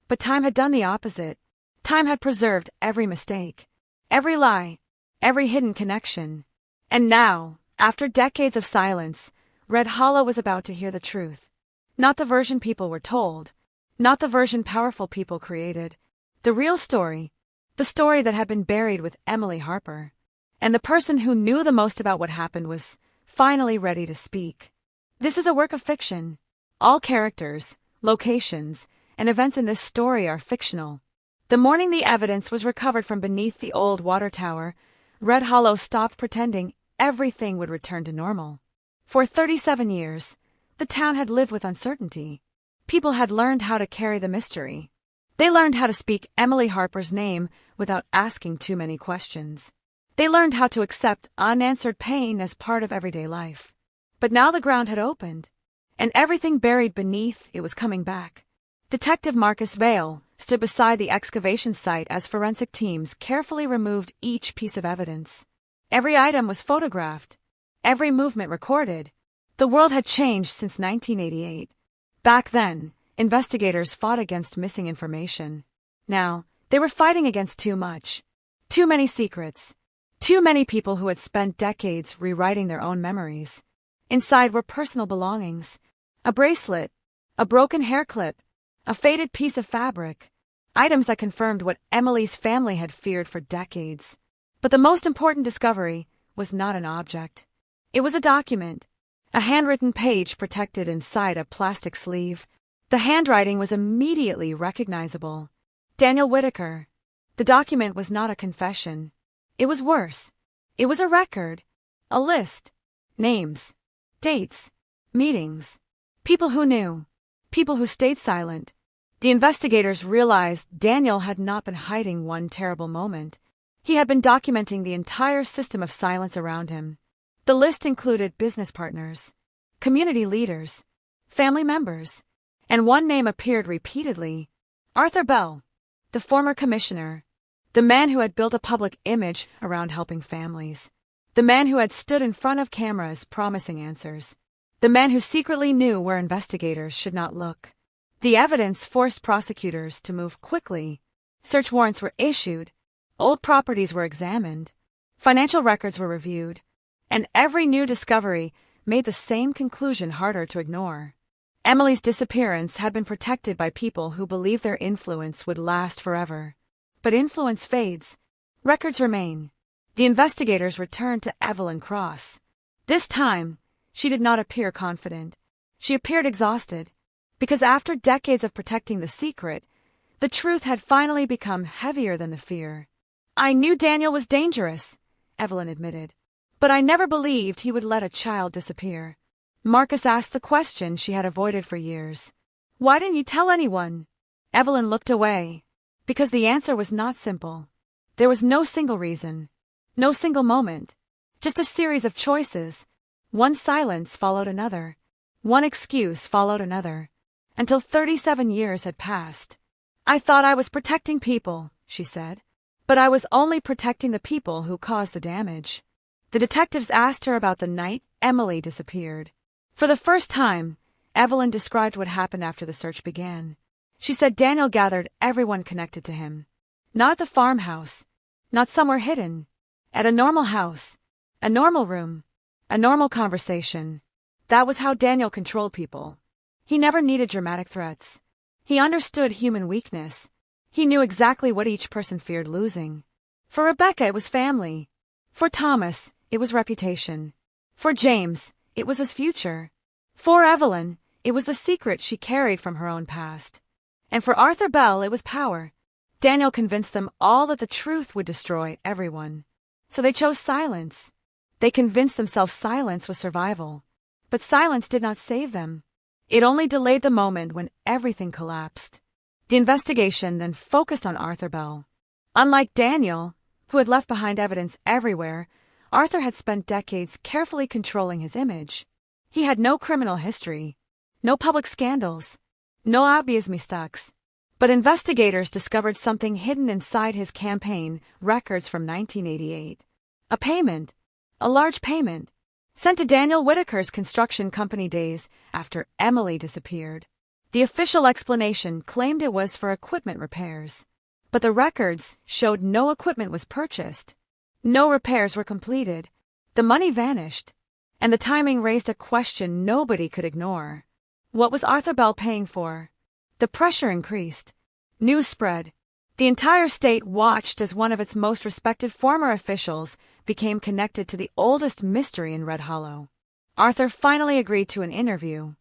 But time had done the opposite. Time had preserved every mistake, every lie, every hidden connection. And now, after decades of silence, Red Hollow was about to hear the truth. Not the version people were told. Not the version powerful people created. The real story. The story that had been buried with Emily Harper. And the person who knew the most about what happened was finally ready to speak. This is a work of fiction. All characters, locations, and events in this story are fictional. The morning the evidence was recovered from beneath the old water tower, Red Hollow stopped pretending everything would return to normal. For 37 years, the town had lived with uncertainty. People had learned how to carry the mystery. They learned how to speak Emily Harper's name without asking too many questions. They learned how to accept unanswered pain as part of everyday life. But now the ground had opened, and everything buried beneath it was coming back. Detective Marcus Vale stood beside the excavation site as forensic teams carefully removed each piece of evidence. Every item was photographed, every movement recorded. The world had changed since 1988. Back then, investigators fought against missing information. Now, they were fighting against too much. Too many secrets. Too many people who had spent decades rewriting their own memories. Inside were personal belongings. A bracelet. A broken hair clip. A faded piece of fabric. Items that confirmed what Emily's family had feared for decades. But the most important discovery was not an object. It was a document. A handwritten page protected inside a plastic sleeve. The handwriting was immediately recognizable. Daniel Whitaker. The document was not a confession. It was worse. It was a record. A list. Names. Dates. Meetings. People who knew. People who stayed silent. The investigators realized Daniel had not been hiding one terrible moment. He had been documenting the entire system of silence around him. The list included business partners, community leaders, family members, and one name appeared repeatedly: Arthur Bell, the former commissioner, the man who had built a public image around helping families, the man who had stood in front of cameras promising answers, the man who secretly knew where investigators should not look. The evidence forced prosecutors to move quickly. Search warrants were issued, old properties were examined, financial records were reviewed, and every new discovery made the same conclusion harder to ignore. Emily's disappearance had been protected by people who believed their influence would last forever. But influence fades. Records remain. The investigators returned to Evelyn Cross. This time, she did not appear confident. She appeared exhausted, because after decades of protecting the secret, the truth had finally become heavier than the fear. "I knew Daniel was dangerous," Evelyn admitted, "but I never believed he would let a child disappear." Marcus asked the question she had avoided for years. "Why didn't you tell anyone?" Evelyn looked away, because the answer was not simple. There was no single reason, no single moment, just a series of choices. One silence followed another, one excuse followed another, until 37 years had passed. "I thought I was protecting people," she said, "but I was only protecting the people who caused the damage." The detectives asked her about the night Emily disappeared. For the first time, Evelyn described what happened after the search began. She said Daniel gathered everyone connected to him. Not at the farmhouse, not somewhere hidden. At a normal house, a normal room, a normal conversation. That was how Daniel controlled people. He never needed dramatic threats. He understood human weakness. He knew exactly what each person feared losing. For Rebecca, it was family. For Thomas, it was reputation. For James, it was his future. For Evelyn, it was the secret she carried from her own past. And for Arthur Bell, it was power. Daniel convinced them all that the truth would destroy everyone. So they chose silence. They convinced themselves silence was survival. But silence did not save them. It only delayed the moment when everything collapsed. The investigation then focused on Arthur Bell. Unlike Daniel, who had left behind evidence everywhere, Arthur had spent decades carefully controlling his image. He had no criminal history, no public scandals, no obvious mistakes. But investigators discovered something hidden inside his campaign records from 1988. A payment, a large payment, sent to Daniel Whitaker's construction company days after Emily disappeared. The official explanation claimed it was for equipment repairs. But the records showed no equipment was purchased. No repairs were completed. The money vanished. And the timing raised a question nobody could ignore. What was Arthur Bell paying for? The pressure increased. News spread. The entire state watched as one of its most respected former officials became connected to the oldest mystery in Red Hollow. Arthur finally agreed to an interview.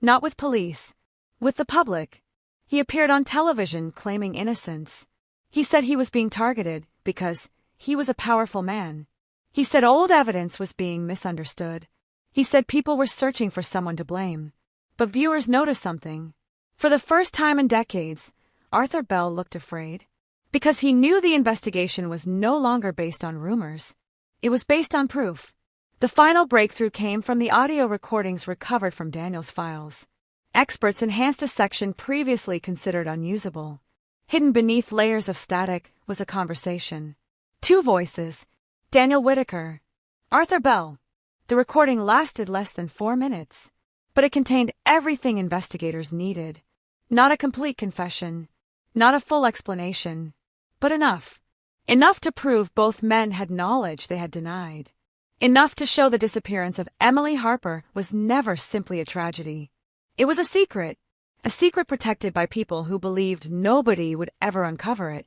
Not with police, with the public. He appeared on television claiming innocence. He said he was being targeted because he was a powerful man. He said old evidence was being misunderstood. He said people were searching for someone to blame. But viewers noticed something. For the first time in decades, Arthur Bell looked afraid. Because he knew the investigation was no longer based on rumors. It was based on proof. The final breakthrough came from the audio recordings recovered from Daniel's files. Experts enhanced a section previously considered unusable. Hidden beneath layers of static was a conversation. Two voices, Daniel Whitaker, Arthur Bell. The recording lasted less than 4 minutes, but it contained everything investigators needed. Not a complete confession, not a full explanation, but enough. Enough to prove both men had knowledge they had denied. Enough to show the disappearance of Emily Harper was never simply a tragedy. It was a secret protected by people who believed nobody would ever uncover it.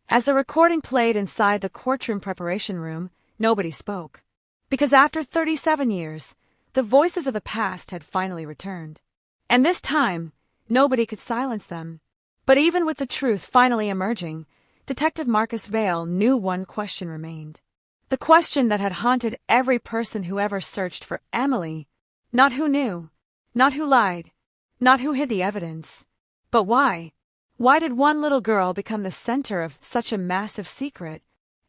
As the recording played inside the courtroom preparation room, nobody spoke. Because after 37 years, the voices of the past had finally returned. And this time, nobody could silence them. But even with the truth finally emerging, Detective Marcus Vale knew one question remained. The question that had haunted every person who ever searched for Emily. Not who knew, not who lied, not who hid the evidence, but why? Why did one little girl become the center of such a massive secret?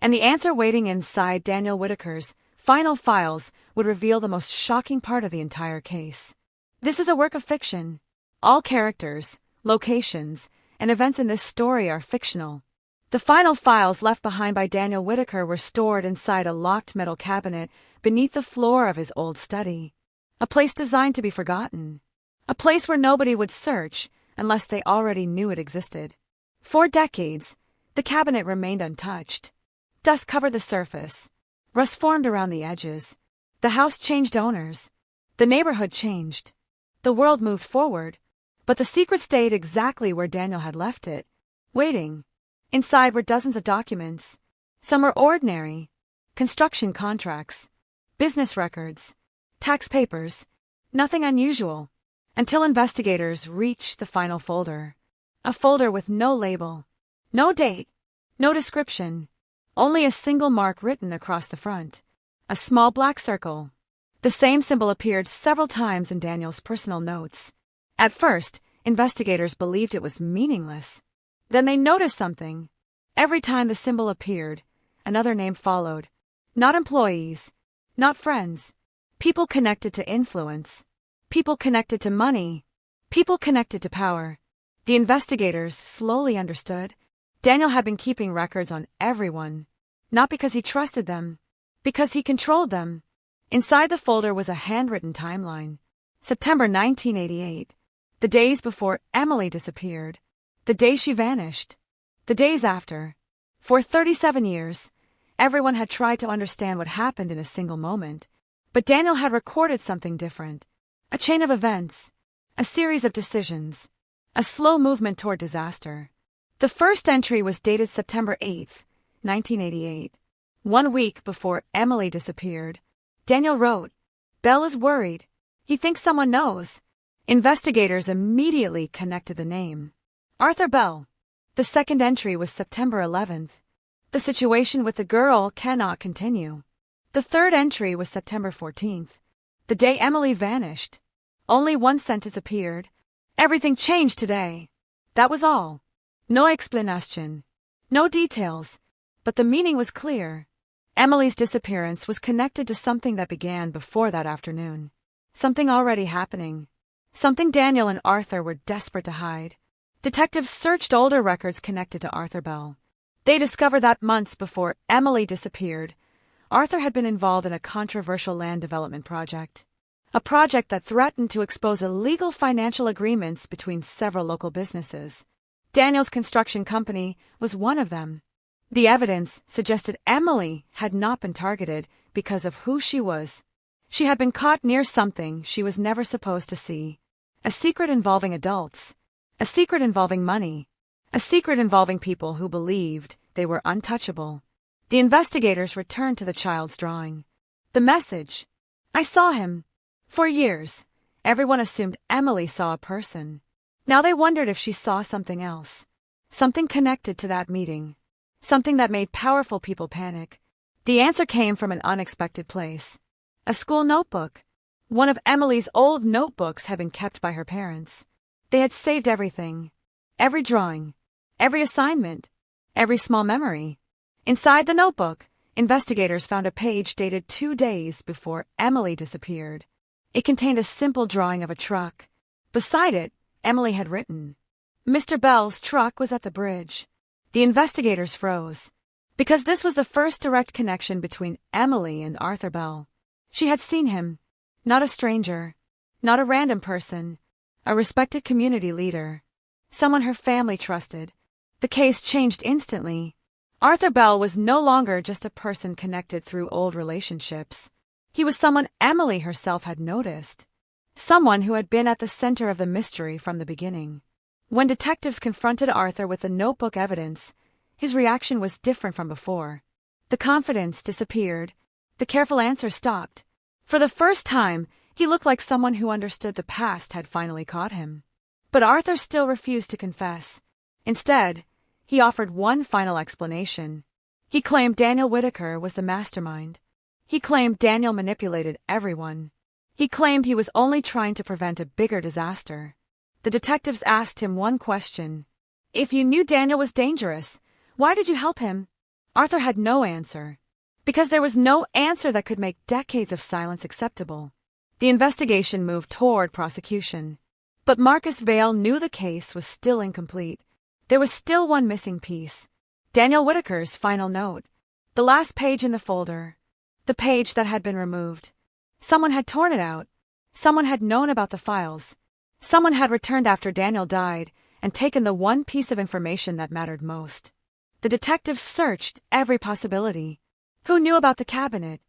And the answer waiting inside Daniel Whitaker's final files would reveal the most shocking part of the entire case. This is a work of fiction. All characters, locations, and events in this story are fictional. The final files left behind by Daniel Whitaker were stored inside a locked metal cabinet beneath the floor of his old study. A place designed to be forgotten. A place where nobody would search unless they already knew it existed. For decades, the cabinet remained untouched. Dust covered the surface. Rust formed around the edges. The house changed owners. The neighborhood changed. The world moved forward. But the secret stayed exactly where Daniel had left it, waiting. Inside were dozens of documents. Some were ordinary. Construction contracts, business records, tax papers, nothing unusual, until investigators reached the final folder. A folder with no label, no date, no description, only a single mark written across the front. A small black circle. The same symbol appeared several times in Daniel's personal notes. At first, investigators believed it was meaningless. Then they noticed something. Every time the symbol appeared, another name followed. Not employees, not friends. People connected to influence. People connected to money. People connected to power. The investigators slowly understood. Daniel had been keeping records on everyone. Not because he trusted them, because he controlled them. Inside the folder was a handwritten timeline. September 1988. The days before Emily disappeared. The day she vanished. The days after. For 37 years, everyone had tried to understand what happened in a single moment. But Daniel had recorded something different. A chain of events. A series of decisions. A slow movement toward disaster. The first entry was dated September 8, 1988. 1 week before Emily disappeared. Daniel wrote, "Bell is worried. He thinks someone knows." Investigators immediately connected the name. Arthur Bell. The second entry was September 11th. The situation with the girl cannot continue. The third entry was September 14th. The day Emily vanished. Only one sentence appeared. "Everything changed today." That was all. No explanation. No details. But the meaning was clear. Emily's disappearance was connected to something that began before that afternoon. Something already happening. Something Daniel and Arthur were desperate to hide. Detectives searched older records connected to Arthur Bell. They discovered that months before Emily disappeared, Arthur had been involved in a controversial land development project. A project that threatened to expose illegal financial agreements between several local businesses. Daniel's construction company was one of them. The evidence suggested Emily had not been targeted because of who she was. She had been caught near something she was never supposed to see. A secret involving adults. A secret involving money. A secret involving people who believed they were untouchable. The investigators returned to the child's drawing. The message. "I saw him." For years, everyone assumed Emily saw a person. Now they wondered if she saw something else. Something connected to that meeting. Something that made powerful people panic. The answer came from an unexpected place. A school notebook. One of Emily's old notebooks had been kept by her parents. They had saved everything. Every drawing. Every assignment. Every small memory. Inside the notebook, investigators found a page dated 2 days before Emily disappeared. It contained a simple drawing of a truck. Beside it, Emily had written, "Mr. Bell's truck was at the bridge." The investigators froze, because this was the first direct connection between Emily and Arthur Bell. She had seen him, not a stranger, not a random person, a respected community leader, someone her family trusted. The case changed instantly. Arthur Bell was no longer just a person connected through old relationships. He was someone Emily herself had noticed. Someone who had been at the center of the mystery from the beginning. When detectives confronted Arthur with the notebook evidence, his reaction was different from before. The confidence disappeared. The careful answer stopped. For the first time, he looked like someone who understood the past had finally caught him. But Arthur still refused to confess. Instead, he offered one final explanation. He claimed Daniel Whitaker was the mastermind. He claimed Daniel manipulated everyone. He claimed he was only trying to prevent a bigger disaster. The detectives asked him one question. "If you knew Daniel was dangerous, why did you help him?" Arthur had no answer. Because there was no answer that could make decades of silence acceptable. The investigation moved toward prosecution. But Marcus Vail knew the case was still incomplete. There was still one missing piece. Daniel Whitaker's final note. The last page in the folder. The page that had been removed. Someone had torn it out. Someone had known about the files. Someone had returned after Daniel died and taken the one piece of information that mattered most. The detectives searched every possibility. Who knew about the cabinet?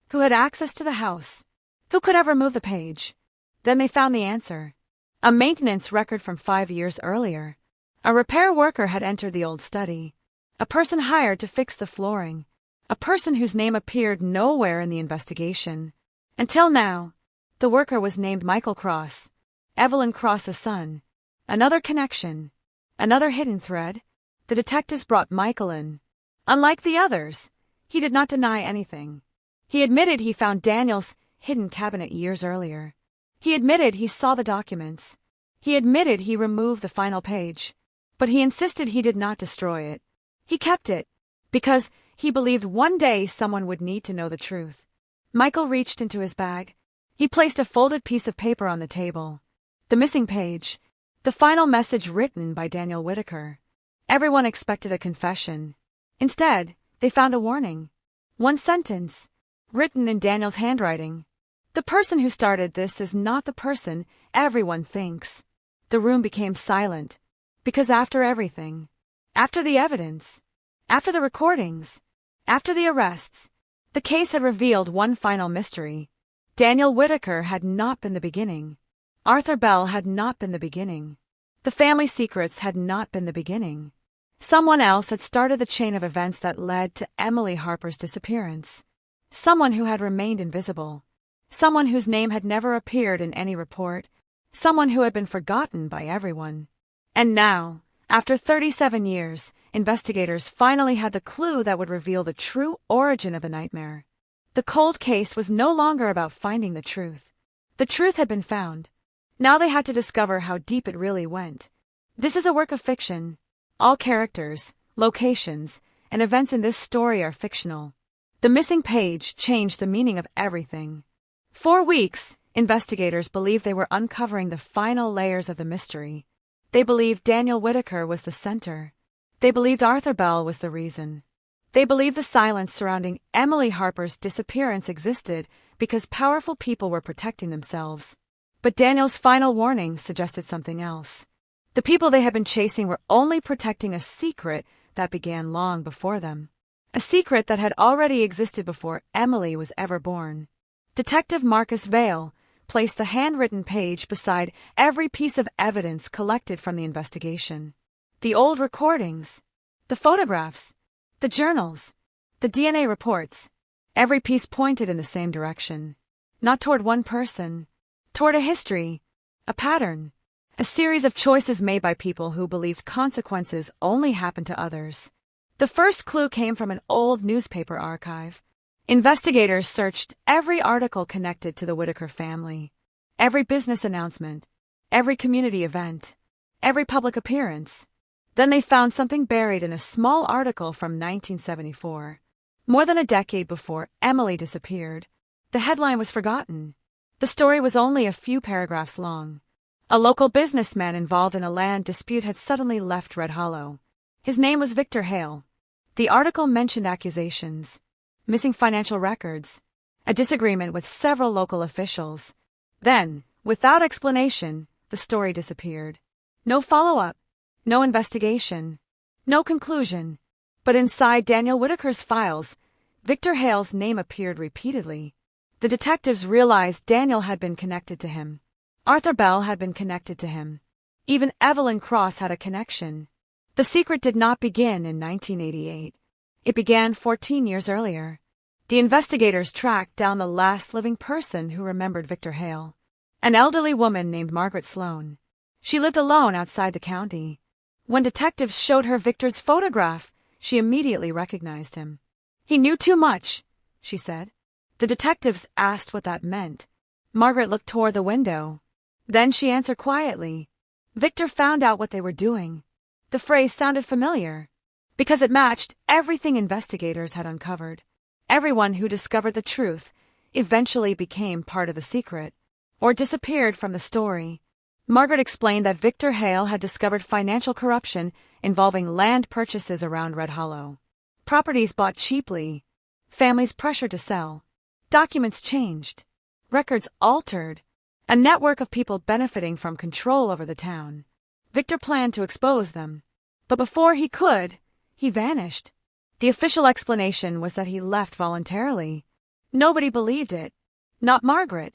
Who had access to the house? Who could have removed the page? Then they found the answer. A maintenance record from 5 years earlier. A repair worker had entered the old study. A person hired to fix the flooring. A person whose name appeared nowhere in the investigation. Until now, the worker was named Michael Cross, Evelyn Cross's son. Another connection. Another hidden thread. The detectives brought Michael in. Unlike the others, he did not deny anything. He admitted he found Daniel's hidden cabinet years earlier. He admitted he saw the documents. He admitted he removed the final page. But he insisted he did not destroy it. He kept it, because he believed one day someone would need to know the truth. Michael reached into his bag. He placed a folded piece of paper on the table. The missing page. The final message written by Daniel Whitaker. Everyone expected a confession. Instead, they found a warning. One sentence, written in Daniel's handwriting. The person who started this is not the person everyone thinks. The room became silent, because after everything, after the evidence, after the recordings, after the arrests, the case had revealed one final mystery. Daniel Whitaker had not been the beginning. Arthur Bell had not been the beginning. The family secrets had not been the beginning. Someone else had started the chain of events that led to Emily Harper's disappearance. Someone who had remained invisible. Someone whose name had never appeared in any report. Someone who had been forgotten by everyone. And now, after 37 years, investigators finally had the clue that would reveal the true origin of the nightmare. The cold case was no longer about finding the truth. The truth had been found. Now they had to discover how deep it really went. This is a work of fiction. All characters, locations, and events in this story are fictional. The missing page changed the meaning of everything. For weeks, investigators believed they were uncovering the final layers of the mystery. They believed Daniel Whitaker was the center. They believed Arthur Bell was the reason. They believed the silence surrounding Emily Harper's disappearance existed because powerful people were protecting themselves. But Daniel's final warning suggested something else. The people they had been chasing were only protecting a secret that began long before them. A secret that had already existed before Emily was ever born. Detective Marcus Vail placed the handwritten page beside every piece of evidence collected from the investigation. The old recordings, the photographs, the journals, the DNA reports. Every piece pointed in the same direction. Not toward one person, toward a history, a pattern. A series of choices made by people who believed consequences only happened to others. The first clue came from an old newspaper archive. Investigators searched every article connected to the Whitaker family, every business announcement, every community event, every public appearance. Then they found something buried in a small article from 1974. More than a decade before Emily disappeared. The headline was forgotten. The story was only a few paragraphs long. A local businessman involved in a land dispute had suddenly left Red Hollow. His name was Victor Hale. The article mentioned accusations, missing financial records, a disagreement with several local officials. Then, without explanation, the story disappeared. No follow-up, no investigation, no conclusion. But inside Daniel Whitaker's files, Victor Hale's name appeared repeatedly. The detectives realized Daniel had been connected to him. Arthur Bell had been connected to him. Even Evelyn Cross had a connection. The secret did not begin in 1988. It began 14 years earlier. The investigators tracked down the last living person who remembered Victor Hale, an elderly woman named Margaret Sloan. She lived alone outside the county. When detectives showed her Victor's photograph, she immediately recognized him. "He knew too much," she said. The detectives asked what that meant. Margaret looked toward the window. Then she answered quietly. Victor found out what they were doing. The phrase sounded familiar. because it matched everything investigators had uncovered. Everyone who discovered the truth eventually became part of the secret, or disappeared from the story. Margaret explained that Victor Hale had discovered financial corruption involving land purchases around Red Hollow. Properties bought cheaply, families pressured to sell, documents changed, records altered, a network of people benefiting from control over the town. Victor planned to expose them, but before he could, he vanished. The official explanation was that he left voluntarily. Nobody believed it. Not Margaret.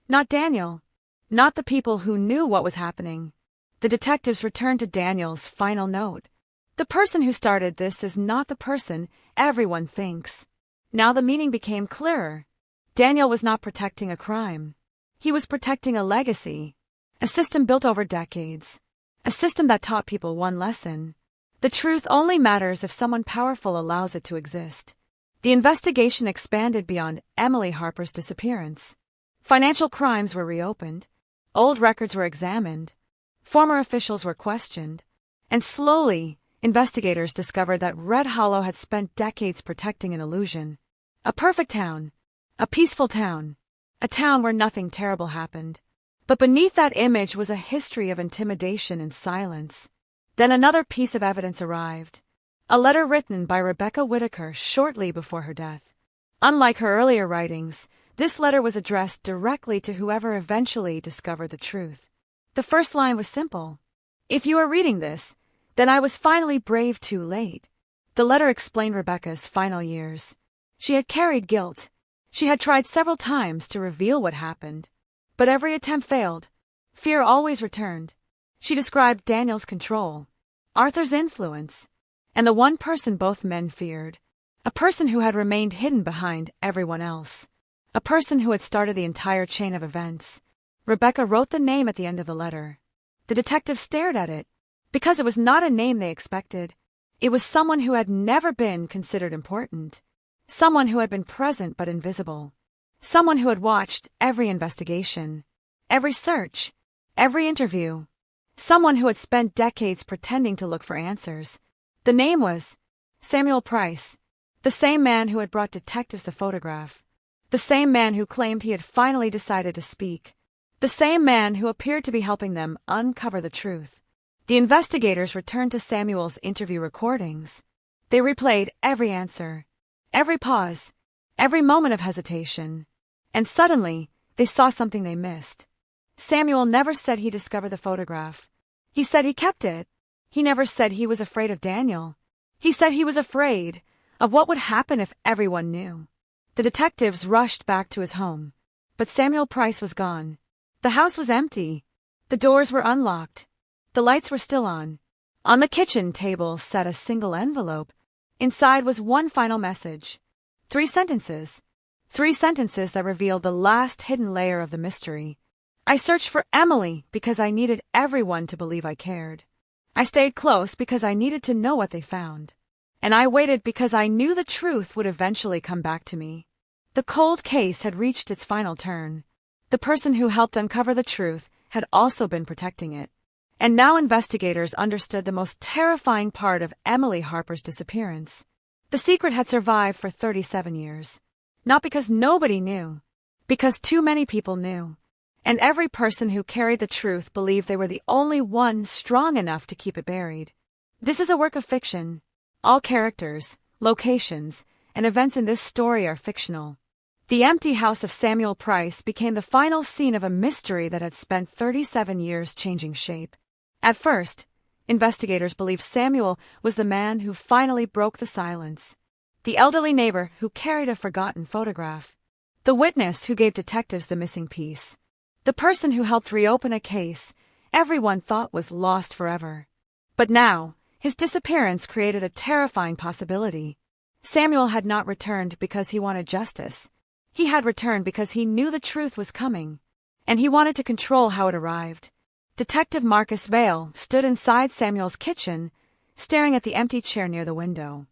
Not Daniel. Not the people who knew what was happening. The detectives returned to Daniel's final note. The person who started this is not the person everyone thinks. Now the meaning became clearer. Daniel was not protecting a crime. He was protecting a legacy. A system built over decades. A system that taught people one lesson. The truth only matters if someone powerful allows it to exist. The investigation expanded beyond Emily Harper's disappearance. Financial crimes were reopened. Old records were examined. Former officials were questioned. And slowly, investigators discovered that Red Hollow had spent decades protecting an illusion. A perfect town. A peaceful town. A town where nothing terrible happened. But beneath that image was a history of intimidation and silence. Then another piece of evidence arrived. A letter written by Rebecca Whitaker shortly before her death. Unlike her earlier writings, this letter was addressed directly to whoever eventually discovered the truth. The first line was simple. If you are reading this, then I was finally brave too late. The letter explained Rebecca's final years. She had carried guilt. She had tried several times to reveal what happened. But every attempt failed. Fear always returned. She described Daniel's control, Arthur's influence, and the one person both men feared. A person who had remained hidden behind everyone else. A person who had started the entire chain of events. Rebecca wrote the name at the end of the letter. The detective stared at it, because it was not a name they expected. It was someone who had never been considered important. Someone who had been present but invisible. Someone who had watched every investigation, every search, every interview. Someone who had spent decades pretending to look for answers. The name was Samuel Price, the same man who had brought detectives the photograph. The same man who claimed he had finally decided to speak. The same man who appeared to be helping them uncover the truth. The investigators returned to Samuel's interview recordings. They replayed every answer, every pause, every moment of hesitation. And suddenly, they saw something they missed. Samuel never said he discovered the photograph. He said he kept it. He never said he was afraid of Daniel. He said he was afraid of what would happen if everyone knew. The detectives rushed back to his home, but Samuel Price was gone. The house was empty. The doors were unlocked. The lights were still on. On the kitchen table sat a single envelope. Inside was one final message. 3 sentences. 3 sentences that revealed the last hidden layer of the mystery. I searched for Emily because I needed everyone to believe I cared. I stayed close because I needed to know what they found. And I waited because I knew the truth would eventually come back to me. The cold case had reached its final turn. The person who helped uncover the truth had also been protecting it. And now investigators understood the most terrifying part of Emily Harper's disappearance. The secret had survived for 37 years. Not because nobody knew, because too many people knew. And every person who carried the truth believed they were the only one strong enough to keep it buried. This is a work of fiction. All characters, locations, and events in this story are fictional. The empty house of Samuel Price became the final scene of a mystery that had spent 37 years changing shape. At first, investigators believed Samuel was the man who finally broke the silence. The elderly neighbor who carried a forgotten photograph. The witness who gave detectives the missing piece. The person who helped reopen a case everyone thought was lost forever. But now, his disappearance created a terrifying possibility. Samuel had not returned because he wanted justice. He had returned because he knew the truth was coming, and he wanted to control how it arrived. Detective Marcus Vale stood inside Samuel's kitchen, staring at the empty chair near the window.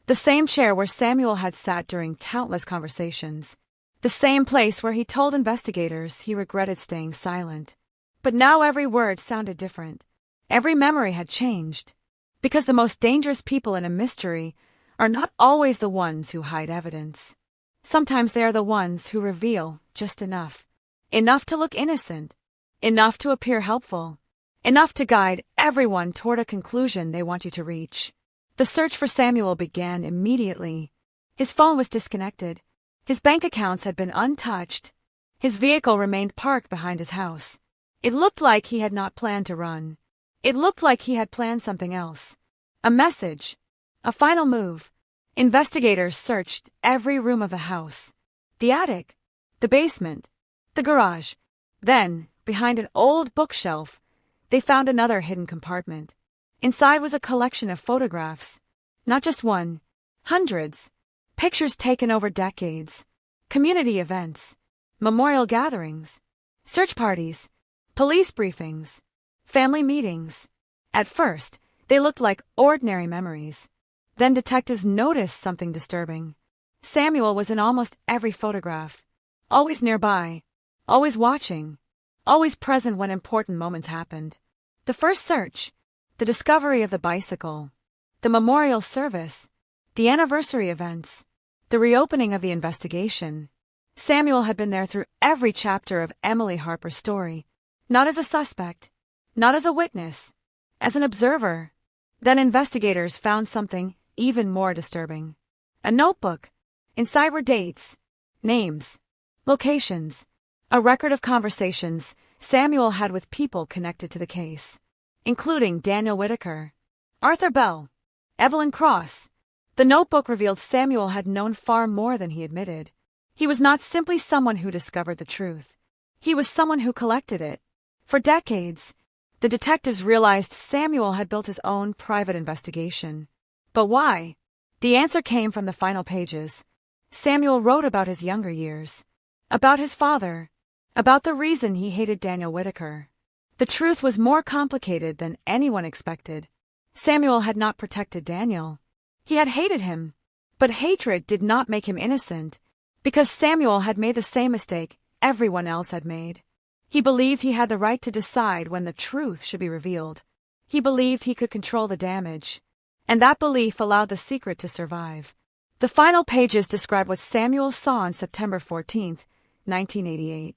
The same chair where Samuel had sat during countless conversations. The same place where he told investigators he regretted staying silent. But now every word sounded different. Every memory had changed. Because the most dangerous people in a mystery are not always the ones who hide evidence. Sometimes they are the ones who reveal just enough. Enough to look innocent. Enough to appear helpful. Enough to guide everyone toward a conclusion they want you to reach. The search for Samuel began immediately. His phone was disconnected. His bank accounts had been untouched. His vehicle remained parked behind his house. It looked like he had not planned to run. It looked like he had planned something else. A message. A final move. Investigators searched every room of the house. The attic. The basement. The garage. Then, behind an old bookshelf, they found another hidden compartment. Inside was a collection of photographs. Not just one. Hundreds. Pictures taken over decades. Community events. Memorial gatherings. Search parties. Police briefings. Family meetings. At first, they looked like ordinary memories. Then detectives noticed something disturbing. Samuel was in almost every photograph. Always nearby. Always watching. Always present when important moments happened. The first search. The discovery of the bicycle. The memorial service. The anniversary events. The reopening of the investigation. Samuel had been there through every chapter of Emily Harper's story. Not as a suspect. Not as a witness. As an observer. Then investigators found something even more disturbing. A notebook. Inside were dates, names, locations, a record of conversations Samuel had with people connected to the case, including Daniel Whitaker, Arthur Bell, Evelyn Cross. The notebook revealed Samuel had known far more than he admitted. He was not simply someone who discovered the truth. He was someone who collected it. For decades, the detectives realized Samuel had built his own private investigation. But why? The answer came from the final pages. Samuel wrote about his younger years, about his father, about the reason he hated Daniel Whitaker. The truth was more complicated than anyone expected. Samuel had not protected Daniel. He had hated him. But hatred did not make him innocent, because Samuel had made the same mistake everyone else had made. He believed he had the right to decide when the truth should be revealed. He believed he could control the damage. And that belief allowed the secret to survive. The final pages describe what Samuel saw on September 14, 1988.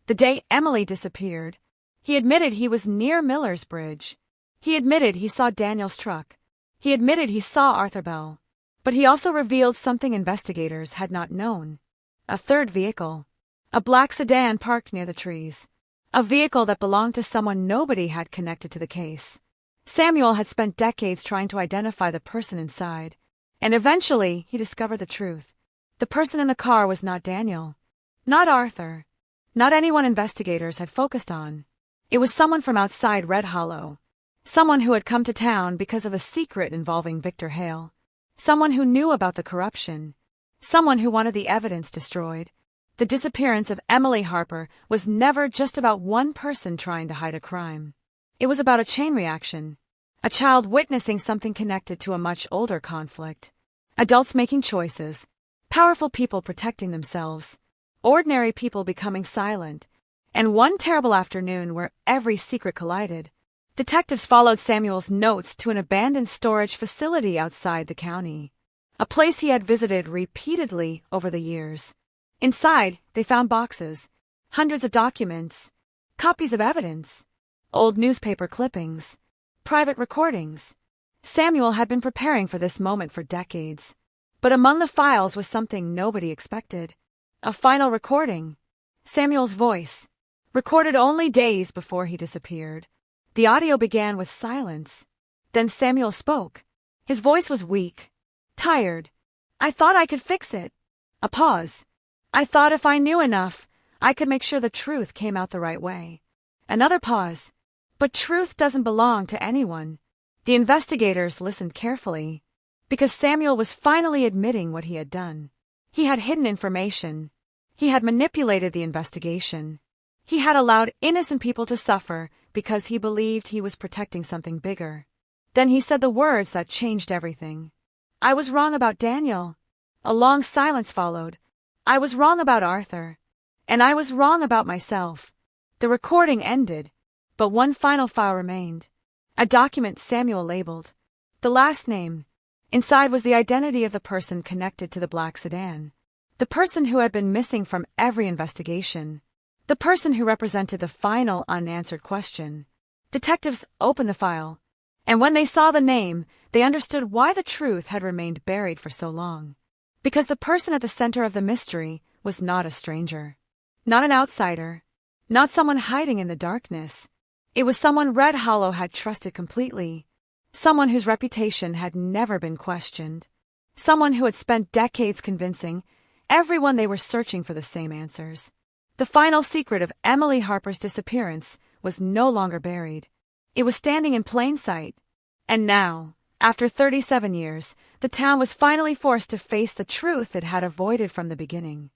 The day Emily disappeared, he admitted he was near Miller's Bridge. He admitted he saw Daniel's truck. He admitted he saw Arthur Bell. But he also revealed something investigators had not known. A third vehicle. A black sedan parked near the trees. A vehicle that belonged to someone nobody had connected to the case. Samuel had spent decades trying to identify the person inside, and eventually he discovered the truth. The person in the car was not Daniel, not Arthur, not anyone investigators had focused on. It was someone from outside Red Hollow, someone who had come to town because of a secret involving Victor Hale, someone who knew about the corruption, someone who wanted the evidence destroyed. The disappearance of Emily Harper was never just about one person trying to hide a crime. It was about a chain reaction. A child witnessing something connected to a much older conflict. Adults making choices. Powerful people protecting themselves. Ordinary people becoming silent. And one terrible afternoon where every secret collided. Detectives followed Samuel's notes to an abandoned storage facility outside the county. A place he had visited repeatedly over the years. Inside, they found boxes. Hundreds of documents. Copies of evidence. Old newspaper clippings, private recordings. Samuel had been preparing for this moment for decades. But among the files was something nobody expected. A final recording. Samuel's voice, recorded only days before he disappeared. The audio began with silence. Then Samuel spoke. His voice was weak, tired. I thought I could fix it. A pause. I thought if I knew enough, I could make sure the truth came out the right way. Another pause. But truth doesn't belong to anyone. The investigators listened carefully, because Samuel was finally admitting what he had done. He had hidden information. He had manipulated the investigation. He had allowed innocent people to suffer because he believed he was protecting something bigger. Then he said the words that changed everything. I was wrong about Daniel. A long silence followed. I was wrong about Arthur. And I was wrong about myself. The recording ended. But one final file remained. A document Samuel labeled, The last name. Inside was the identity of the person connected to the black sedan. The person who had been missing from every investigation. The person who represented the final unanswered question. Detectives opened the file, and when they saw the name, they understood why the truth had remained buried for so long. Because the person at the center of the mystery was not a stranger. Not an outsider. Not someone hiding in the darkness. It was someone Red Hollow had trusted completely. Someone whose reputation had never been questioned. Someone who had spent decades convincing everyone they were searching for the same answers. The final secret of Emily Harper's disappearance was no longer buried. It was standing in plain sight. And now, after 37 years, the town was finally forced to face the truth it had avoided from the beginning.